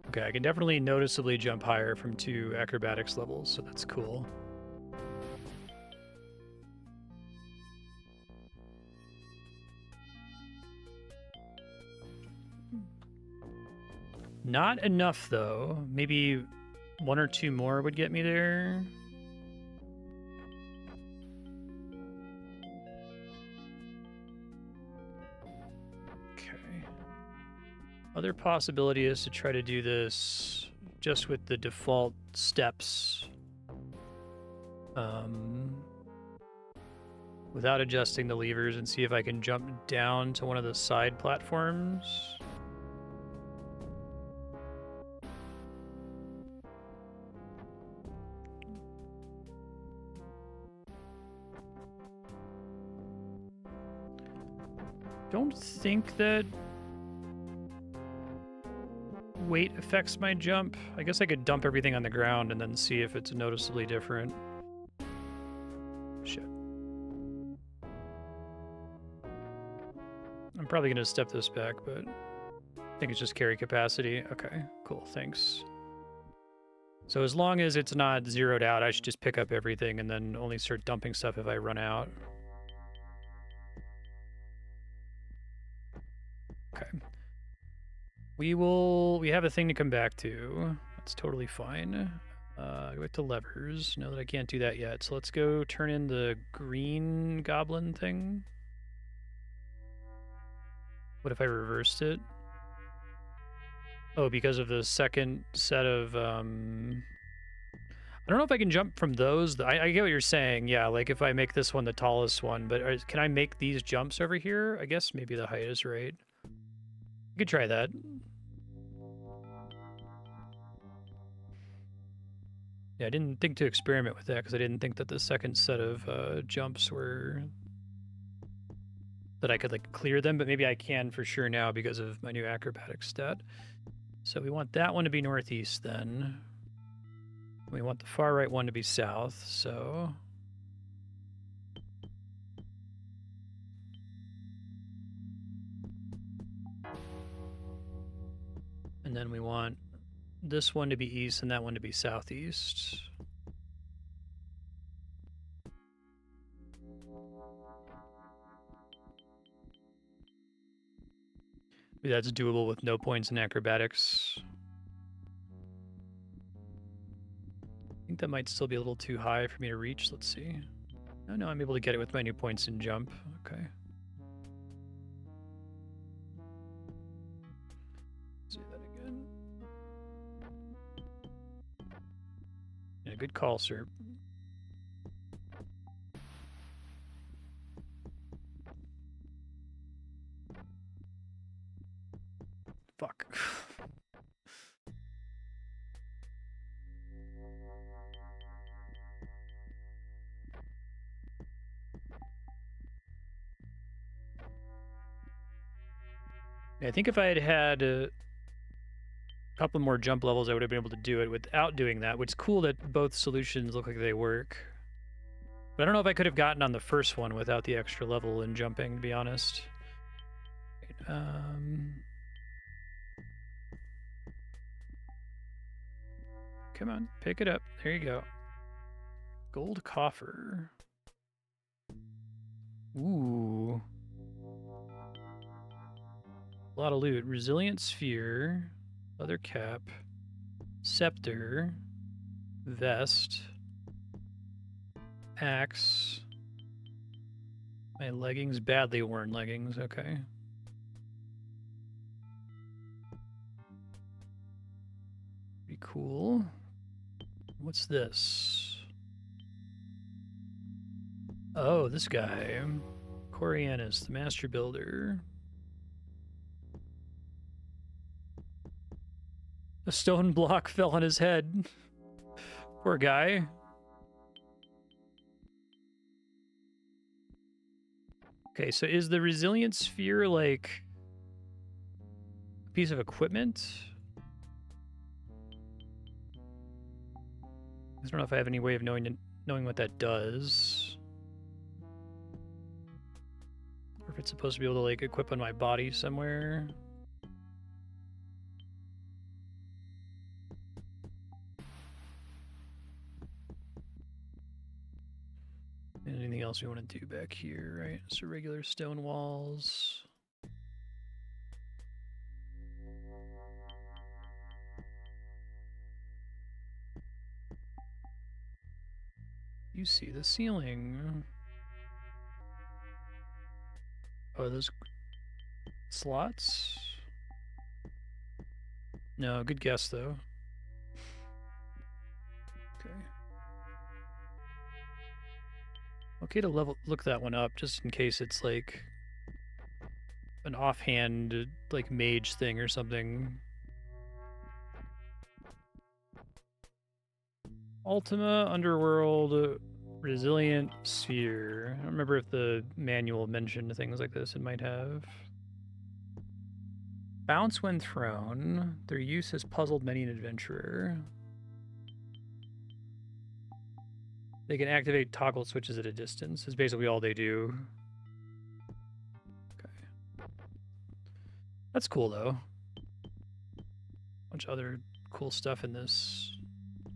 S1: Okay, I can definitely noticeably jump higher from 2 acrobatics levels, so that's cool. Not enough, though. Maybe 1 or 2 more would get me there. Okay. Other possibility is to try to do this just with the default steps. Without adjusting the levers, and see if I can jump down to one of the side platforms. Don't think that weight affects my jump. I guess I could dump everything on the ground and then see if it's noticeably different. Shit. I'm probably going to step this back, but I think it's just carry capacity. Okay, cool, thanks. So as long as it's not zeroed out, I should just pick up everything and then only start dumping stuff if I run out. Okay. We have a thing to come back to. That's totally fine. Go back to levers. Know that I can't do that yet. So let's go turn in the green goblin thing. What if I reversed it? Oh, because of the second set of, I don't know if I can jump from those. I get what you're saying. Yeah, like if I make this one the tallest one, but can I make these jumps over here? I guess maybe the height is right. I could try that. Yeah, I didn't think to experiment with that because I didn't think that the second set of jumps were... that I could like clear them, but maybe I can for sure now because of my new acrobatic stat. So we want that one to be northeast then. We want the far right one to be south, so... And then we want this one to be east and that one to be southeast. Maybe that's doable with no points in acrobatics. I think that might still be a little too high for me to reach. Let's see. Oh no, I'm able to get it with my new points in jump. Okay. Say that again. Yeah, good call, sir. Fuck. I think if I had had a couple more jump levels, I would have been able to do it without doing that, which is cool that both solutions look like they work. But I don't know if I could have gotten on the first one without the extra level in jumping, to be honest. Come on, pick it up. There you go. Gold coffer. Ooh. A lot of loot. Resilient sphere. Leather cap. Scepter. Vest. Axe. My leggings. Badly worn leggings. Okay. Pretty cool. What's this? Oh, this guy. Corianus, the Master Builder. A stone block fell on his head. Poor guy. Okay, so is the resilient sphere like a piece of equipment? I don't know if I have any way of knowing what that does. Or if it's supposed to be able to like equip on my body somewhere. Anything else we want to do back here, right? So regular stone walls. You see the ceiling. Oh, those slots? No, good guess though. Okay. Okay to look that one up just in case it's like an offhand like mage thing or something. Ultima, Underworld, Resilient Sphere. I don't remember if the manual mentioned things like this. It might have. Bounce when thrown. Their use has puzzled many an adventurer. They can activate toggle switches at a distance. Is basically all they do. Okay. That's cool though. Bunch of other cool stuff in this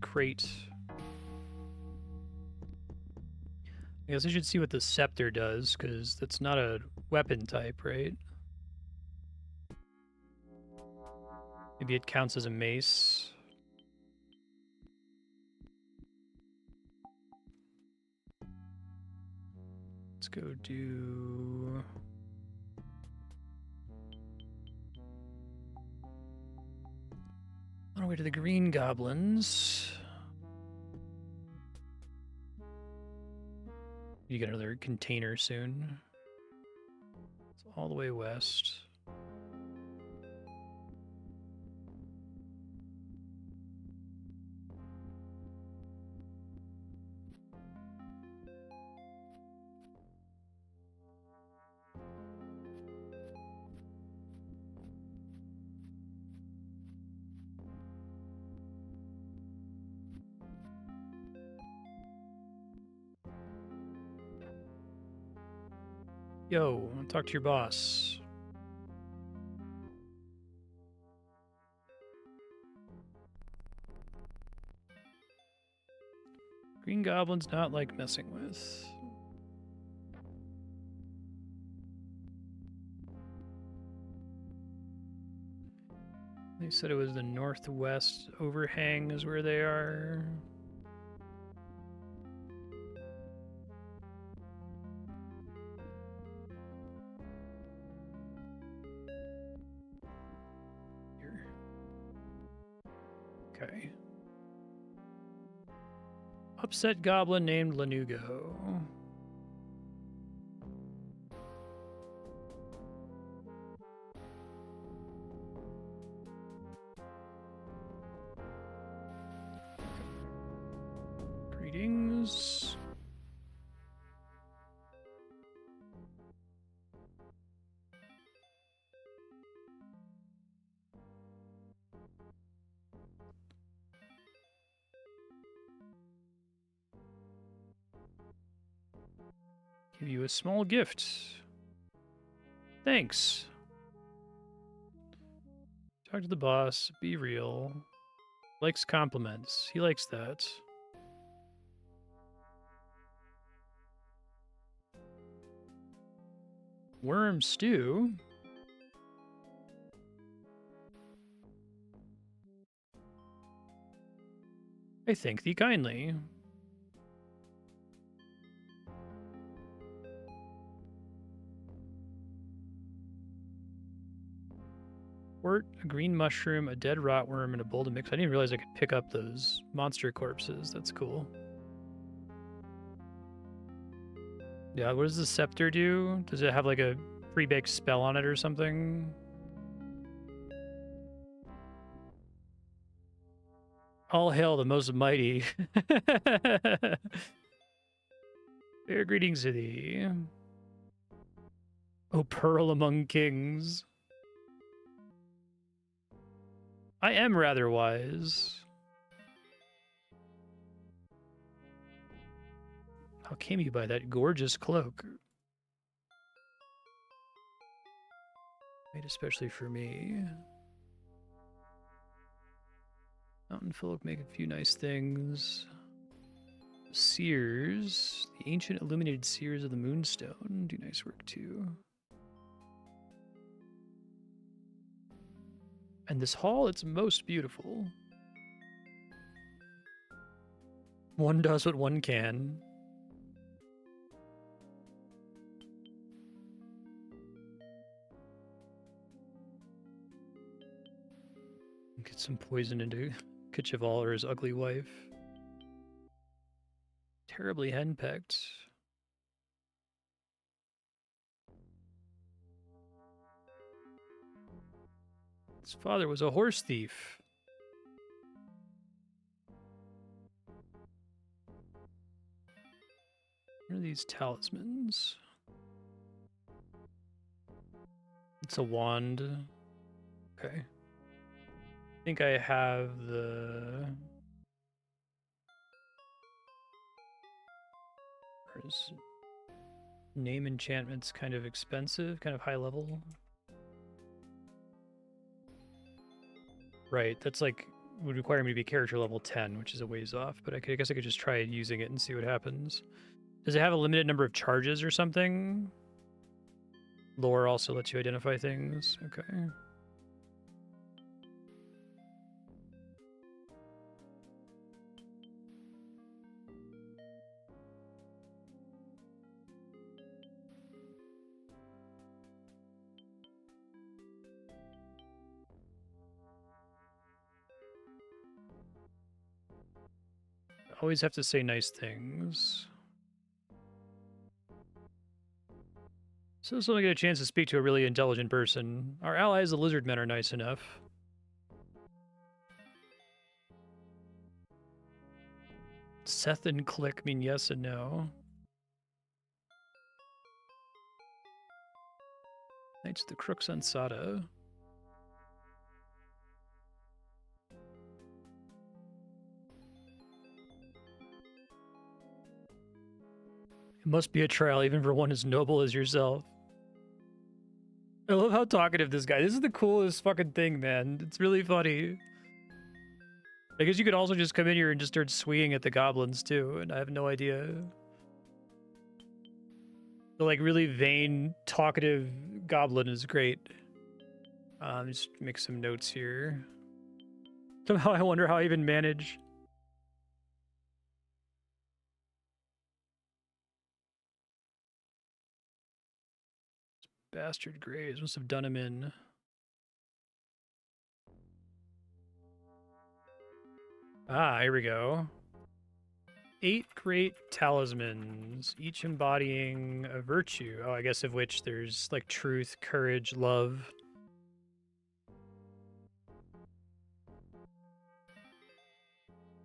S1: crate. I guess I should see what the scepter does, because that's not a weapon type, right? Maybe it counts as a mace. Let's go do... On our way to the Green Goblins. You get another container soon. It's all the way west. Yo, talk to your boss. Green Goblin's not like messing with. They said it was the northwest overhang is where they are. Okay. Upset goblin named Lanugo. Greetings. Give you a small gift. Thanks. Talk to the boss. Be real. Likes compliments. He likes that. Worm stew. I thank thee kindly. Wort, a green mushroom, a dead rotworm, and a bowl to mix. I didn't even realize I could pick up those monster corpses. That's cool. Yeah, what does the scepter do? Does it have like a pre-baked spell on it or something? All hail the most mighty. Fair greetings to thee. O pearl among kings. I am rather wise. How came you by that gorgeous cloak? Made especially for me. Mountain folk make a few nice things. Seers, the ancient illuminated seers of the Moonstone, do nice work too. And this hall, it's most beautiful. One does what one can. Get some poison into Kitcheval or his ugly wife. Terribly henpecked. His father was a horse thief. What are these talismans? It's a wand. Okay. I think I have the... Name enchantment's kind of expensive, kind of high level. Right, that's like, would require me to be character level 10, which is a ways off, but I guess I could just try using it and see what happens. Does it have a limited number of charges or something? Lore also lets you identify things. Okay. Always have to say nice things. So I get a chance to speak to a really intelligent person. Our allies, the lizard men, are nice enough. Seth and Click mean yes and no. Knights of the Crooks on Sada. It must be a trial even for one as noble as yourself. I love how talkative this guy. This is the coolest fucking thing, man. It's really funny. I guess you could also just come in here and just start swinging at the goblins too, and I have no idea. The like really vain, talkative goblin is great. Just make some notes here. Somehow I wonder how I even manage. Bastard Graves must have done him in. Ah, here we go. 8 great talismans, each embodying a virtue. Oh, I guess of which there's like truth, courage, love.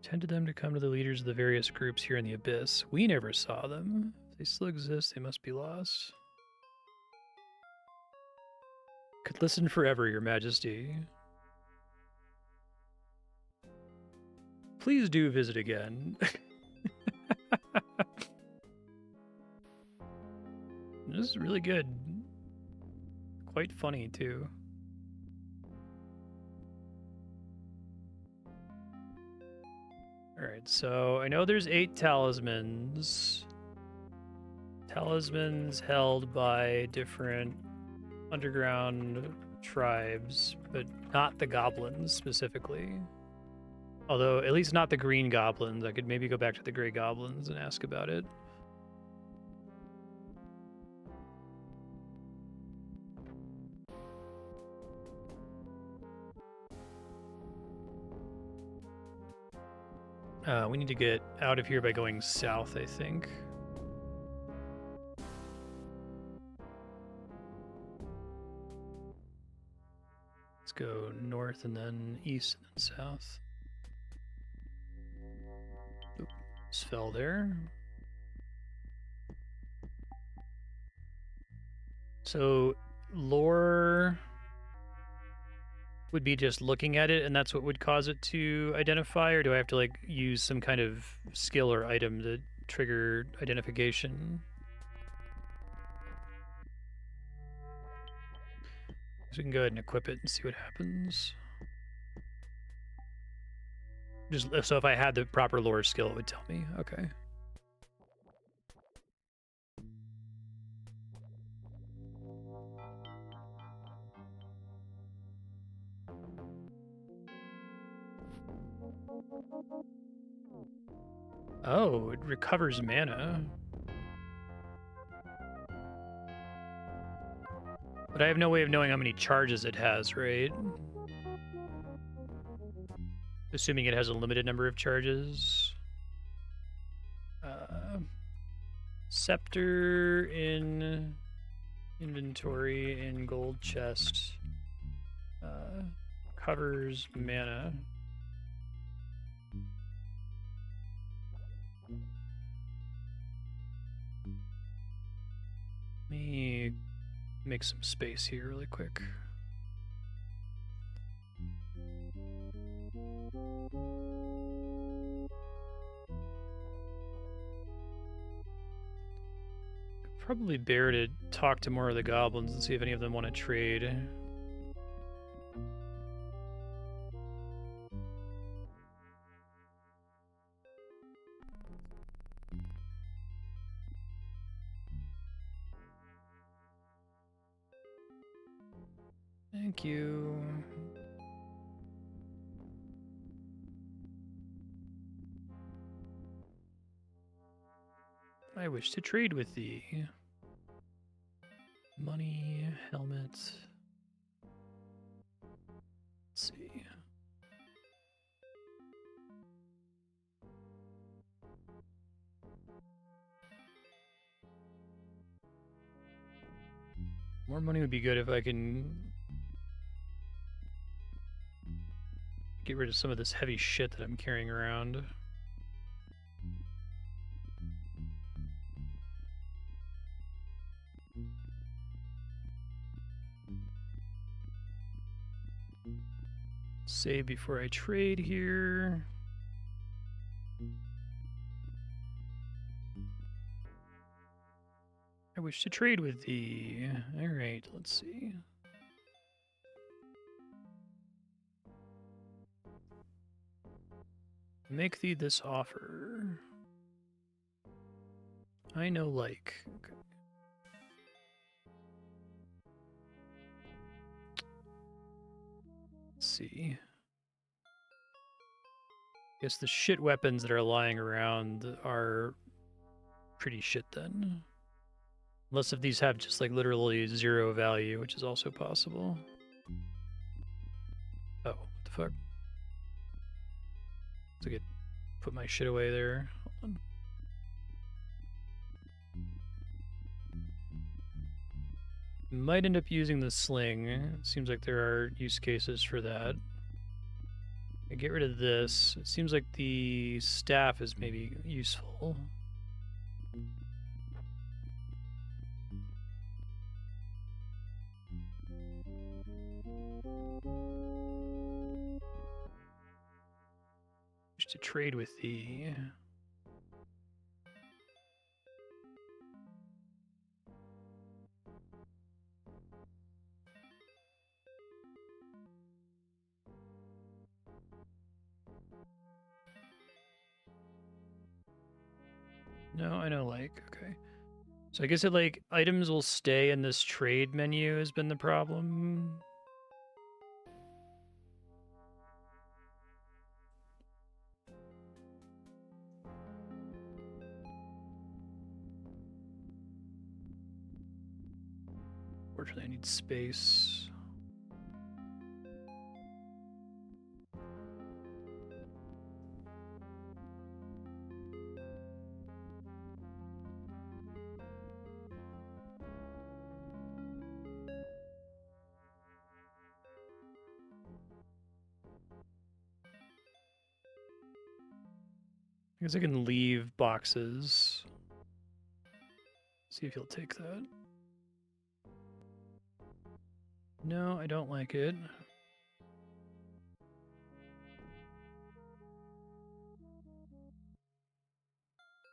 S1: Tended them to come to the leaders of the various groups here in the Abyss. We never saw them. If they still exist, they must be lost. Could listen forever, Your Majesty. Please do visit again. This is really good. Quite funny, too. Alright, so I know there's 8 talismans. Talismans held by different underground tribes, but not the goblins specifically. Although, at least not the green goblins. I could maybe go back to the gray goblins and ask about it. We need to get out of here by going south, I think. Let's go north and then east and then south. Oop, just fell there. So, lore would be just looking at it and that's what would cause it to identify, or do I have to like use some kind of skill or item to trigger identification? So we can go ahead and equip it and see what happens. Just so if I had the proper lore skill, it would tell me. Okay. Oh, it recovers mana. But I have no way of knowing how many charges it has, right? assuming it has a limited number of charges. Scepter in inventory in gold chest. Covers mana. Let me make some space here really quick. Probably better to talk to more of the goblins and see if any of them want to trade. Thank you. I wish to trade with thee. Money, helmet. Let's see. More money would be good if I can get rid of some of this heavy shit that I'm carrying around. Save before I trade here. I wish to trade with thee. All right, let's see. Make thee this offer. I know like. Okay. Let's see. Guess the shit weapons that are lying around are pretty shit then. Unless if these have just like literally 0 value, which is also possible. Oh, what the fuck? So I could put my shit away there. Hold on. Might end up using the sling. Seems like there are use cases for that. I get rid of this. It seems like the staff is maybe useful. Wish to trade with thee. No, I know, like, okay. So I guess it, like, items will stay in this trade menu has been the problem. Fortunately, I need space. I guess I can leave boxes. See if he'll take that. No, I don't like it.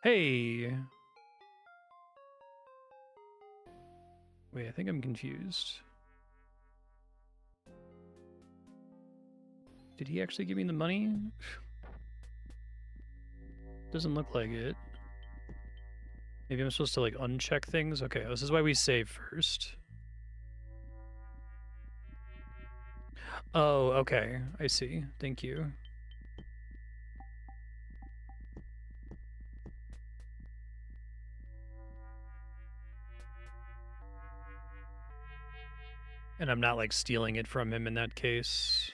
S1: Hey! Wait, I think I'm confused. Did he actually give me the money? Doesn't look like it. Maybe I'm supposed to like uncheck things? Okay, this is why we save first. Oh, okay. I see. Thank you. And I'm not like stealing it from him in that case.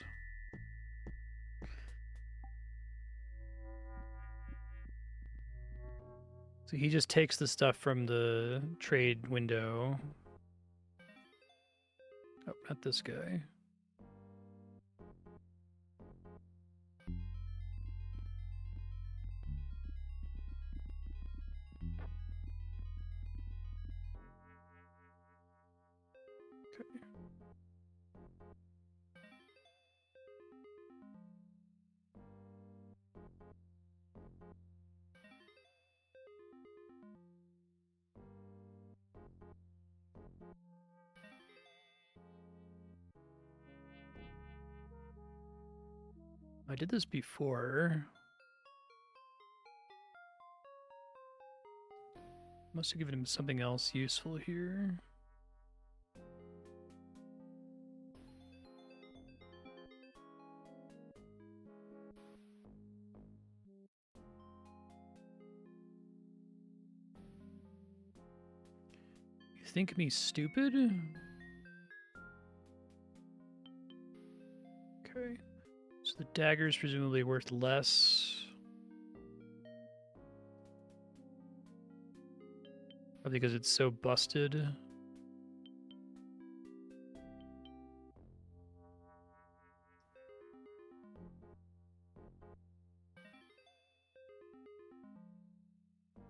S1: So he just takes the stuff from the trade window. Oh, not this guy. Okay. I did this before. Must have given him something else useful here. You think me stupid? Okay. So the dagger's presumably worth less. Probably because it's so busted.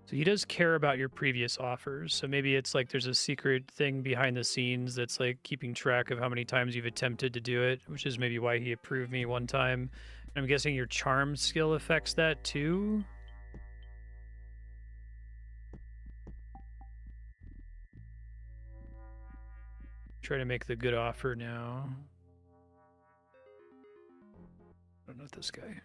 S1: So he does care about your previous offers. So maybe it's like there's a secret thing behind the scenes that's like keeping track of how many times you've attempted to do it, which is maybe why he approved me one time. And I'm guessing your charm skill affects that too. Try to make the good offer now. Oh, not this guy.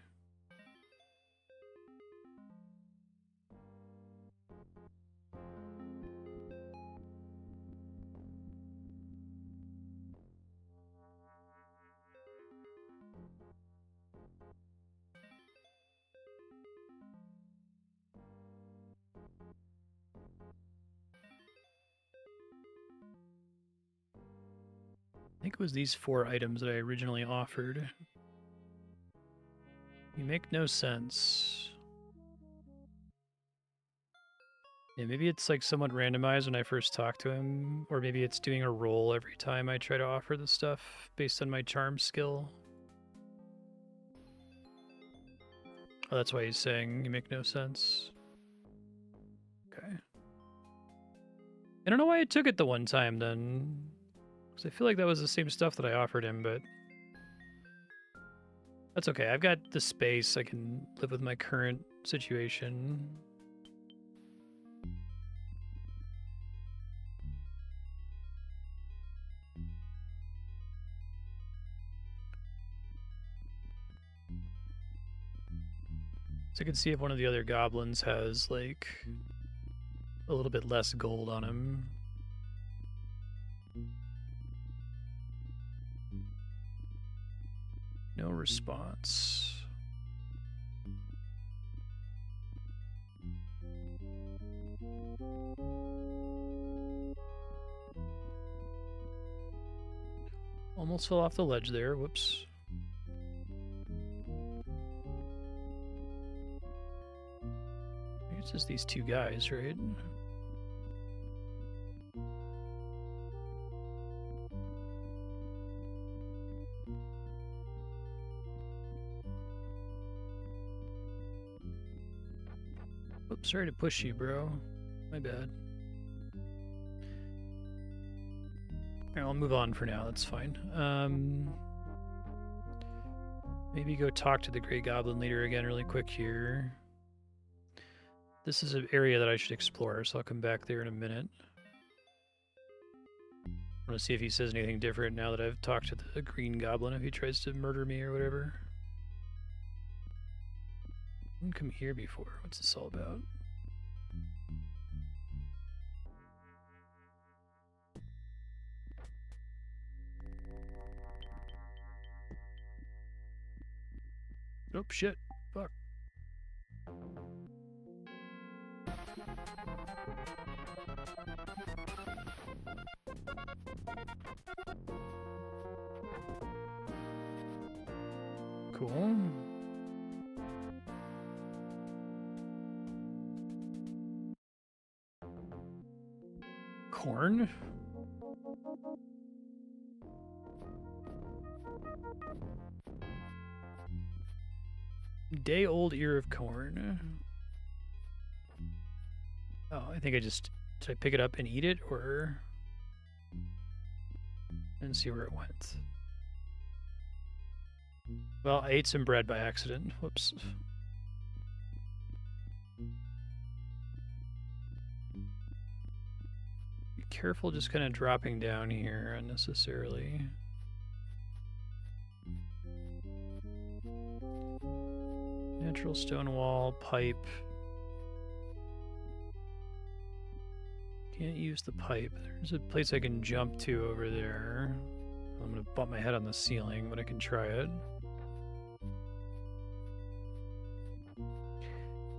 S1: I think it was these 4 items that I originally offered. You make no sense. Yeah, maybe it's like somewhat randomized when I first talk to him, or maybe it's doing a roll every time I try to offer the stuff based on my charm skill. Oh, that's why he's saying you make no sense. Okay. I don't know why I took it the one time then. Because I feel like that was the same stuff that I offered him, but that's okay. I've got the space. I can live with my current situation. So I can see if one of the other goblins has like a little bit less gold on him. No response. Almost fell off the ledge there. Whoops. I think it's just these 2 guys, right? Oops, sorry to push you, bro. My bad. Alright, I'll move on for now. That's fine. Maybe go talk to the Grey Goblin leader again really quick here. This is an area that I should explore, so I'll come back there in a minute. I want to see if he says anything different now that I've talked to the Green Goblin, if he tries to murder me or whatever. I didn't come here before. What's this all about? Oh, shit. Fuck. Cool. Corn? Day-old ear of corn. Oh, I think I just... Did I pick it up and eat it, or... And see where it went. Well, I ate some bread by accident. Whoops. Be careful just kind of dropping down here unnecessarily. Natural stone wall, pipe. Can't use the pipe. There's a place I can jump to over there. I'm gonna bump my head on the ceiling, but I can try it.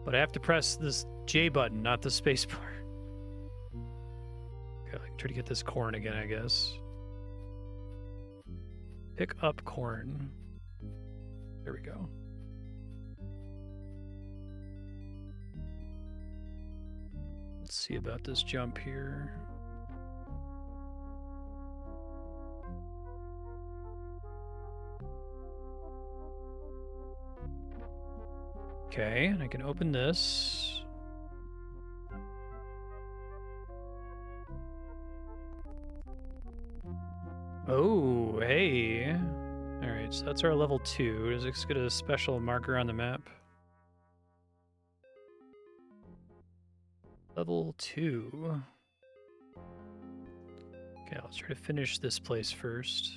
S1: But I have to press this J button, not the space bar. Okay, I can try to get this corn again, I guess. Pick up corn. There we go. Let's see about this jump here. Okay, and I can open this. Oh, hey. Alright, so that's our level 2. Does this get a special marker on the map? Level 2. Okay, let's try to finish this place first.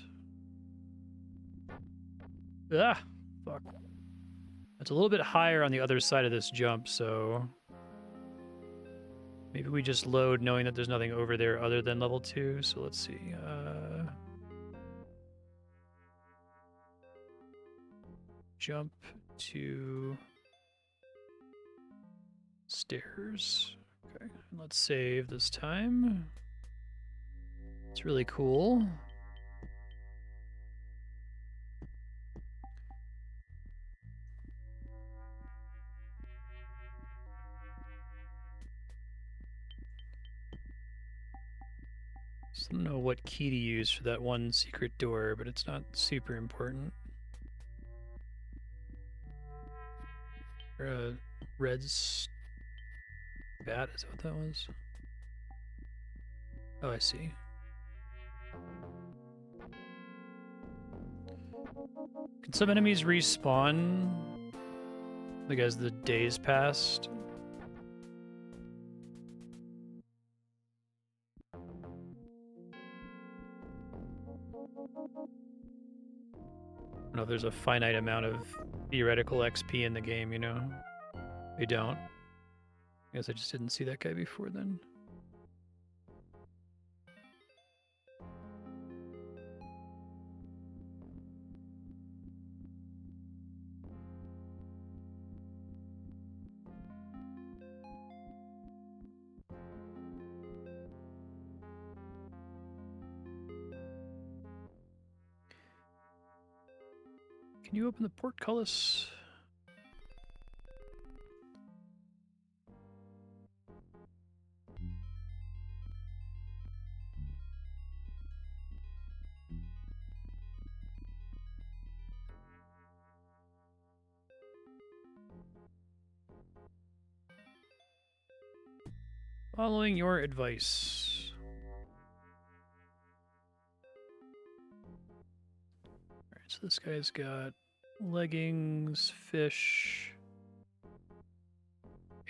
S1: Ah! Fuck. It's a little bit higher on the other side of this jump, so... Maybe we just load knowing that there's nothing over there other than level 2, so let's see. Jump to... stairs. Okay, and let's save this time. It's really cool. Just don't know what key to use for that one secret door, but it's not super important. Or a red bat, is that what that was? Oh, I see. Can some enemies respawn, like as the days passed? I don't know if there's a finite amount of theoretical XP in the game, you know? We don't. I guess I just didn't see that guy before then. Can you open the portcullis? Following your advice. Alright, so this guy's got leggings, fish,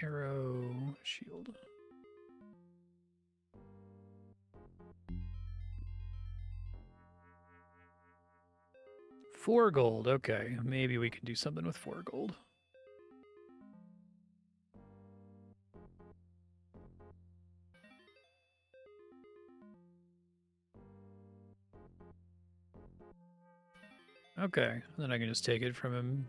S1: arrow, shield. Four gold, okay. Maybe we can do something with 4 gold. Okay, then I can just take it from him.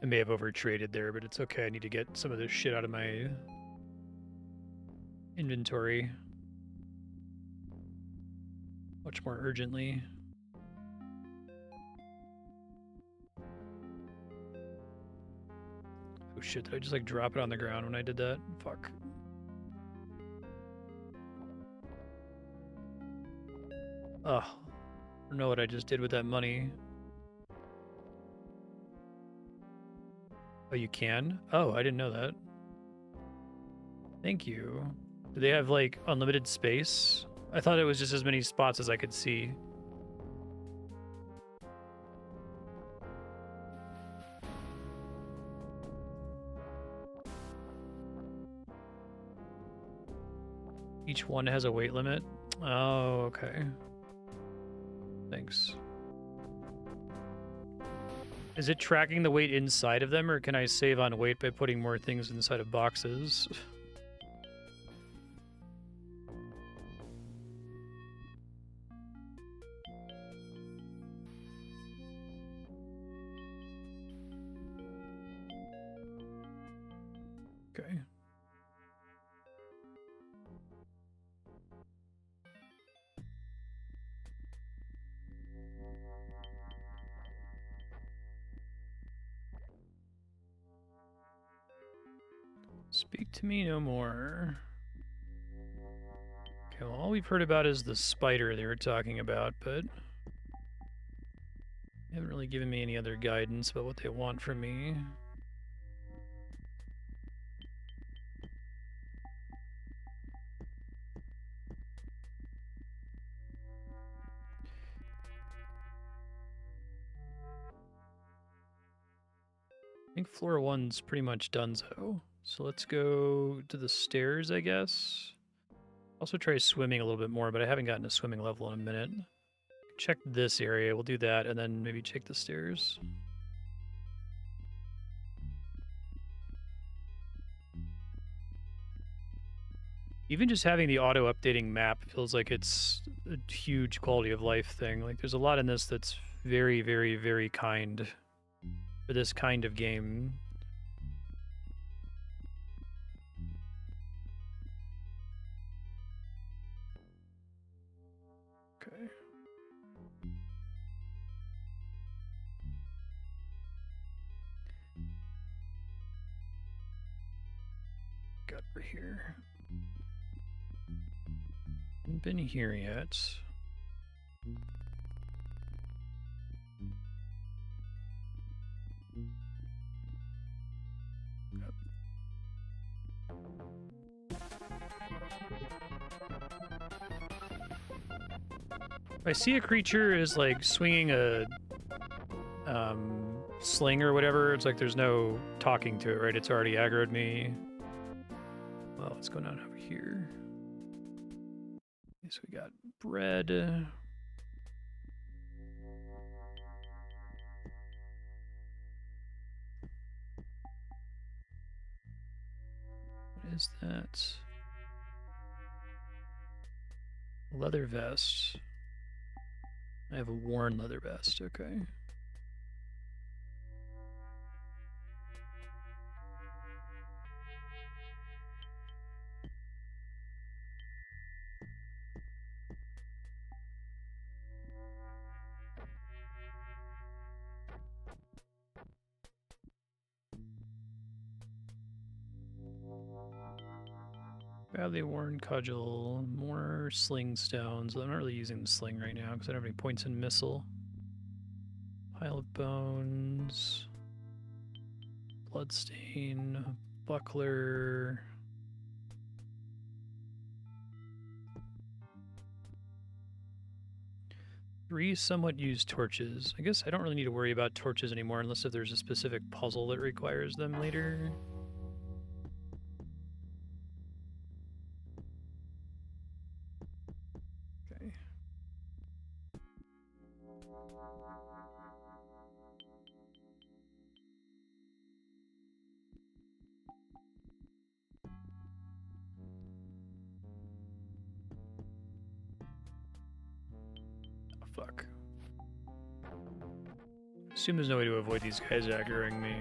S1: I may have overtraded there, but it's okay. I need to get some of this shit out of my inventory much more urgently. Oh shit, did I just like drop it on the ground when I did that? Fuck. Oh, I don't know what I just did with that money. Oh, you can? Oh, I didn't know that. Thank you. Do they have like unlimited space? I thought it was just as many spots as I could see. Each one has a weight limit? Oh, okay. Thanks. Is it tracking the weight inside of them, or can I save on weight by putting more things inside of boxes? Okay. Speak to me no more. Okay, well, all we've heard about is the spider they were talking about, but they haven't really given me any other guidance about what they want from me. I think floor 1's pretty much donezo. So let's go to the stairs, I guess. Also try swimming a little bit more, but I haven't gotten a swimming level in a minute. Check this area, we'll do that, and then maybe check the stairs. Even just having the auto-updating map feels like it's a huge quality of life thing. Like, there's a lot in this that's very, very, very kind for this kind of game. Okay. Got over here. Haven't been here yet. If I see a creature is like swinging a sling or whatever, it's like there's no talking to it, right? It's already aggroed me. Well, what's going on over here? So we got bread. What is that? Leather vest. I have a worn leather vest, okay. Badly worn cudgel, more sling stones. I'm not really using the sling right now because I don't have any points in missile. Pile of bones. Bloodstain. Buckler. Three somewhat used torches. I guess I don't really need to worry about torches anymore unless if there's a specific puzzle that requires them later. Okay. Oh, fuck. Assume there's no way to avoid these guys aggroing me.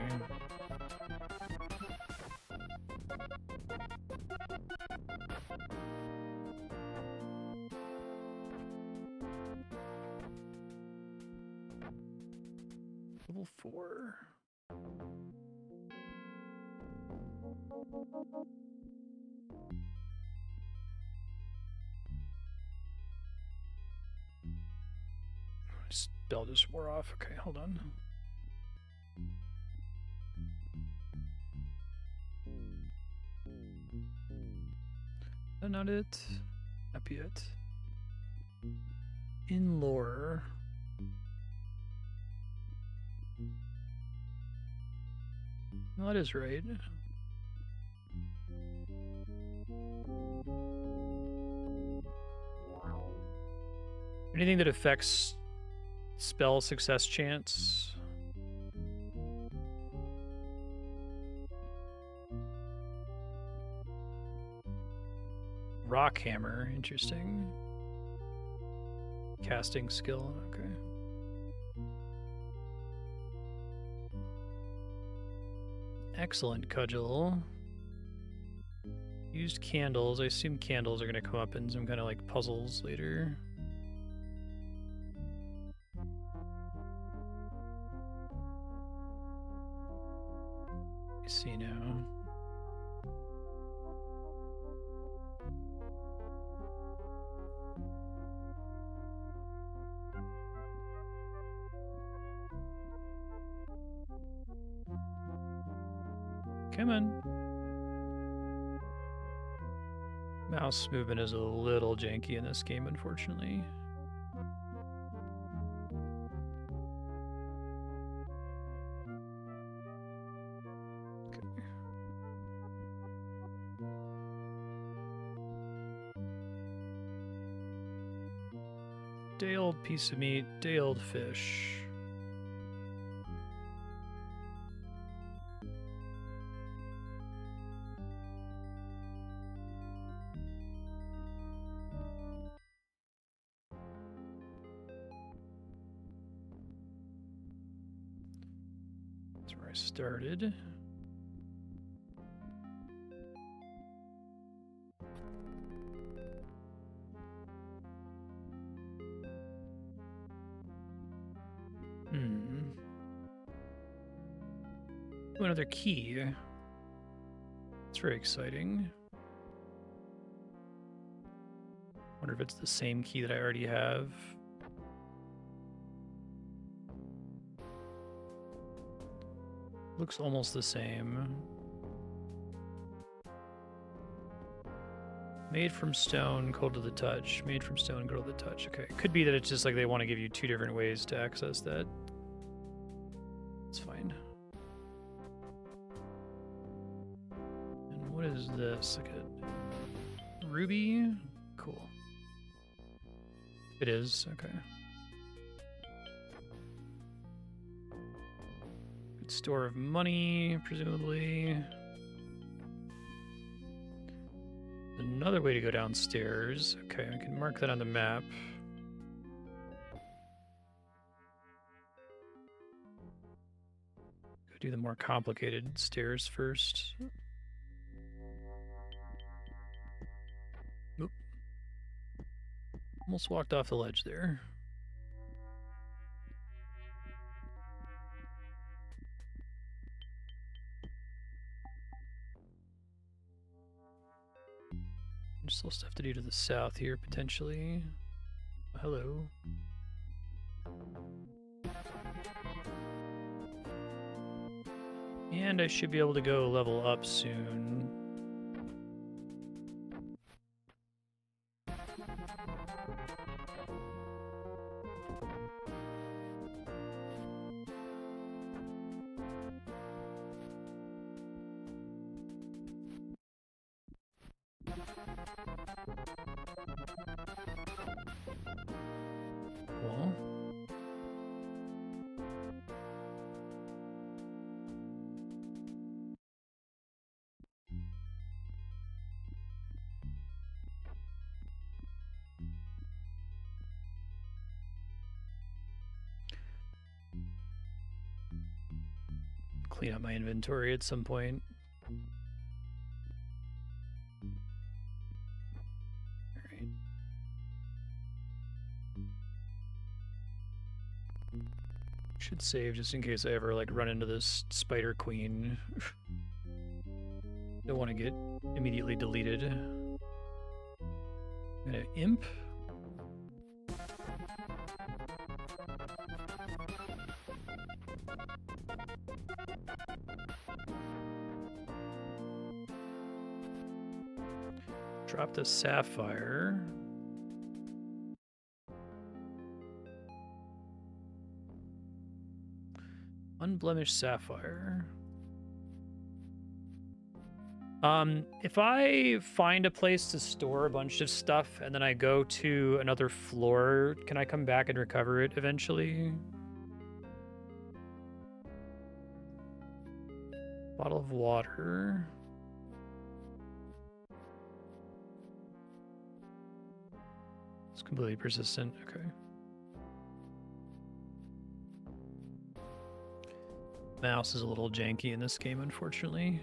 S1: Level 4. Spell just wore off. Okay, hold on. That's not it. Not yet. In lore. No, that is right. Anything that affects spell success chance. Rock hammer, interesting. Casting skill, okay. Excellent, Cudgel. Used candles. I assume candles are going to come up in some kind of like puzzles later. I see now. Come on. Mouse movement is a little janky in this game, unfortunately. Okay. Day-old piece of meat, day-old fish. Started. Oh, another key. That's very exciting. Wonder if it's the same key that I already have. Looks almost the same. Made from stone, cold to the touch. Made from stone, cold to the touch. Okay, it could be that it's just like they want to give you two different ways to access that. It's fine. And what is this? Like a ruby? Cool. It is, okay. Store of money, presumably. Another way to go downstairs. Okay, I can mark that on the map. Go do the more complicated stairs first. Oop. Almost walked off the ledge there. There's still stuff to do to the south here, potentially. Oh, hello. And I should be able to go level up soon. Cool. Clean up my inventory at some point. Alright. Should save just in case I ever like run into this spider queen. Don't want to get immediately deleted. Got an imp. Drop the sapphire. Unblemished sapphire. If I find a place to store a bunch of stuff and then I go to another floor, can I come back and recover it eventually? Bottle of water. It's completely persistent. Okay. Mouse is a little janky in this game, unfortunately.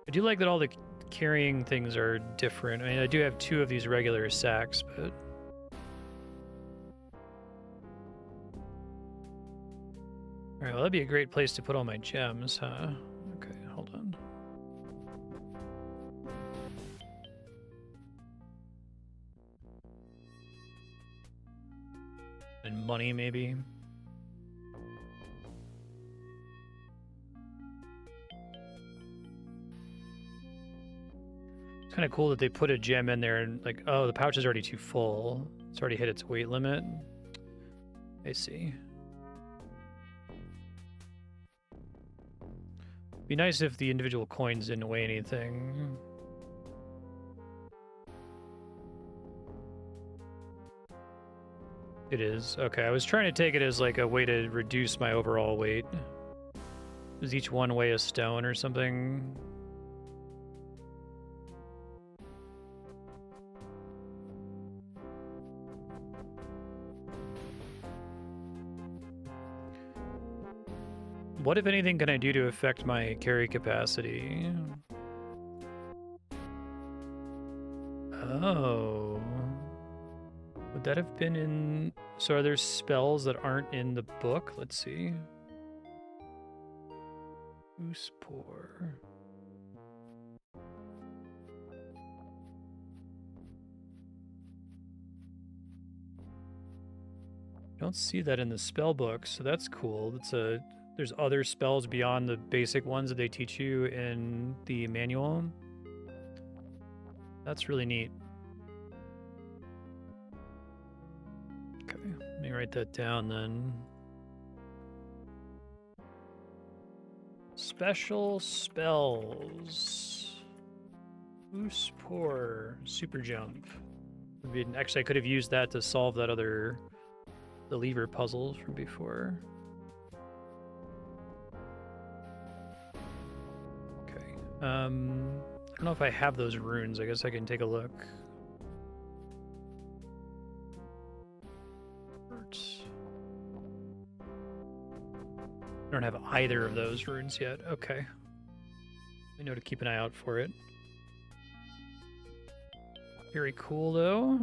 S1: I do like that all the carrying things are different. I mean, I do have 2 of these regular sacks, but... Alright, well, that'd be a great place to put all my gems, huh? Okay, hold on. And money, maybe? It's kind of cool that they put a gem in there and like, oh, the pouch is already too full. It's already hit its weight limit. I see. Be nice if the individual coins didn't weigh anything. It is. Okay, I was trying to take it as like a way to reduce my overall weight. Does each one weigh a stone or something? What, if anything, can I do to affect my carry capacity? Oh. Would that have been in... So are there spells that aren't in the book? Let's see. Oospore. Don't see that in the spell book, so that's cool. That's a... There's other spells beyond the basic ones that they teach you in the manual. That's really neat. Okay, let me write that down then. Special spells. Oospore. Super jump. Actually, I could have used that to solve that other... the lever puzzle from before. I don't know if I have those runes. I guess I can take a look. I don't have either of those runes yet. Okay. I know to keep an eye out for it. Very cool, though.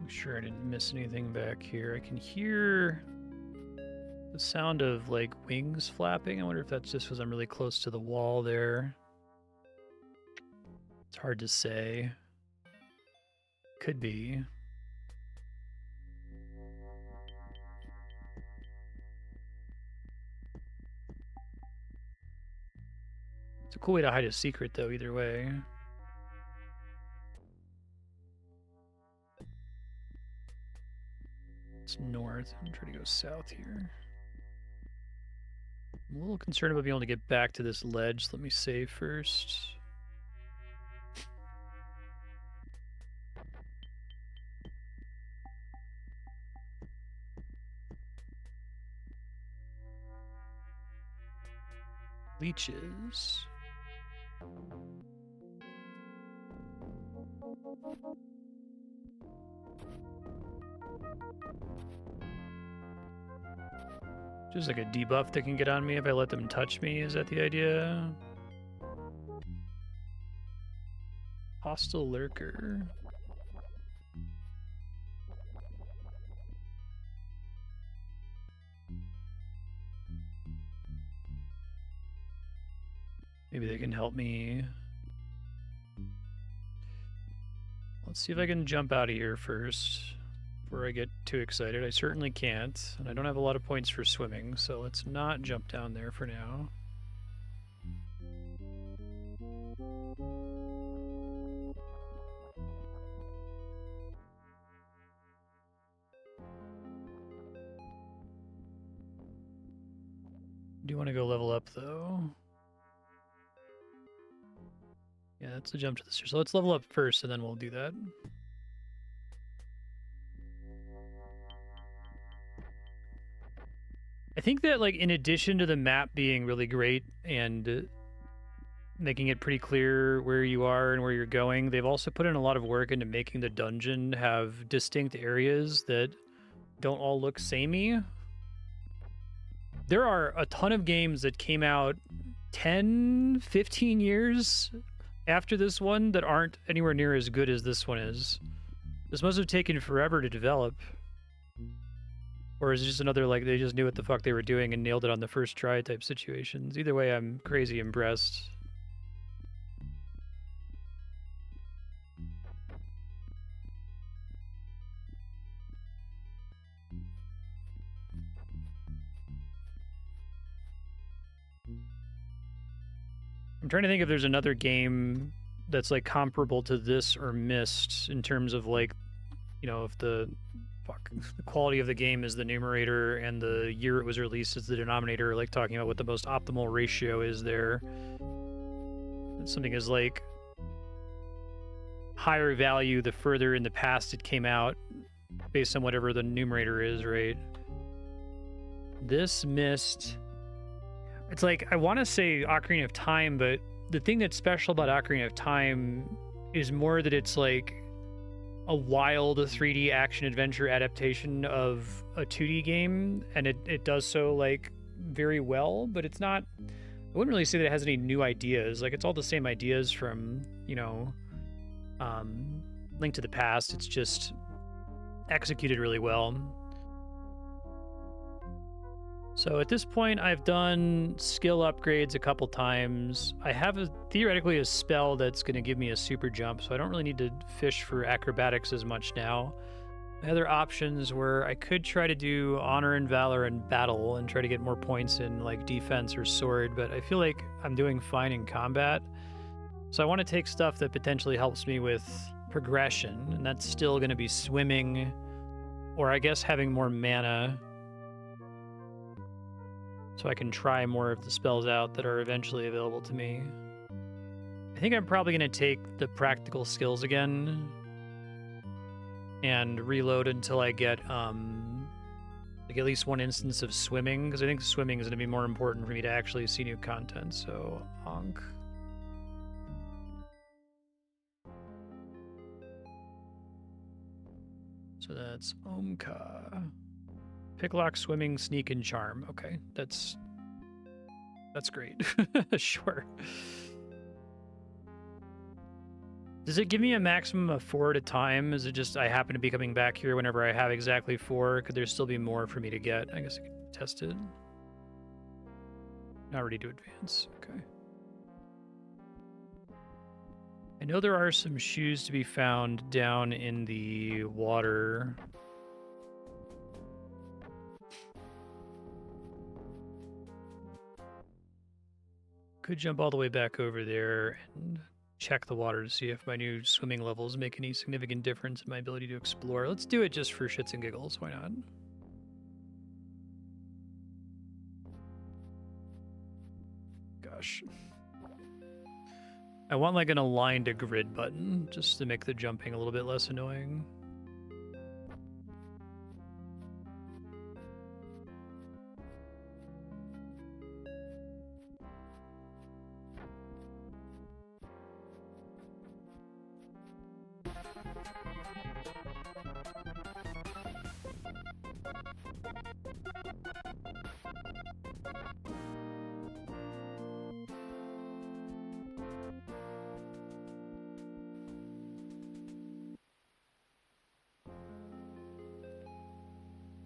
S1: Sure I didn't miss anything back here. I can hear the sound of like wings flapping. I wonder if that's just because I'm really close to the wall there. It's hard to say. Could be. It's a cool way to hide a secret though, either way. North. I'm trying to go south here. I'm a little concerned about being able to get back to this ledge. Let me save first. Leeches. Just like a debuff that can get on me if I let them touch me. Is that the idea? Hostile lurker. Maybe they can help me. Let's see if I can jump out of here first before I get too excited. I certainly can't, and I don't have a lot of points for swimming, so let's not jump down there for now. Do want to go level up though. Yeah, that's a jump to the stairs. So let's level up first and then we'll do that. I think that, like, in addition to the map being really great and making it pretty clear where you are and where you're going, they've also put in a lot of work into making the dungeon have distinct areas that don't all look samey. There are a ton of games that came out 10, 15 years after this one that aren't anywhere near as good as this one is. This must have taken forever to develop. Or is it just another, like, they just knew what the fuck they were doing and nailed it on the first try type situations? Either way, I'm crazy impressed. I'm trying to think if there's another game that's, like, comparable to this or Myst in terms of, like, you know, if the quality of the game is the numerator and the year it was released is the denominator, like talking about what the most optimal ratio is there. And something is like higher value the further in the past it came out based on whatever the numerator is, right? This Myst, it's like, I want to say Ocarina of Time, but the thing that's special about Ocarina of Time is more that it's like a wild 3D action adventure adaptation of a 2D game, and it does so, like, very well, but it's not, I wouldn't really say that it has any new ideas. Like, it's all the same ideas from, you know, Link to the Past. It's just executed really well. So at this point, I've done skill upgrades a couple times. I have theoretically a spell that's going to give me a super jump, so I don't really need to fish for acrobatics as much now. My other options were I could try to do honor and valor and battle and try to get more points in, like, defense or sword, but I feel like I'm doing fine in combat. So I want to take stuff that potentially helps me with progression, and that's still going to be swimming, or I guess having more mana, so I can try more of the spells out that are eventually available to me. I think I'm probably going to take the practical skills again and reload until I get like at least one instance of swimming, because I think swimming is going to be more important for me to actually see new content. So Ankh. So that's Omka. Picklock, swimming, sneak, and charm. Okay, that's great. Sure. Does it give me a maximum of 4 at a time? Is it just I happen to be coming back here whenever I have exactly 4? Could there still be more for me to get? I guess I could test it. Not ready to advance. Okay. I know there are some shoes to be found down in the water. Could jump all the way back over there and check the water to see if my new swimming levels make any significant difference in my ability to explore. Let's do it just for shits and giggles. Why not? Gosh. I want, like, an aligned to grid button just to make the jumping a little bit less annoying.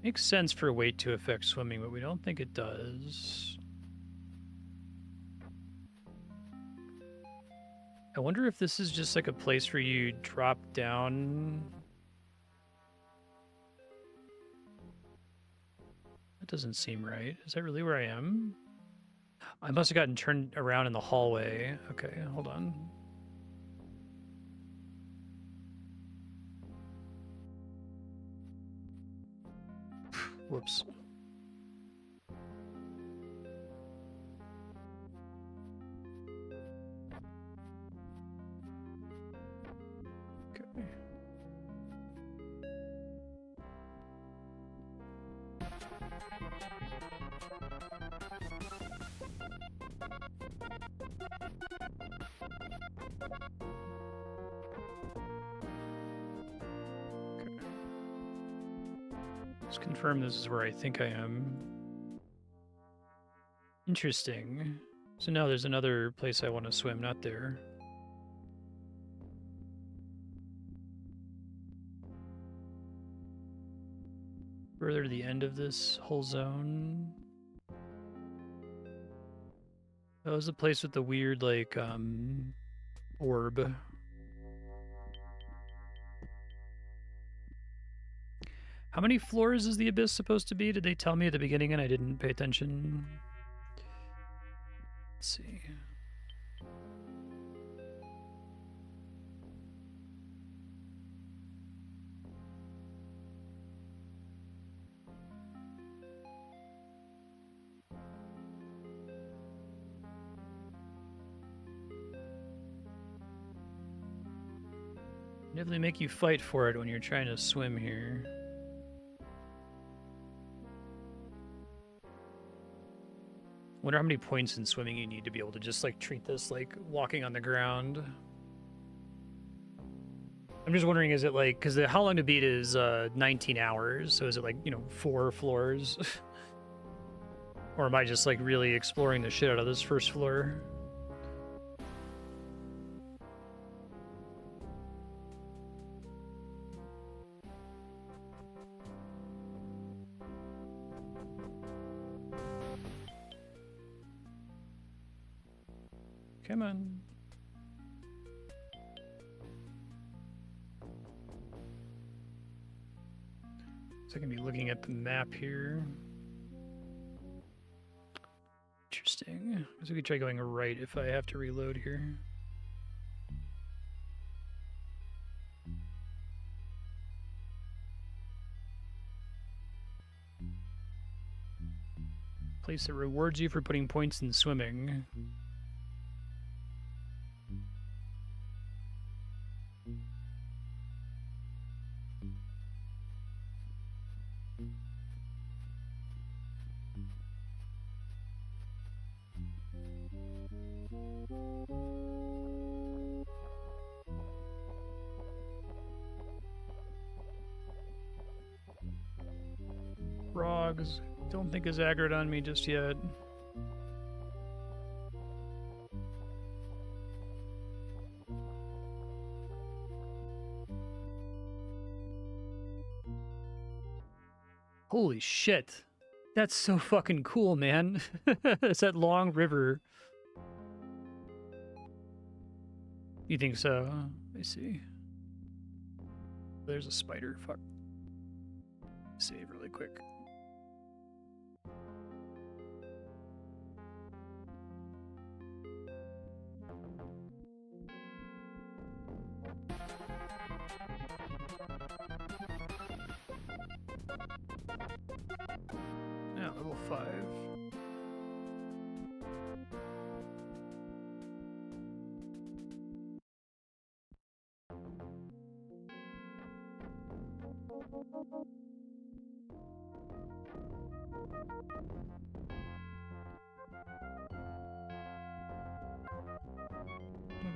S1: Makes sense for weight to affect swimming, but we don't think it does. I wonder if this is just like a place where you drop down. That doesn't seem right. Is that really where I am? I must have gotten turned around in the hallway. Okay, hold on. Whoops. Okay. Let's confirm this is where I think I am. Interesting. So now there's another place I want to swim, not there. Further to the end of this whole zone. That was the place with the weird, like, orb. How many floors is the abyss supposed to be? Did they tell me at the beginning and I didn't pay attention? Let's see. Definitely make you fight for it when you're trying to swim here. Wonder how many points in swimming you need to be able to just like treat this like walking on the ground. I'm just wondering, is it like, because how long to beat is 19 hours, so is it like, 4 floors? Or am I just like really exploring the shit out of this first floor? Come on. So I can be looking at the map here. Interesting. So we could try going right if I have to reload here. Place that rewards you for putting points in swimming. Frogs. Don't think is aggroed on me just yet. Holy shit. That's so fucking cool, man. It's that long river. You think so? I see. There's a spider. Fuck. Save really quick. Now, level 5.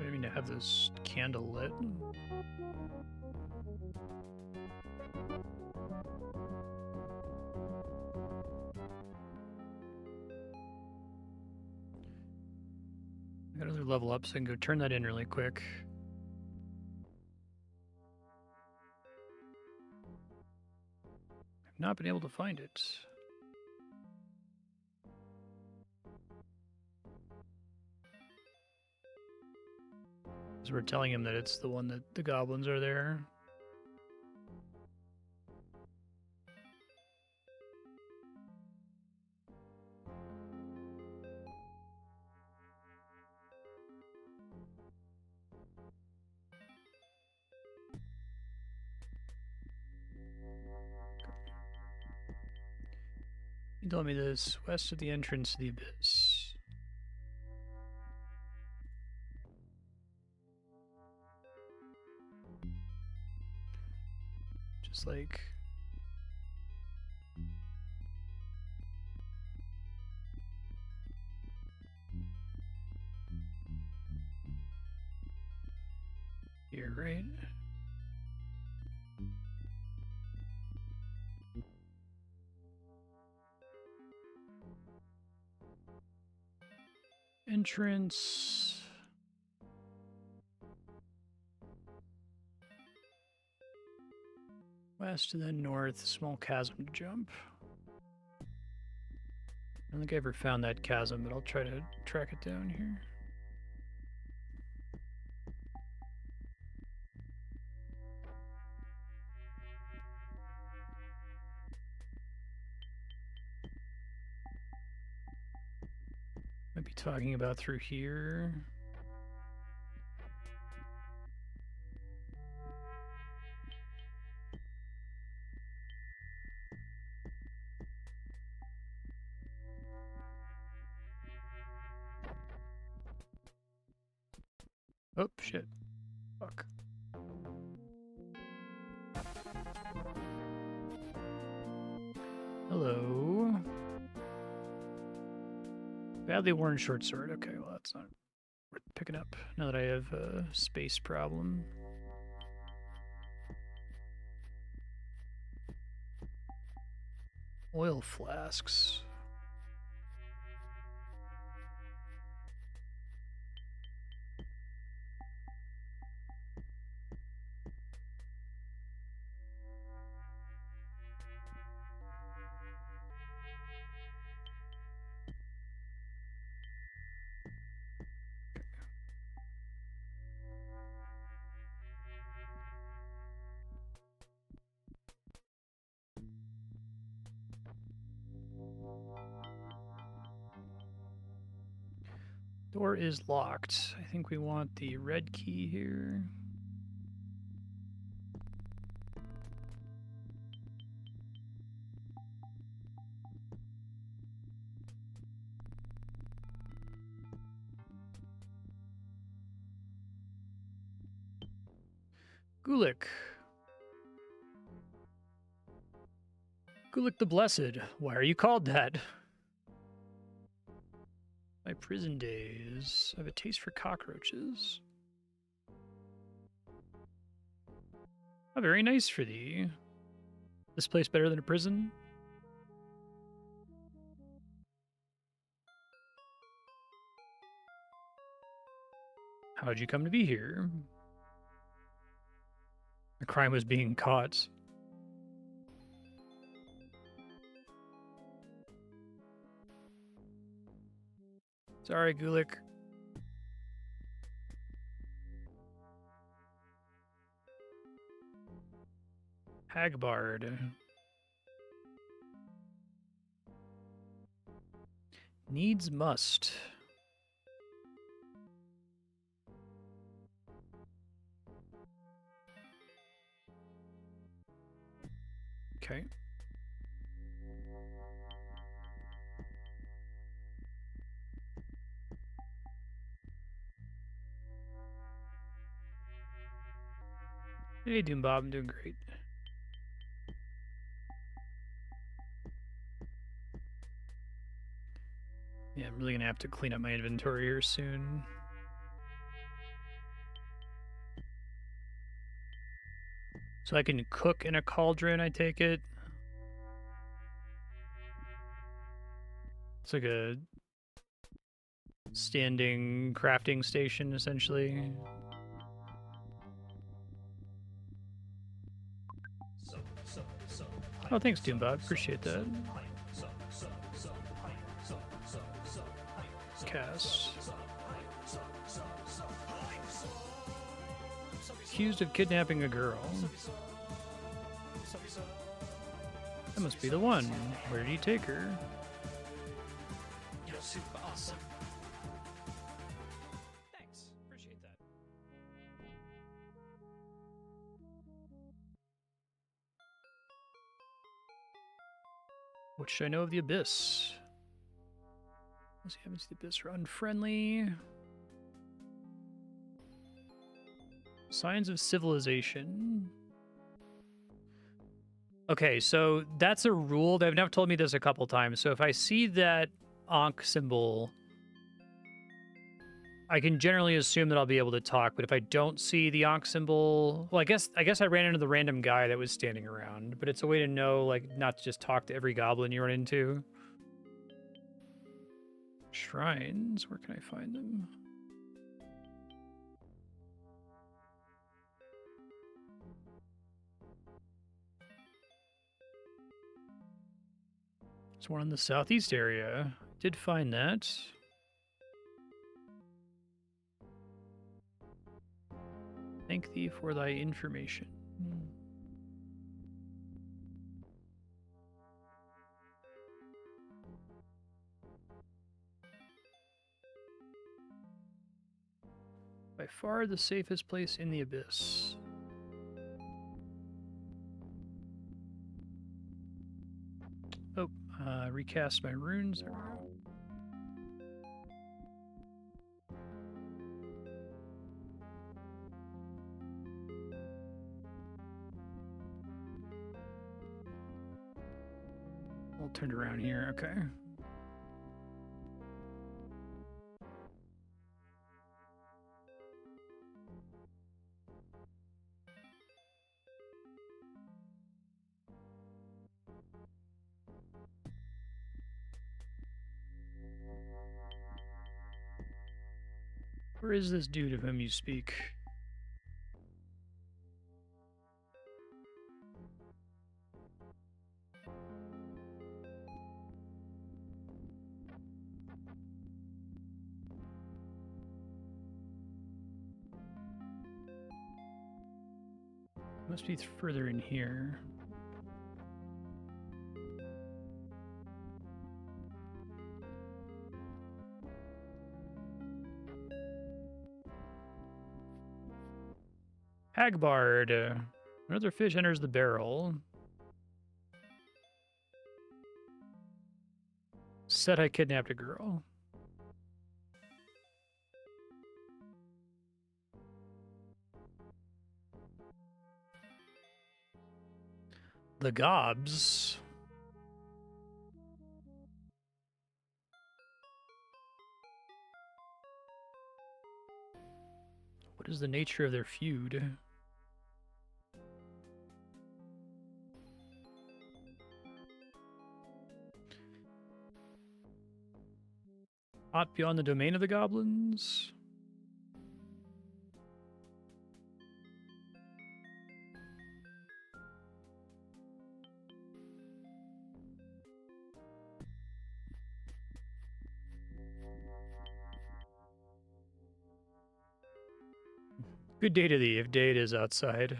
S1: I mean to have this candle lit. I got another level up, so I can go turn that in really quick. not been able to find it. So we're telling him that it's the one that the goblins are there. You told me this, west of the entrance to the abyss. Just like... here, right? Entrance. West and then north, small chasm to jump. I don't think I ever found that chasm, but I'll try to track it down here. Might be talking about through here. Oh, shit. Fuck. Hello. Badly worn short sword. Okay, well, that's not worth picking up now that I have a space problem. Oil flasks. Door is locked. I think we want the red key here. Gulick. Gulick the Blessed. Why are you called that? My prison days. I have a taste for cockroaches. Oh, very nice for thee. This place better than a prison? How'd you come to be here? The crime was being caught. Sorry, Gulick. Hagbard. Needs must. Okay. Hey, Doom Bob, I'm doing great. Yeah, I'm really gonna have to clean up my inventory here soon. So I can cook in a cauldron, I take it. It's like a standing crafting station, essentially. Oh, thanks, Doombot. Appreciate that. Cass. Accused of kidnapping a girl. That must be the one. Where did he take her?
S7: You're super awesome. Thanks. Appreciate that.
S1: What should I know of the Abyss? Does he happen to see the Abyss are unfriendly? Signs of civilization. Okay, so that's a rule. They've now told me this a couple times. So if I see that Ankh symbol, I can generally assume that I'll be able to talk. But if I don't see the Ankh symbol, well, I guess I ran into the random guy that was standing around. But it's a way to know, like, not to just talk to every goblin you run into. Shrines, where can I find them? There's one in the southeast area. Did find that. Thank thee for thy information. By far the safest place in the Abyss. Oh, recast my runes. There we go. All turned around here, okay. Where is this dude of whom you speak? Must be further in here. Hagbard. Another fish enters the barrel. Said I kidnapped a girl. The gobs. What is the nature of their feud? Not beyond the domain of the goblins? Good day to thee, if day it is outside.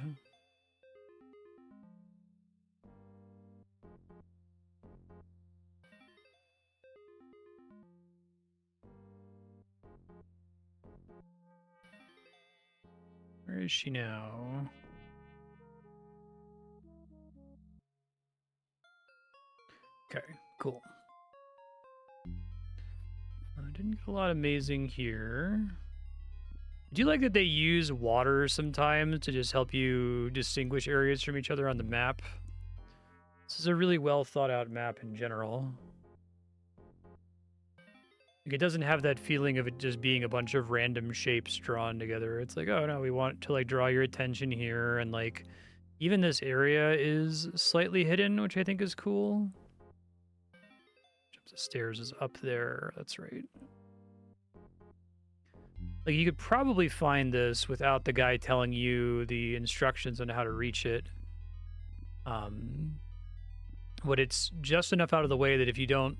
S1: Where is she now? Okay, cool. I didn't get a lot amazing here. I do like that they use water sometimes to just help you distinguish areas from each other on the map. This is a really well thought out map in general. Like, it doesn't have that feeling of it just being a bunch of random shapes drawn together. It's like, oh no, we want to like draw your attention here, and like even this area is slightly hidden, which I think is cool. Jumps the stairs is up there. That's right. Like, you could probably find this without the guy telling you the instructions on how to reach it. but it's just enough out of the way that if you don't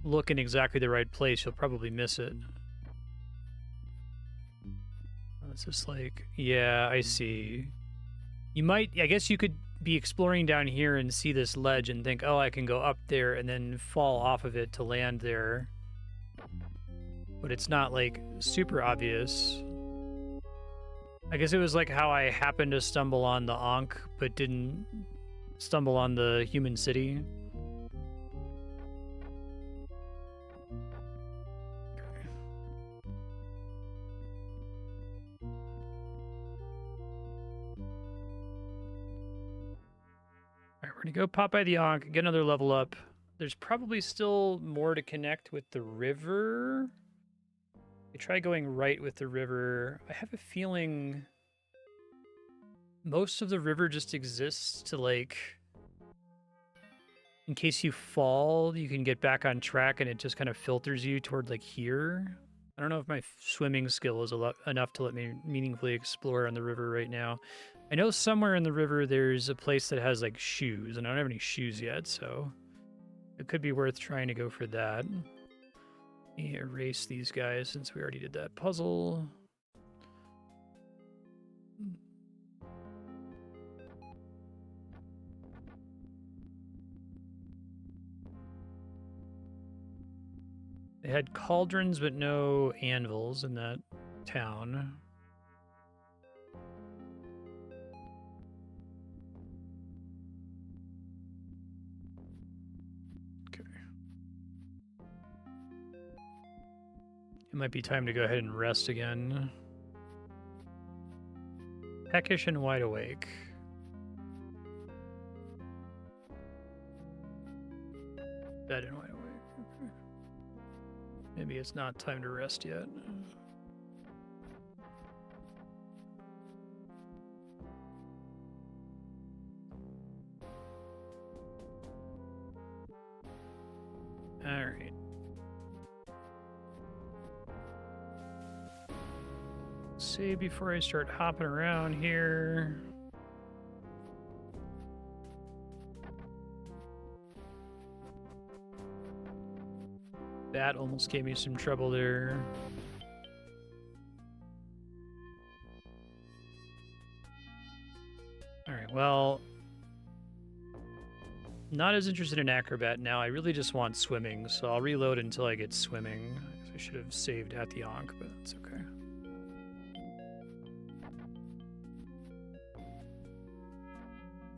S1: look in exactly the right place, you'll probably miss it. It's just like, yeah, I see. You might, I guess you could be exploring down here and see this ledge and think, oh, I can go up there and then fall off of it to land there. But it's not, like, super obvious. I guess it was like how I happened to stumble on the Ankh, but didn't stumble on the human city. Alright, we're gonna go pop by the Ankh, get another level up. There's probably still more to connect with the river. I try going right with the river. I have a feeling most of the river just exists to, like, in case you fall, you can get back on track and it just kind of filters you toward, like, here. I don't know if my swimming skill is enough to let me meaningfully explore on the river right now. I know somewhere in the river there's a place that has, like, shoes, and I don't have any shoes yet, so it could be worth trying to go for that. Let me erase these guys since we already did that puzzle. They had cauldrons, but no anvils in that town. Okay. It might be time to go ahead and rest again. Peckish and wide awake. Dead and wide awake. Okay. Maybe it's not time to rest yet. All right. See before I start hopping around here. That almost gave me some trouble there. All right, well, not as interested in acrobat now. I really just want swimming, so I'll reload until I get swimming. I should have saved at the Ankh, but that's okay.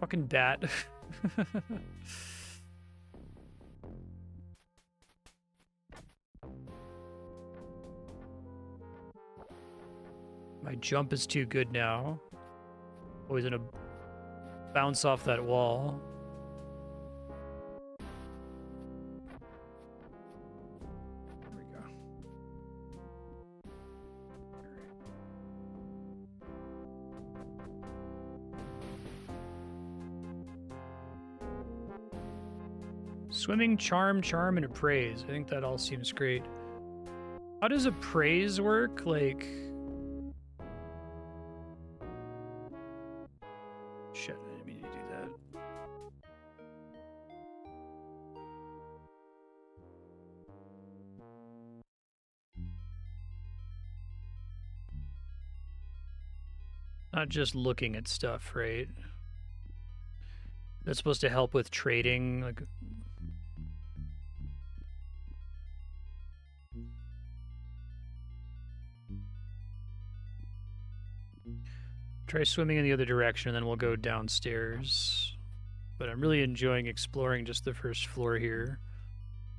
S1: Fucking bat. My jump is too good now. Always gonna bounce off that wall. There we go. Swimming, charm, and appraise. I think that all seems great. How does appraise work? Like... Shit, I didn't mean to do that. Not just looking at stuff, right? That's supposed to help with trading, like... Try swimming in the other direction, and then we'll go downstairs. But I'm really enjoying exploring just the first floor here.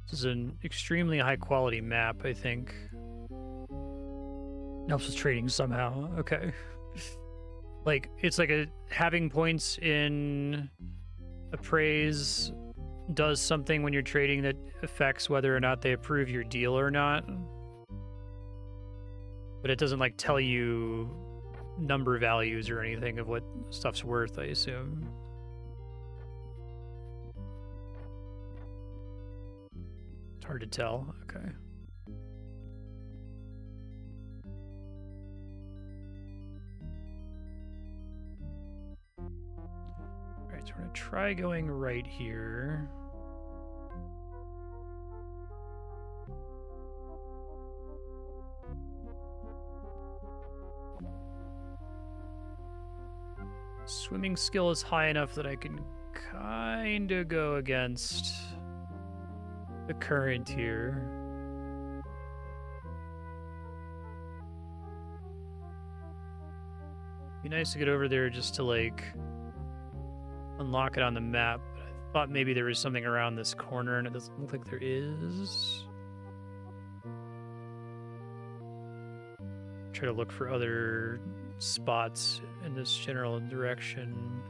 S1: This is an extremely high-quality map, I think. Helps with trading somehow. Okay. Like, it's like having points in appraise does something when you're trading that affects whether or not they approve your deal or not. But it doesn't, like, tell you number values or anything of what stuff's worth, I assume. It's hard to tell. Okay. Alright, so we're gonna try going right here. Swimming skill is high enough that I can kind of go against the current here. Be nice to get over there just to like unlock it on the map. But I thought maybe there was something around this corner, and it doesn't look like there is. Try to look for other spots in this general direction.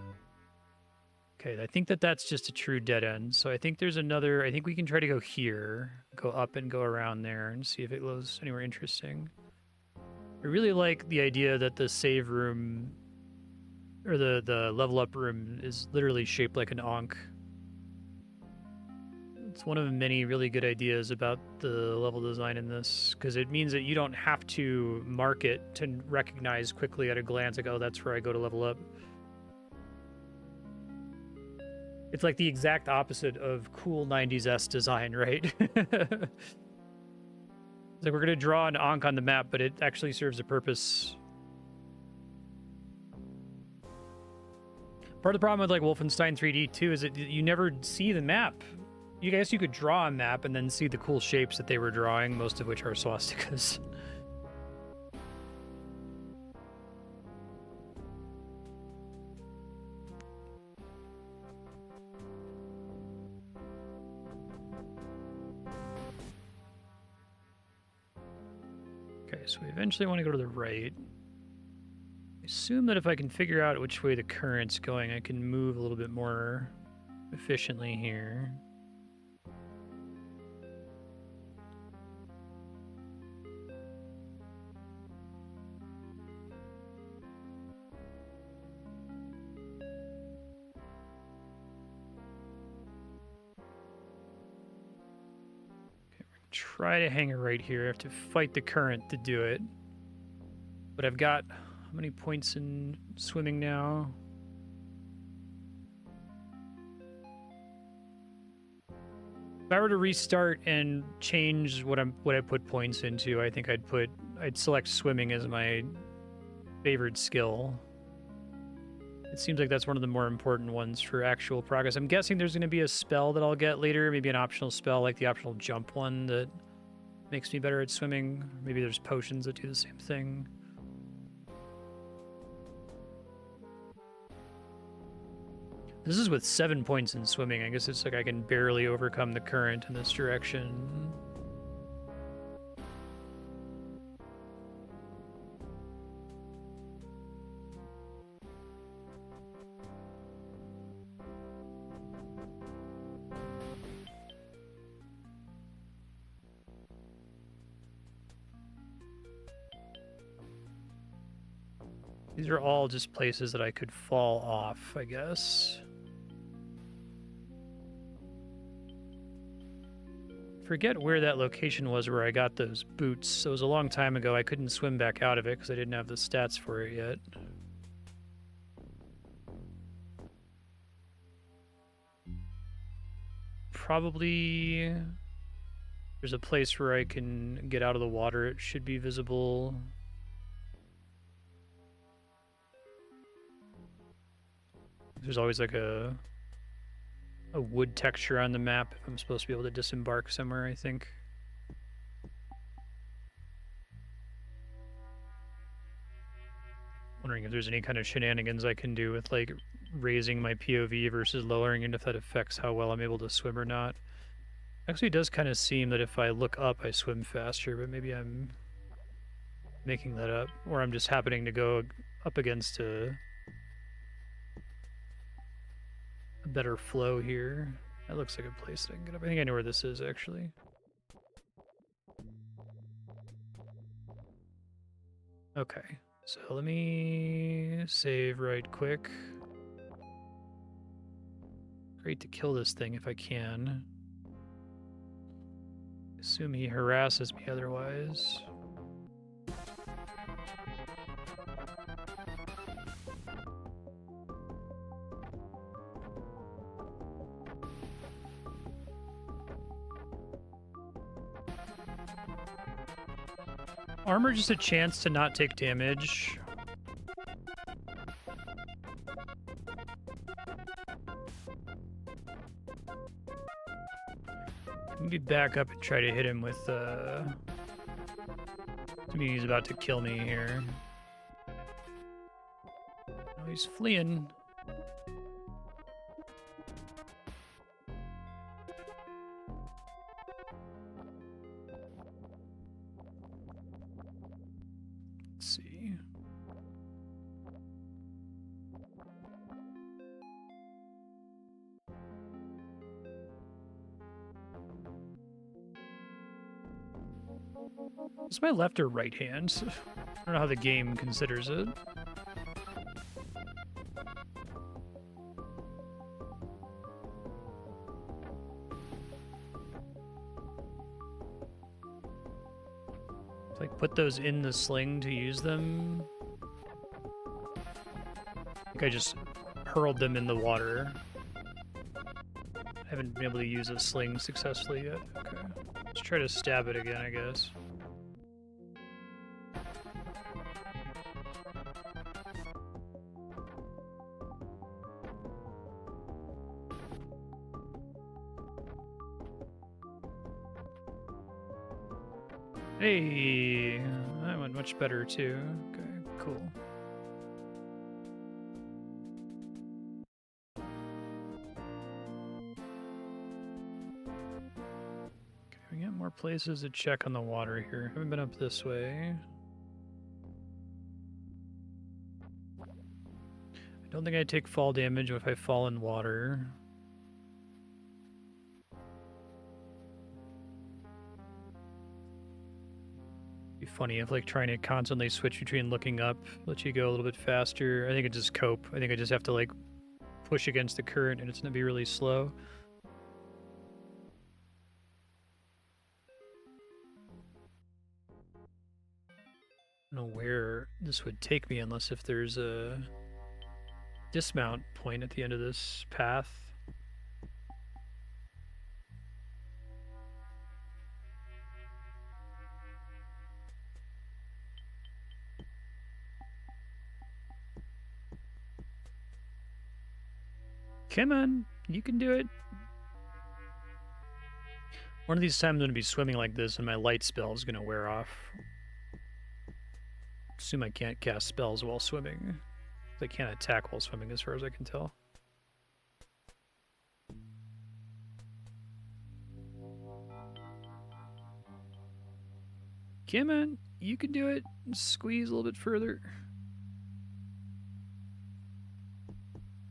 S1: Okay, I think that that's just a true dead end. So I think there's another. I think we can try to go here, go up and go around there and see if it goes anywhere interesting. I really like the idea that the save room or the level up room is literally shaped like an Ankh. It's one of many really good ideas about the level design in this, because it means that you don't have to mark it to recognize quickly at a glance, like, oh, that's where I go to level up. It's like the exact opposite of cool 90s-esque design, right? It's like we're going to draw an Ankh on the map, but it actually serves a purpose. Part of the problem with like Wolfenstein 3D too is that you never see the map. You guess you could draw a map and then see the cool shapes that they were drawing, most of which are swastikas. Okay, so we eventually want to go to the right. I assume that if I can figure out which way the current's going, I can move a little bit more efficiently here. Try to hang it right here. I have to fight the current to do it. But I've got how many points in swimming now? If I were to restart and change what I put points into, I think I'd select swimming as my favored skill. It seems like that's one of the more important ones for actual progress. I'm guessing there's going to be a spell that I'll get later, maybe an optional spell like the optional jump one that makes me better at swimming. Maybe there's potions that do the same thing. This is with 7 points in swimming. I guess it's like I can barely overcome the current in this direction. These are all just places that I could fall off, I guess. Forget where that location was where I got those boots. It was a long time ago. I couldn't swim back out of it because I didn't have the stats for it yet. Probably there's a place where I can get out of the water. It should be visible. There's always like a wood texture on the map if I'm supposed to be able to disembark somewhere, I think. Wondering if there's any kind of shenanigans I can do with like raising my POV versus lowering it, if that affects how well I'm able to swim or not. Actually, it does kind of seem that if I look up, I swim faster, but maybe I'm making that up, or I'm just happening to go up against a better flow here. That looks like a place that I can get up. I think I know where this is, actually. Okay, so let me save right quick. Great to kill this thing if I can. Assume he harasses me otherwise. Armor just a chance to not take damage. Maybe back up and try to hit him with he's about to kill me here. Oh, he's fleeing. Let's see. Is my left or right hand? I don't know how the game considers it. Like put those in the sling to use them. I think I just hurled them in the water. I haven't been able to use a sling successfully yet. Okay. Let's try to stab it again, I guess. Hey, that went much better too. Okay, cool. Okay, we got more places to check on the water here. Haven't been up this way. I don't think I take fall damage if I fall in water. Be funny if like trying to constantly switch between looking up lets you go a little bit faster. I think it's just cope. I think I just have to like push against the current and it's gonna be really slow. I don't know where this would take me unless if there's a dismount point at the end of this path. Come on, you can do it. One of these times I'm going to be swimming like this and my light spell is going to wear off. Assume I can't cast spells while swimming. I can't attack while swimming as far as I can tell. Come on, you can do it. Squeeze a little bit further.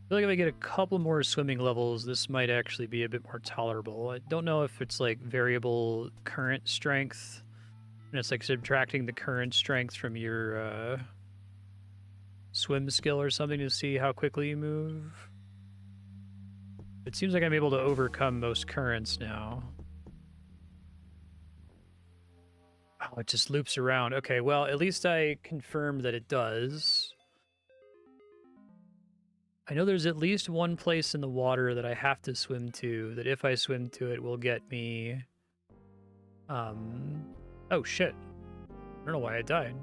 S1: I feel like if I get a couple more swimming levels, this might actually be a bit more tolerable. I don't know if it's like variable current strength, and it's like subtracting the current strength from your swim skill or something to see how quickly you move. It seems like I'm able to overcome most currents now. Oh, it just loops around. Okay, well, at least I confirmed that it does. I know there's at least one place in the water that I have to swim to, that if I swim to it will get me... Oh, shit. I don't know why I died.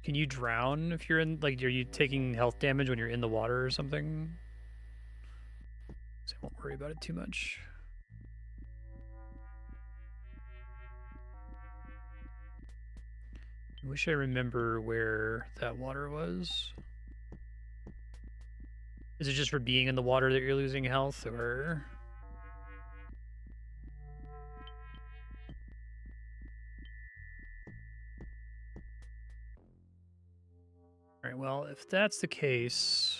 S1: Can you drown if you're in... Like, are you taking health damage when you're in the water or something? So I won't worry about it too much. I wish I remember where that water was. Is it just for being in the water that you're losing health, or... Alright, well, if that's the case...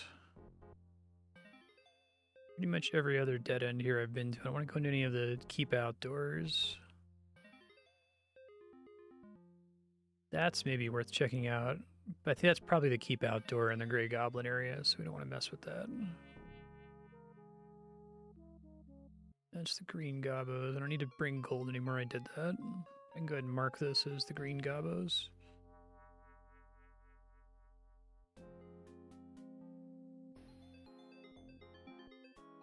S1: Pretty much every other dead end here I've been to. I don't want to go into any of the keep outdoors. That's maybe worth checking out. But I think that's probably the keep outdoor in the Grey Goblin area, so we don't want to mess with that. That's the green gobos. I don't need to bring gold anymore. I did that. I can go ahead and mark this as the green gobos.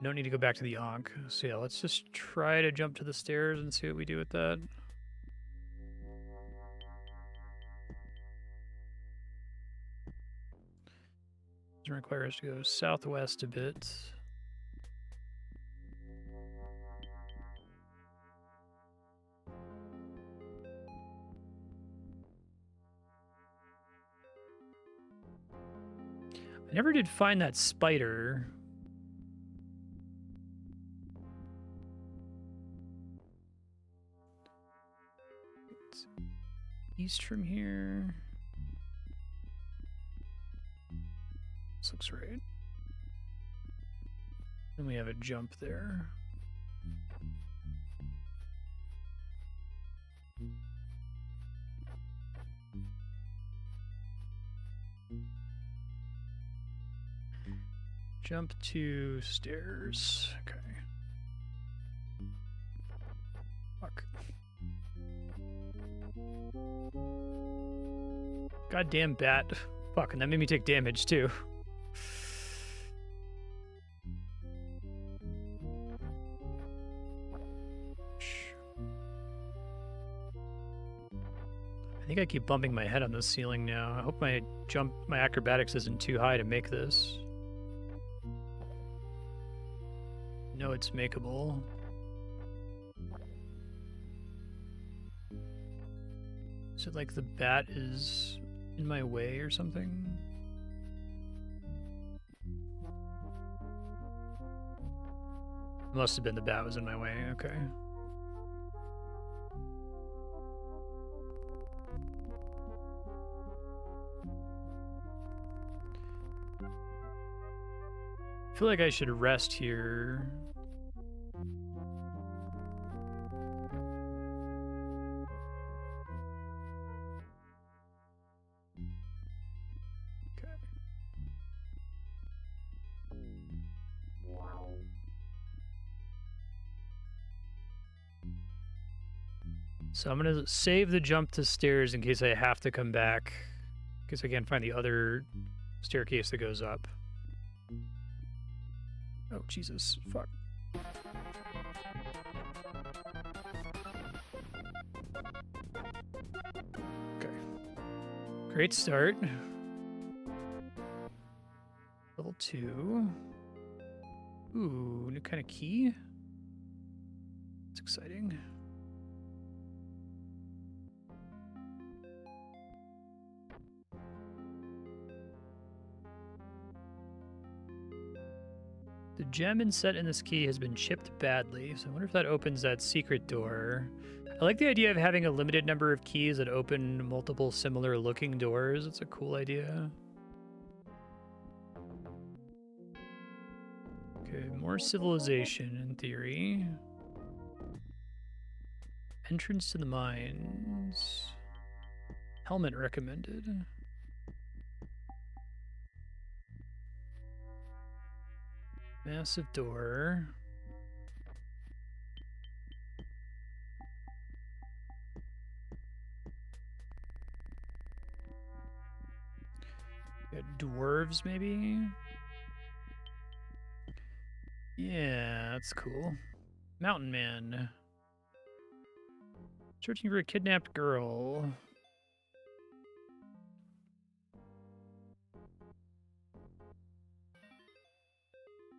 S1: Don't need to go back to the Ankh. So yeah, let's just try to jump to the stairs and see what we do with that. Doesn't require us to go southwest a bit. I never did find that spider. It's east from here. This looks right. Then we have a jump there. Jump to stairs. Okay. Fuck. Goddamn bat. Fuck, and that made me take damage too. I think I keep bumping my head on the ceiling now. I hope my acrobatics isn't too high to make this. No, it's makeable. Is it like the bat is in my way or something? Must have been the bat was in my way, okay. I feel like I should rest here. Okay. So I'm gonna save the jump to stairs in case I have to come back, because I can't find the other staircase that goes up. Oh, Jesus. Fuck. Okay. Great start. Level 2. Ooh, new kind of key? That's exciting. The gem inset in this key has been chipped badly, so I wonder if that opens that secret door. I like the idea of having a limited number of keys that open multiple similar looking doors. It's a cool idea. Okay, more civilization in theory. Entrance to the mines. Helmet recommended. Massive door. Got dwarves, maybe? Yeah, that's cool. Mountain man. Searching for a kidnapped girl.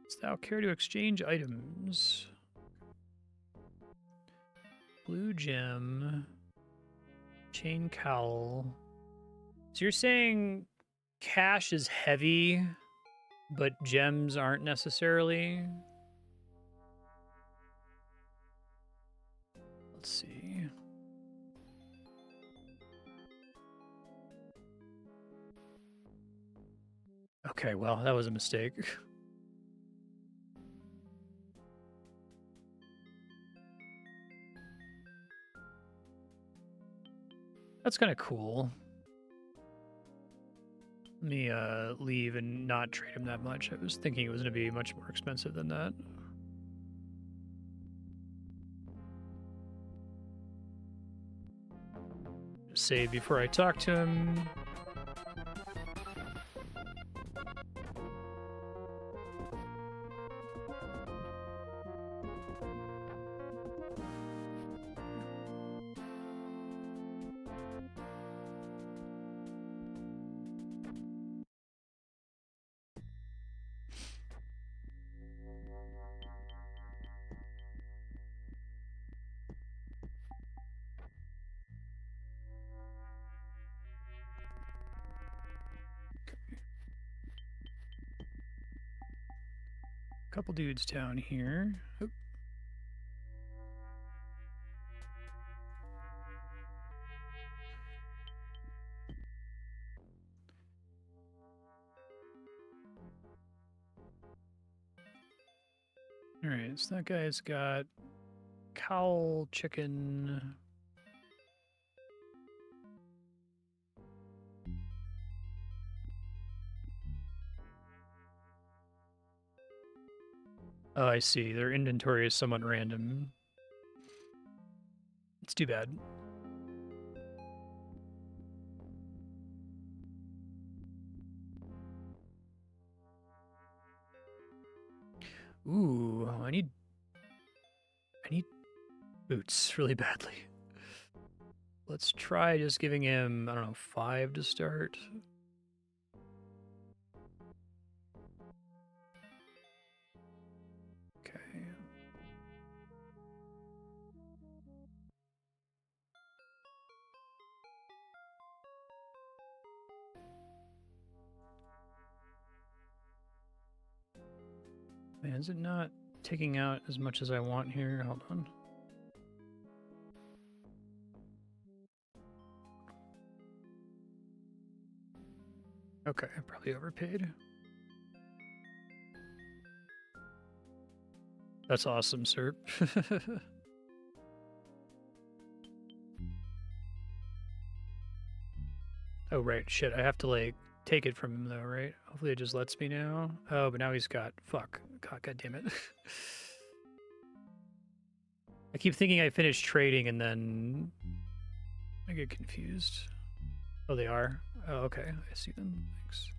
S1: Dost thou care to exchange items? Blue gem. Chain cowl. So you're saying cash is heavy, but gems aren't necessarily? Let's see. Okay, well, that was a mistake. That's kind of cool. Let me leave and not trade him that much. I was thinking it was going to be much more expensive than that. Save before I talk to him. Couple dudes down here. Oop. All right, so that guy's got cowl, chicken. Oh, I see. Their inventory is somewhat random. It's too bad. Ooh, I need boots really badly. Let's try just giving him, I don't know, 5 to start. Okay. Man, is it not taking out as much as I want here? Hold on. Okay, I probably overpaid. That's awesome, sir. Oh, right. Shit, I have to, like, take it from him, though, right? Hopefully it just lets me now. Oh, but now he's got... Fuck. God damn it. I keep thinking I finished trading, and then... I get confused. Oh, they are? Oh, okay. I see them. Thanks.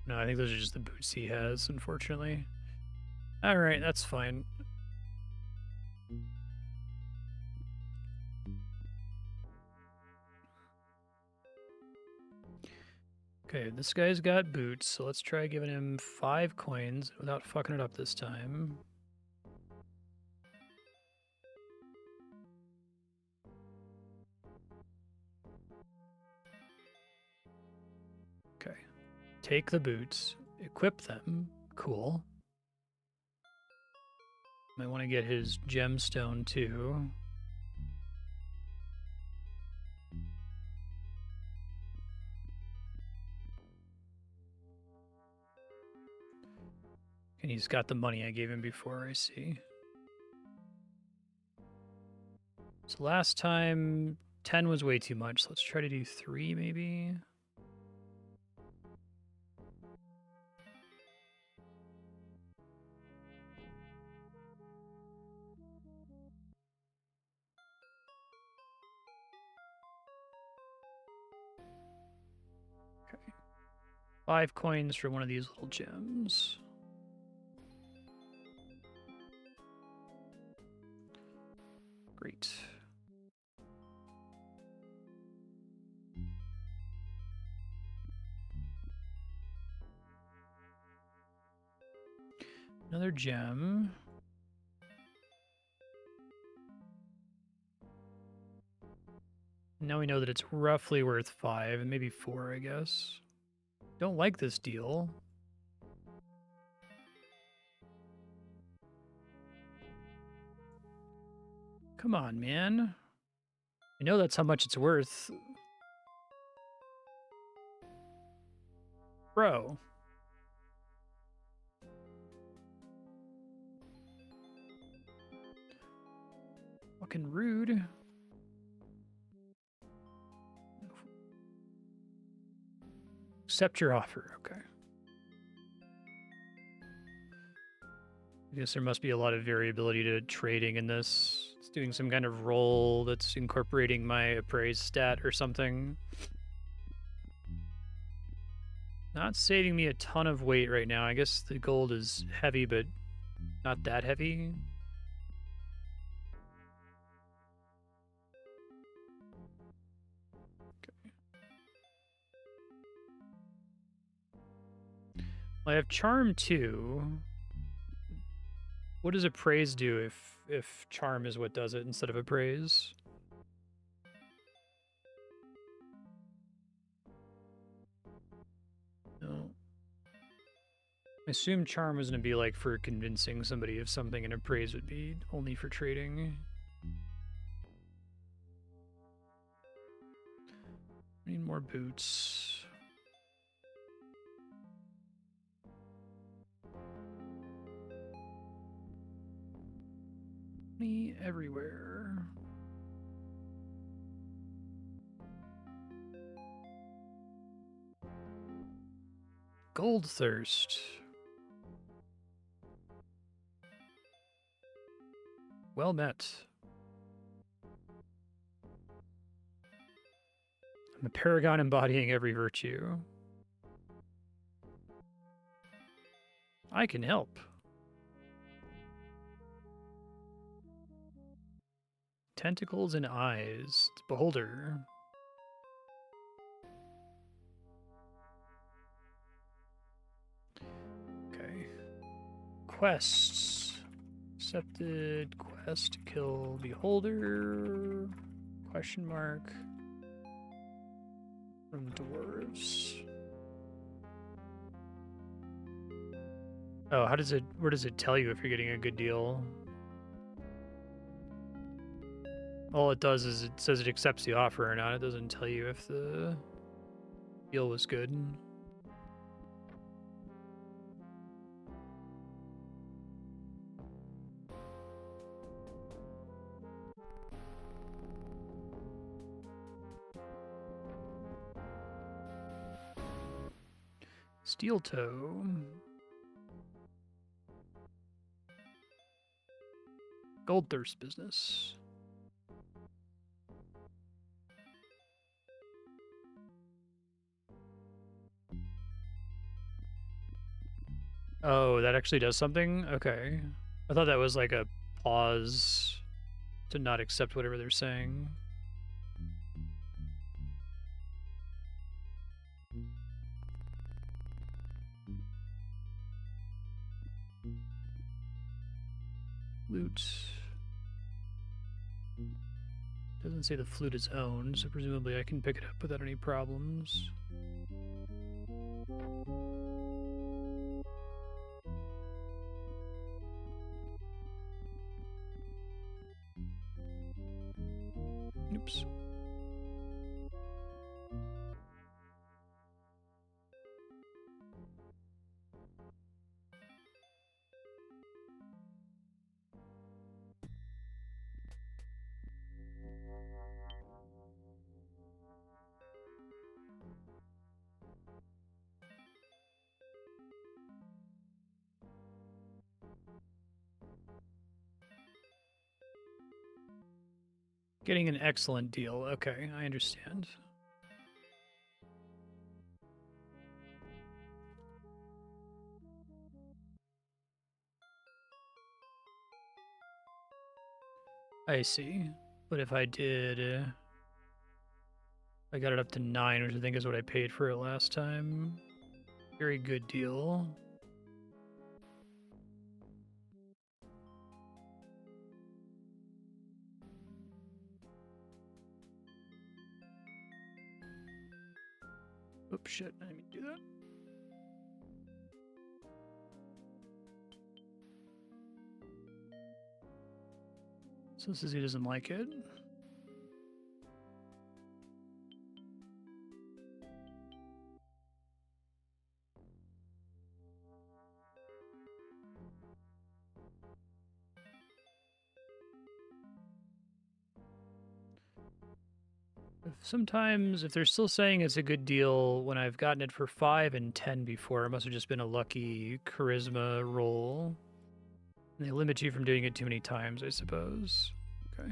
S1: No, I think those are just the boots he has, unfortunately. Alright, that's fine. Okay, this guy's got boots, so let's try giving him 5 coins without fucking it up this time. Okay. Take the boots, equip them. Cool. Might want to get his gemstone too. And he's got the money I gave him before, I see. So last time, 10 was way too much. So let's try to do 3 maybe. Okay. 5 coins for one of these little gems. Great. Another gem. Now we know that it's roughly worth 5 and maybe 4, I guess. Don't like this deal. Come on, man. I know that's how much it's worth. Bro. Fucking rude. Accept your offer, okay. I guess there must be a lot of variability to trading in this. It's doing some kind of roll that's incorporating my appraise stat or something. Not saving me a ton of weight right now. I guess the gold is heavy, but not that heavy. I have charm too. What does appraise do if charm is what does it instead of appraise? I assume charm was going to be like for convincing somebody of something, and appraise would be only for trading. Need more boots. Me everywhere. Gold thirst. Well met. I'm a paragon embodying every virtue. I can help. Tentacles and eyes. It's Beholder. Okay. Quests. Accepted quest to kill Beholder. Question mark. From dwarves. Oh, where does it tell you if you're getting a good deal? All it does is it says it accepts the offer or not. It doesn't tell you if the deal was good. Steel toe. Gold thirst business. Oh, that actually does something? Okay. I thought that was like a pause to not accept whatever they're saying. Flute. Doesn't say the flute is owned, so presumably I can pick it up without any problems. Oops. Getting an excellent deal. Okay, I understand. I see. But if I did... I got it up to 9, which I think is what I paid for it last time. Very good deal. Oops, shit, I didn't mean to do that. So this is he doesn't like it. Sometimes, if they're still saying it's a good deal when I've gotten it for 5 and 10 before, it must have just been a lucky charisma roll. And they limit you from doing it too many times, I suppose. Okay.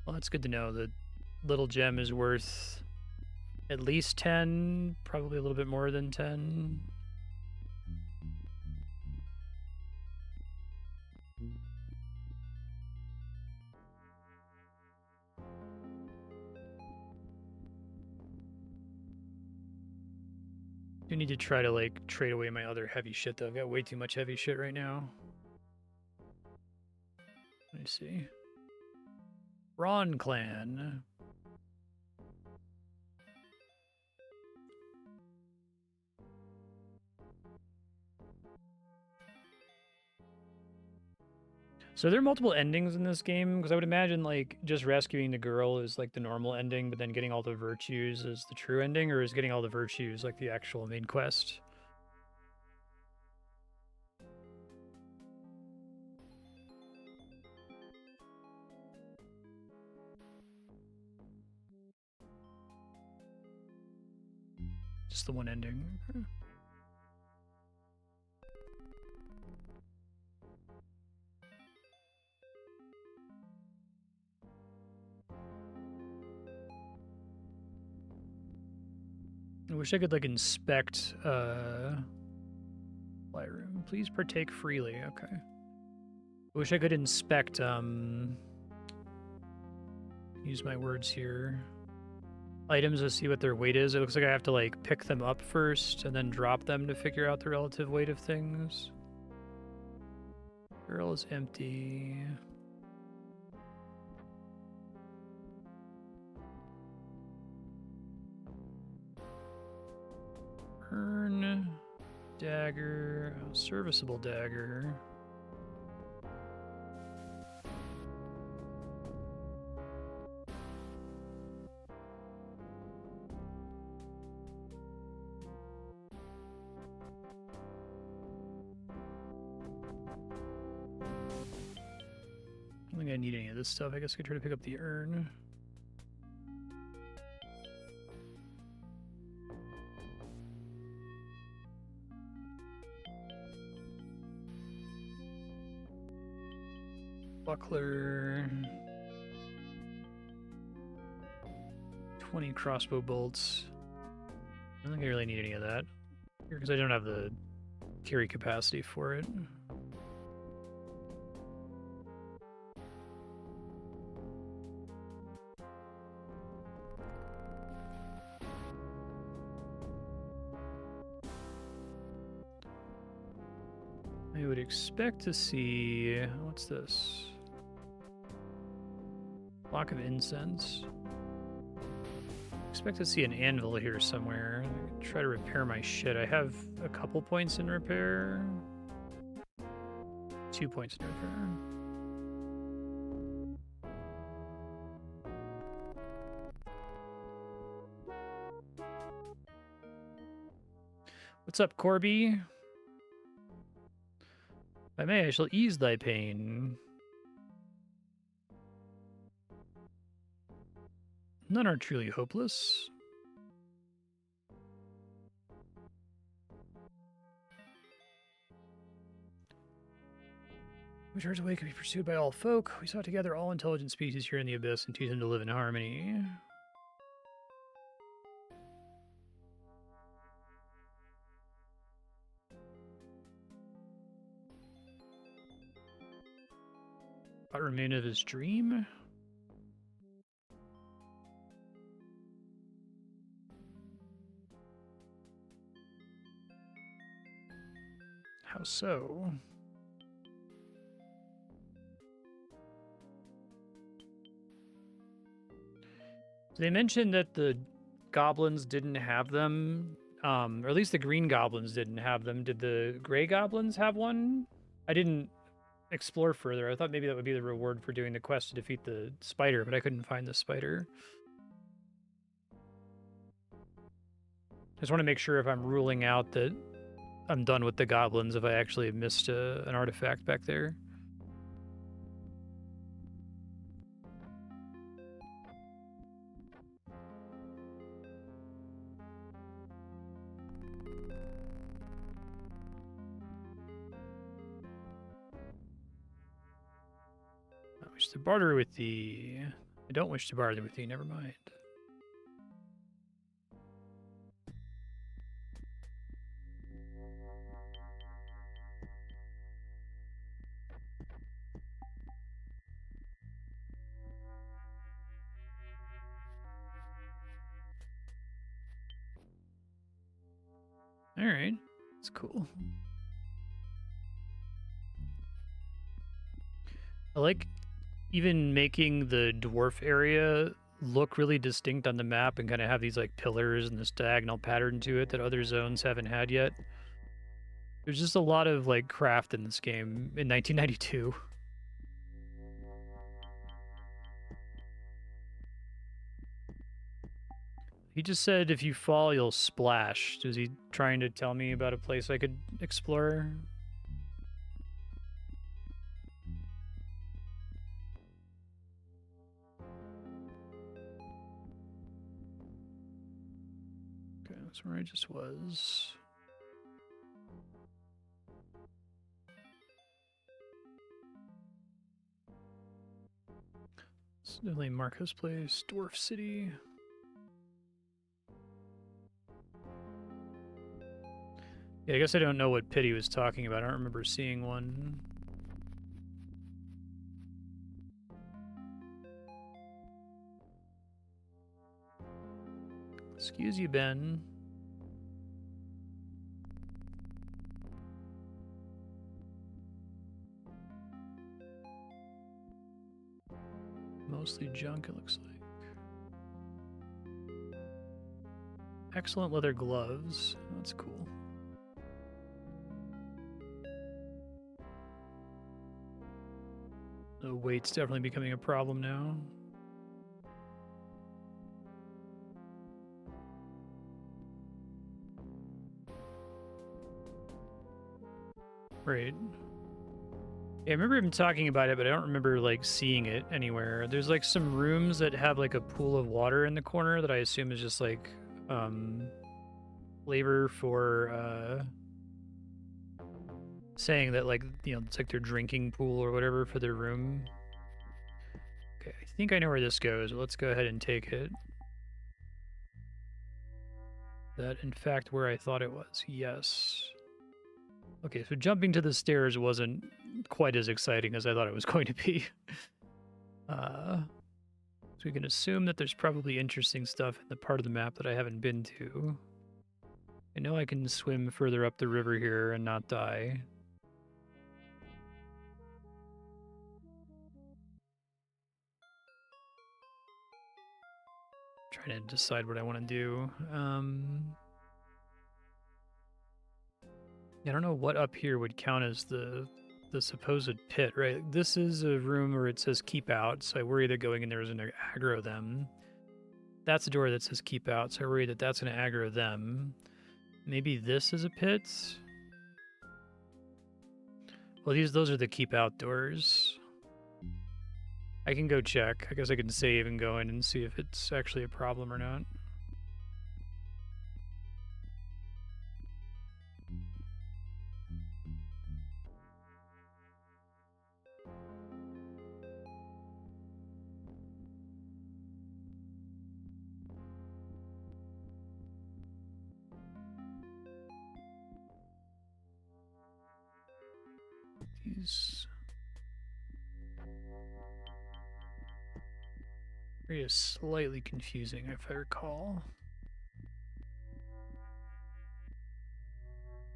S1: Well, that's good to know. The little gem is worth at least 10, probably a little bit more than 10. I do need to try to, like, trade away my other heavy shit, though. I've got way too much heavy shit right now. Let me see. Ron Clan. So are there multiple endings in this game? Because I would imagine like just rescuing the girl is like the normal ending, but then getting all the virtues is the true ending, or is getting all the virtues like the actual main quest? Just the one ending. Okay. I wish I could like inspect Lightroom. Please partake freely. Okay. I wish I could inspect use my words here. Items to see what their weight is. It looks like I have to like pick them up first and then drop them to figure out the relative weight of things. Barrel is empty. Urn, dagger, serviceable dagger. I don't think I need any of this stuff. I guess I could try to pick up the urn. Buckler. 20 crossbow bolts. I don't think I really need any of that. Because I don't have the carry capacity for it. I would expect to see... What's this? Block of incense. Expect to see an anvil here somewhere. I can try to repair my shit. I have a couple points in repair. 2 points in repair. What's up, Corby? If I may, I shall ease thy pain. None are truly hopeless. We charge away could be pursued by all folk. We sought together all intelligent species here in the abyss and teach them to live in harmony. What remained of his dream? How so? They mentioned that the goblins didn't have them, or at least the green goblins didn't have them. Did the gray goblins have one? I didn't explore further. I thought maybe that would be the reward for doing the quest to defeat the spider, but I couldn't find the spider. I just want to make sure if I'm ruling out that I'm done with the goblins if I actually missed an artifact back there. I wish to barter with thee. I don't wish to barter with thee, never mind. All right, that's cool. I like even making the dwarf area look really distinct on the map and kind of have these like pillars and this diagonal pattern to it that other zones haven't had yet. There's just a lot of like craft in this game in 1992. He just said if you fall, you'll splash. Is he trying to tell me about a place I could explore? Okay, that's where I just was. It's definitely Marco's place, Dwarf City. Yeah, I guess I don't know what pit he was talking about. I don't remember seeing one. Excuse you, Ben. Mostly junk, it looks like. Excellent leather gloves. That's cool. The weight's definitely becoming a problem now. Right. Yeah, I remember him talking about it, but I don't remember like seeing it anywhere. There's like some rooms that have like a pool of water in the corner that I assume is just like flavor for saying that like, you know, it's like their drinking pool or whatever for their room. Okay, I think I know where this goes. Let's go ahead and take it. That in fact where I thought it was. Yes. Okay, so jumping to the stairs wasn't quite as exciting as I thought it was going to be. So we can assume that there's probably interesting stuff in the part of the map that I haven't been to. I know I can swim further up the river here and not die. Trying to decide what I want to do. I don't know what up here would count as the supposed pit, right? This is a room where it says keep out, so I worry that going in there is going to aggro them. That's a door that says keep out, so I worry that that's going to aggro them. Maybe this is a pit? Well, those are the keep out doors. I can go check. I guess I can save and go in and see if it's actually a problem or not. These area is slightly confusing, if I recall.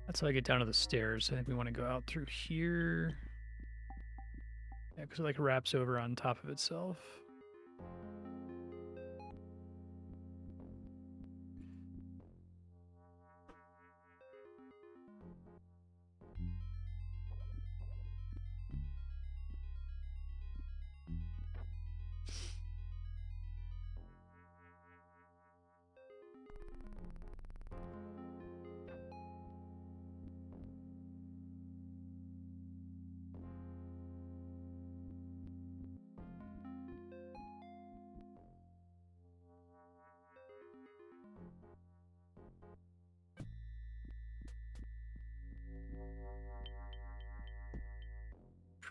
S1: That's how I get down to the stairs. I think we want to go out through here. Yeah, because it like wraps over on top of itself.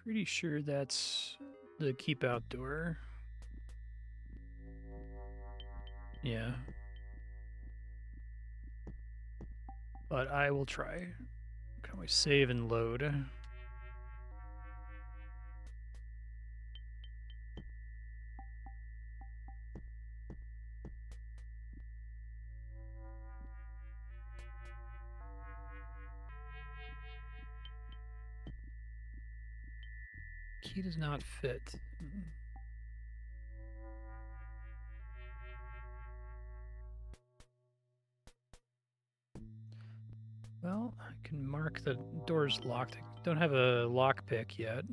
S1: Pretty sure that's the keep out door. Yeah. But I will try. Can we save and load? Key does not fit. Well, I can mark the door's locked. I don't have a lockpick yet.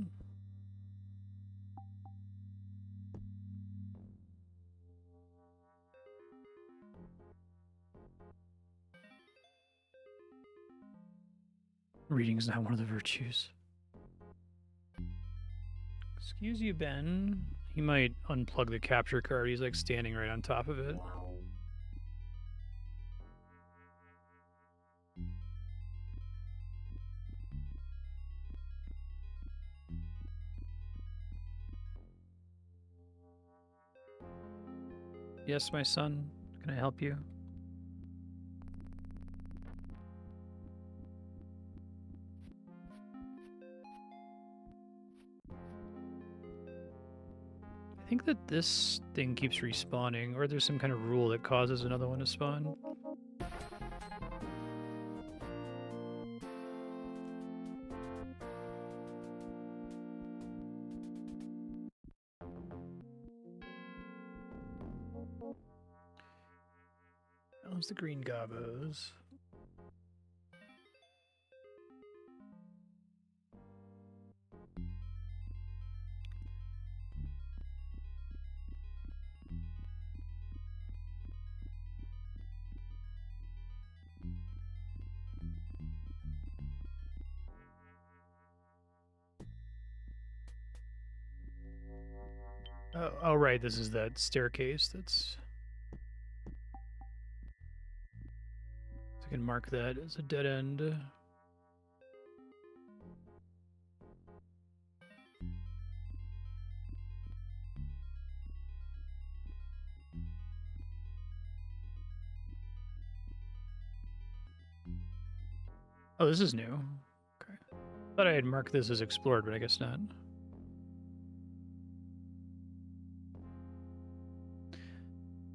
S1: Reading's not one of the virtues. Excuse you, Ben. He might unplug the capture card. He's like standing right on top of it. Yes, my son. Can I help you? I think that this thing keeps respawning, or there's some kind of rule that causes another one to spawn. How's the green gobos? Oh, right, this is that staircase that's... So I can mark that as a dead end. Oh, this is new. Okay. Thought I had marked this as explored, but I guess not.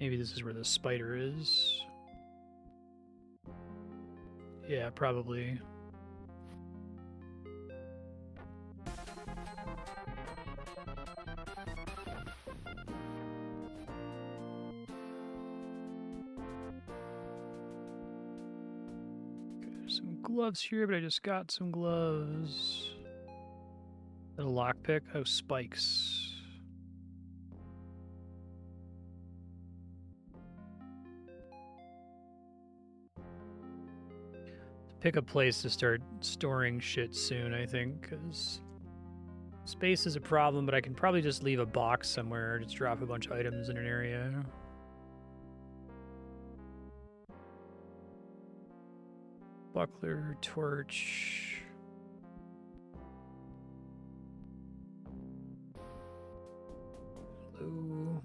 S1: Maybe this is where the spider is. Yeah, probably. Okay, there's some gloves here, but I just got some gloves. A lockpick? Oh, spikes. Pick a place to start storing shit soon, I think, because space is a problem, but I can probably just leave a box somewhere, just drop a bunch of items in an area. Buckler, torch. Hello.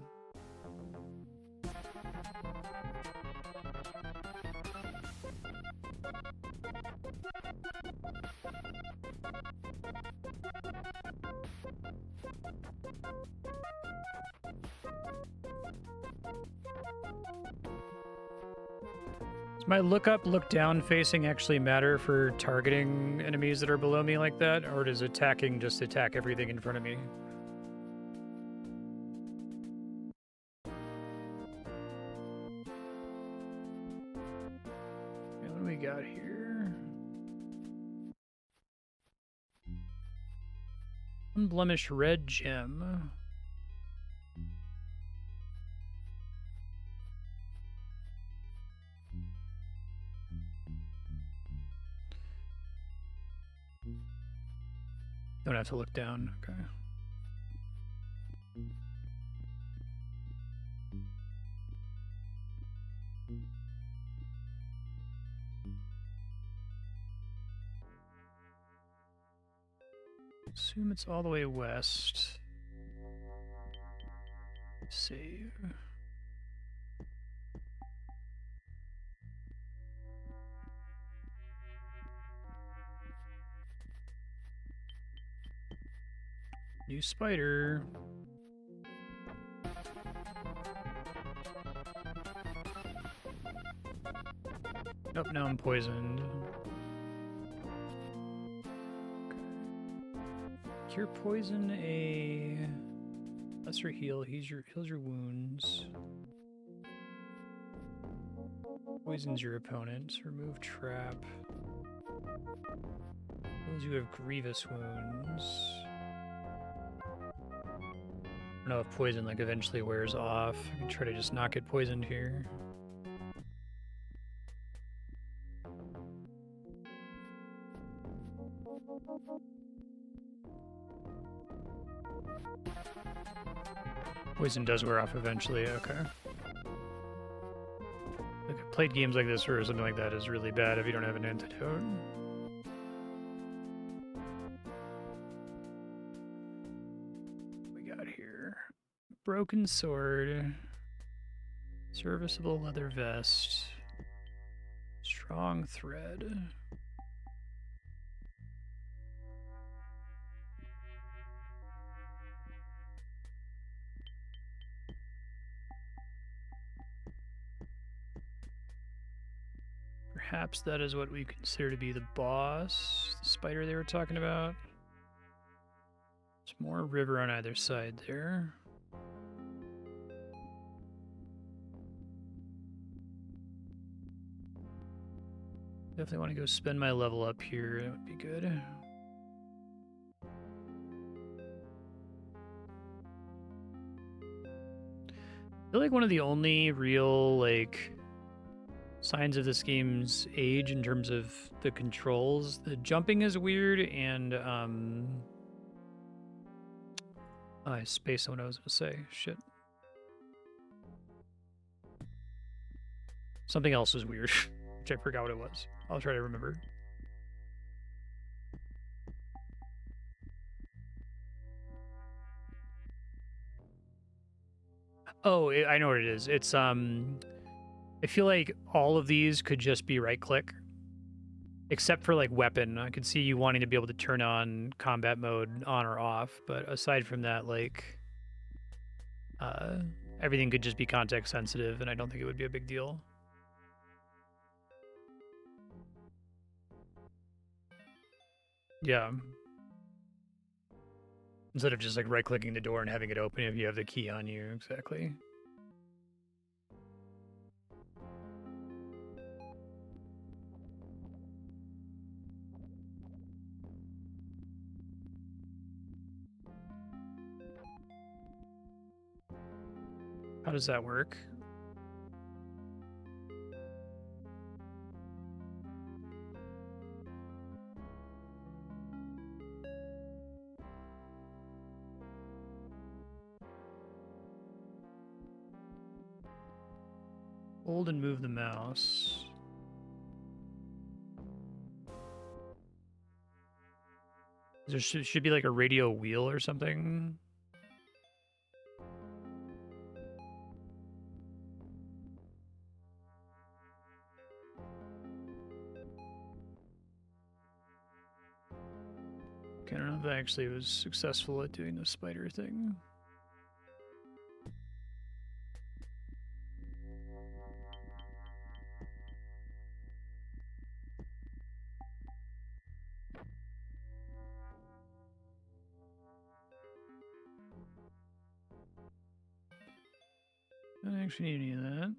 S1: Does my look up, look down facing actually matter for targeting enemies that are below me like that? Or does attacking just attack everything in front of me? Okay, what do we got here? Unblemished red gem. Don't have to look down. Okay. Assume it's all the way west. Save. New spider. Nope, now I'm poisoned. Okay. Cure poison, a lesser heal, heals your wounds. Poisons your opponent. Remove trap. Heals you have grievous wounds. I don't know if poison like eventually wears off. I can try to just not get poisoned here. Poison does wear off eventually, okay. Like, played games like this or something like that is really bad if you don't have an antidote. What we got here? Broken sword. Serviceable leather vest. Strong thread. Perhaps that is what we consider to be the boss, the spider they were talking about. There's more river on either side there. Definitely want to go spend my level up here. That would be good. I feel like one of the only real, like, signs of this game's age in terms of the controls. The jumping is weird, and I spaced on what I was gonna say. Shit. Something else was weird, which I forgot what it was. I'll try to remember. Oh, I know what it is. It's I feel like all of these could just be right click. Except for like weapon. I could see you wanting to be able to turn on combat mode on or off, but aside from that, like everything could just be context sensitive, and I don't think it would be a big deal. Yeah. Instead of just like right clicking the door and having it open if you have the key on you, exactly. How does that work? Hold and move the mouse. There should be like a radio wheel or something. Okay, I don't know if I actually was successful at doing the spider thing. I don't actually need any of that.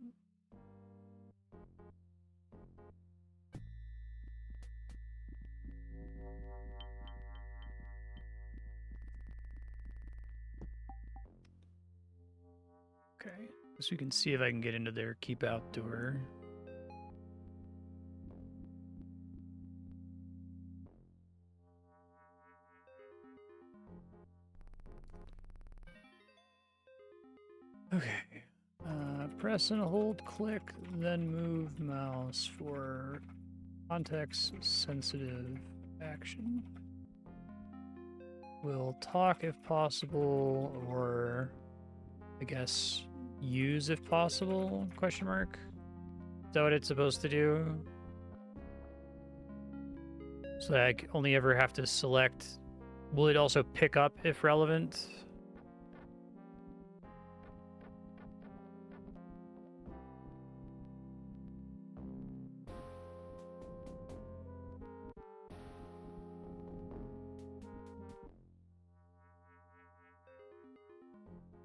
S1: Okay, guess we can see if I can get into their keep outdoor. Okay. Press and hold, click, then move mouse for context sensitive action. We'll talk if possible, or I guess use if possible, question mark? Is that what it's supposed to do? So I only ever have to select, will it also pick up if relevant?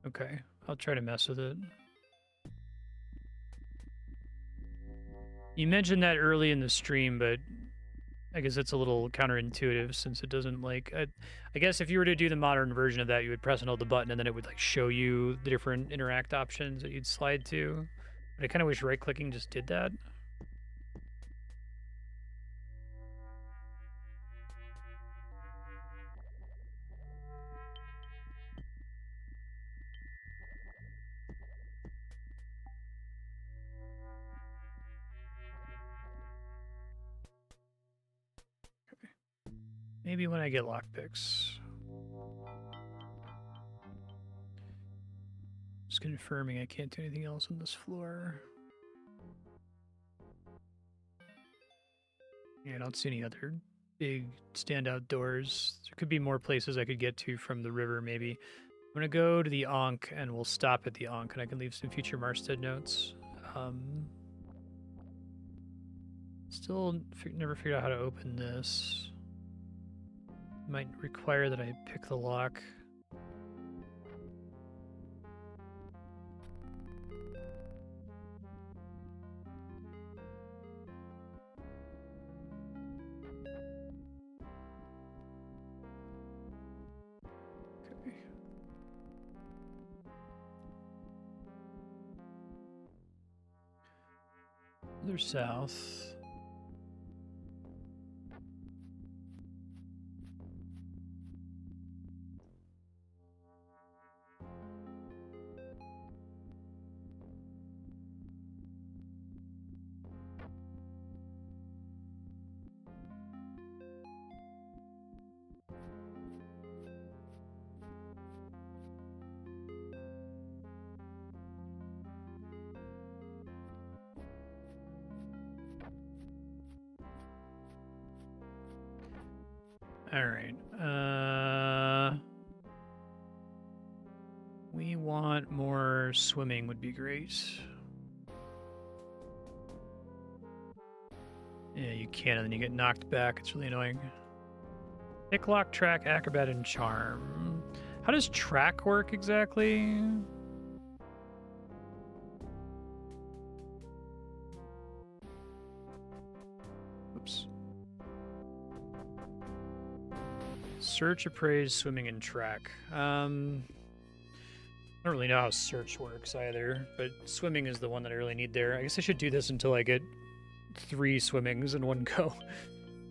S1: Okay, I'll try to mess with it. You mentioned that early in the stream, but I guess it's a little counterintuitive since it doesn't like... I guess if you were to do the modern version of that, you would press and hold the button and then it would like show you the different interact options that you'd slide to. But I kind of wish right-clicking just did that. Maybe when I get lockpicks. Just confirming I can't do anything else on this floor. Yeah, I don't see any other big standout doors. There could be more places I could get to from the river, maybe. I'm gonna go to the Ankh, and we'll stop at the Ankh, and I can leave some future Marstead notes. Still never figured out how to open this. Might require that I pick the lock. Okay. They're south. All right. We want more swimming would be great. Yeah, you can, and then you get knocked back. It's really annoying. Pick, lock, track, acrobat, and charm. How does track work exactly? Oops. Search, appraise, swimming, and track. I don't really know how search works either, but swimming is the one that I really need there. I guess I should do this until I get 3 swimmings in one go.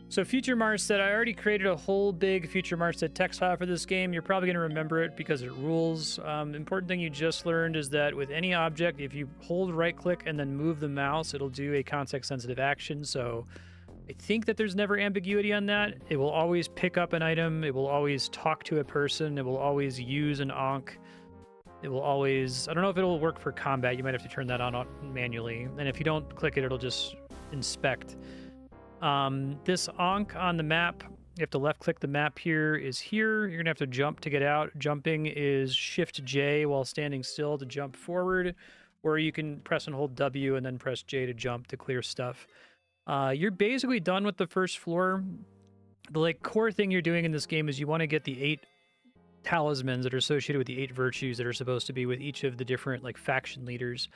S1: So Future Marstead, I already created a whole big Future Marstead text file for this game. You're probably going to remember it because it rules. Important thing you just learned is that with any object, if you hold right-click and then move the mouse, it'll do a context-sensitive action. So I think that there's never ambiguity on that. It will always pick up an item. It will always talk to a person. It will always use an Ankh. It will always... I don't know if it'll work for combat. You might have to turn that on manually. And if you don't click it, it'll just inspect. This Ankh on the map, you have to left-click the map here, is here. You're going to have to jump to get out. Jumping is Shift-J while standing still to jump forward, or you can press and hold W and then press J to jump to clear stuff. You're basically done with the first floor. The core thing you're doing in this game is you want to get the 8 talismans that are associated with the 8 virtues that are supposed to be with each of the different faction leaders.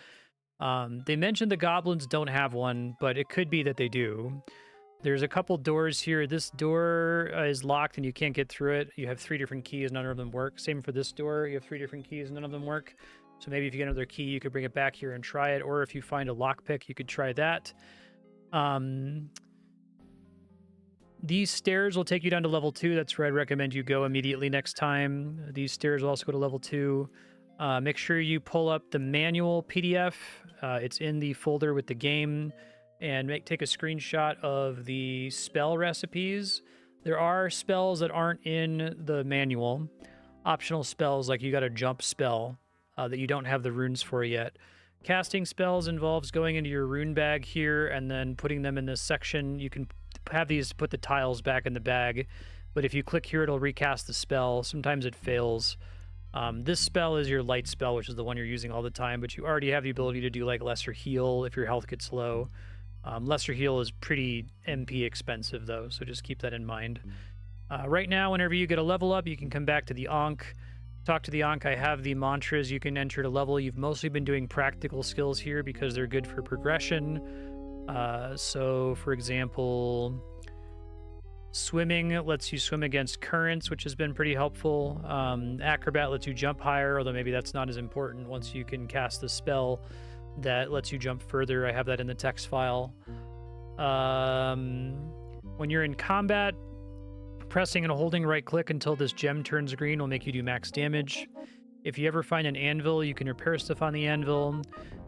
S1: They mentioned the goblins don't have one, but it could be that they do. There's a couple doors here. This door is locked and you can't get through it. You have 3 different keys, none of them work. Same for this door. You have 3 different keys, none of them work. So maybe if you get another key, you could bring it back here and try it. Or if you find a lockpick, you could try that. These stairs will take you down to level 2. That's where I'd recommend you go immediately next time. These stairs will also go to level 2. Make sure you pull up the manual PDF. It's in the folder with the game. And take a screenshot of the spell recipes. There are spells that aren't in the manual. Optional spells, like you got a jump spell that you don't have the runes for yet. Casting spells involves going into your rune bag here and then putting them in this section. You can have these put the tiles back in the bag, but if you click here, it'll recast the spell. Sometimes it fails. This spell is your light spell, which is the one you're using all the time, but you already have the ability to do lesser heal if your health gets low. Lesser heal is pretty MP expensive though, so just keep that in mind. Right now, whenever you get a level up, you can come back to the Ankh. Talk to the Ankh. I have the mantras you can enter to level. You've mostly been doing practical skills here because they're good for progression. So, for example, swimming lets you swim against currents, which has been pretty helpful. Acrobat lets you jump higher, although maybe that's not as important once you can cast the spell that lets you jump further. I have that in the text file. When you're in combat, pressing and holding right click until this gem turns green will make you do max damage. If you ever find an anvil, you can repair stuff on the anvil.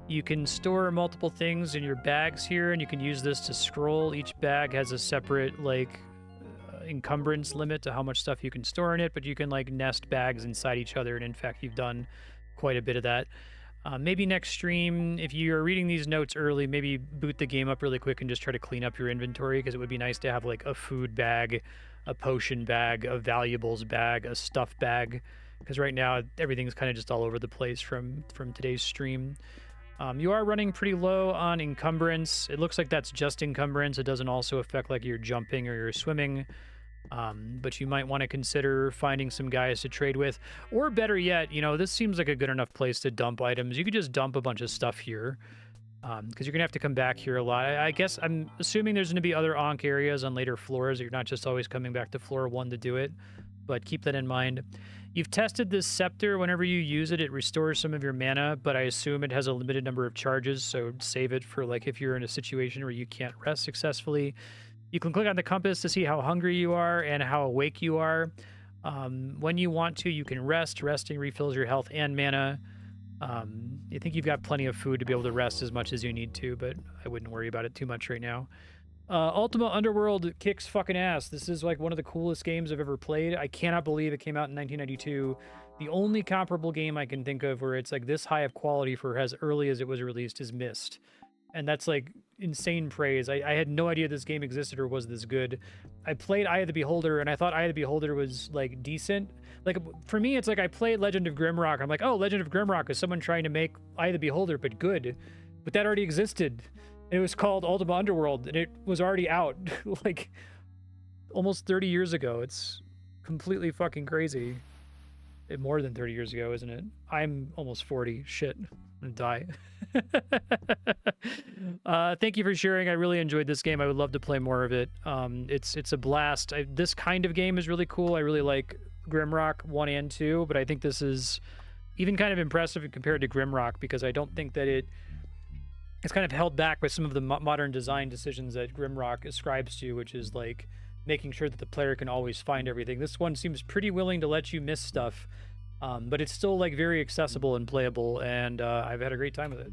S1: You can store multiple things in your bags here, and you can use this to scroll. Each bag has a separate encumbrance limit to how much stuff you can store in it, but you can like nest bags inside each other, and in fact, you've done quite a bit of that. Maybe next stream, if you're reading these notes early, maybe boot the game up really quick and just try to clean up your inventory, because it would be nice to have like a food bag, a potion bag, a valuables bag, a stuff bag, because right now everything's kind of just all over the place from today's stream. You are running pretty low on encumbrance. It looks like that's just encumbrance. It doesn't also affect like your jumping or your swimming. But you might want to consider finding some guys to trade with, or better yet, you know, this seems like a good enough place to dump items. You could just dump a bunch of stuff here, because you're gonna have to come back here a lot. I guess I'm assuming there's gonna be other Ankh areas on later floors. You're not just always coming back to floor 1 to do it, but keep that in mind. You've tested this scepter. Whenever you use it, it restores some of your mana, but I assume it has a limited number of charges, so save it for like if you're in a situation where you can't rest successfully. You can click on the compass to see how hungry you are and how awake you are. When you want to, you can rest. Resting refills your health and mana. I think you've got plenty of food to be able to rest as much as you need to, but I wouldn't worry about it too much right now. Ultima Underworld kicks fucking ass. This is like one of the coolest games I've ever played. I cannot believe it came out in 1992. The only comparable game I can think of where it's like this high of quality for as early as it was released is Myst. And that's like insane praise. I had no idea this game existed or was this good. I played Eye of the Beholder, and I thought Eye of the Beholder was like decent. Like for me, it's like I played Legend of Grimrock. I'm like, oh, Legend of Grimrock is someone trying to make Eye of the Beholder, but good. But that already existed. It was called Ultima Underworld, and it was already out like almost 30 years ago. It's completely fucking crazy. More than 30 years ago, isn't it? I'm almost 40. Shit. I'm gonna die. Thank you for sharing. I really enjoyed this game. I would love to play more of it. It's a blast. This kind of game is really cool. I really like Grimrock 1 and 2, but I think this is even kind of impressive compared to Grimrock, because I don't think that it's kind of held back by some of the modern design decisions that Grimrock ascribes to, which is like making sure that the player can always find everything. This one seems pretty willing to let you miss stuff, but it's still like very accessible and playable, and I've had a great time with it.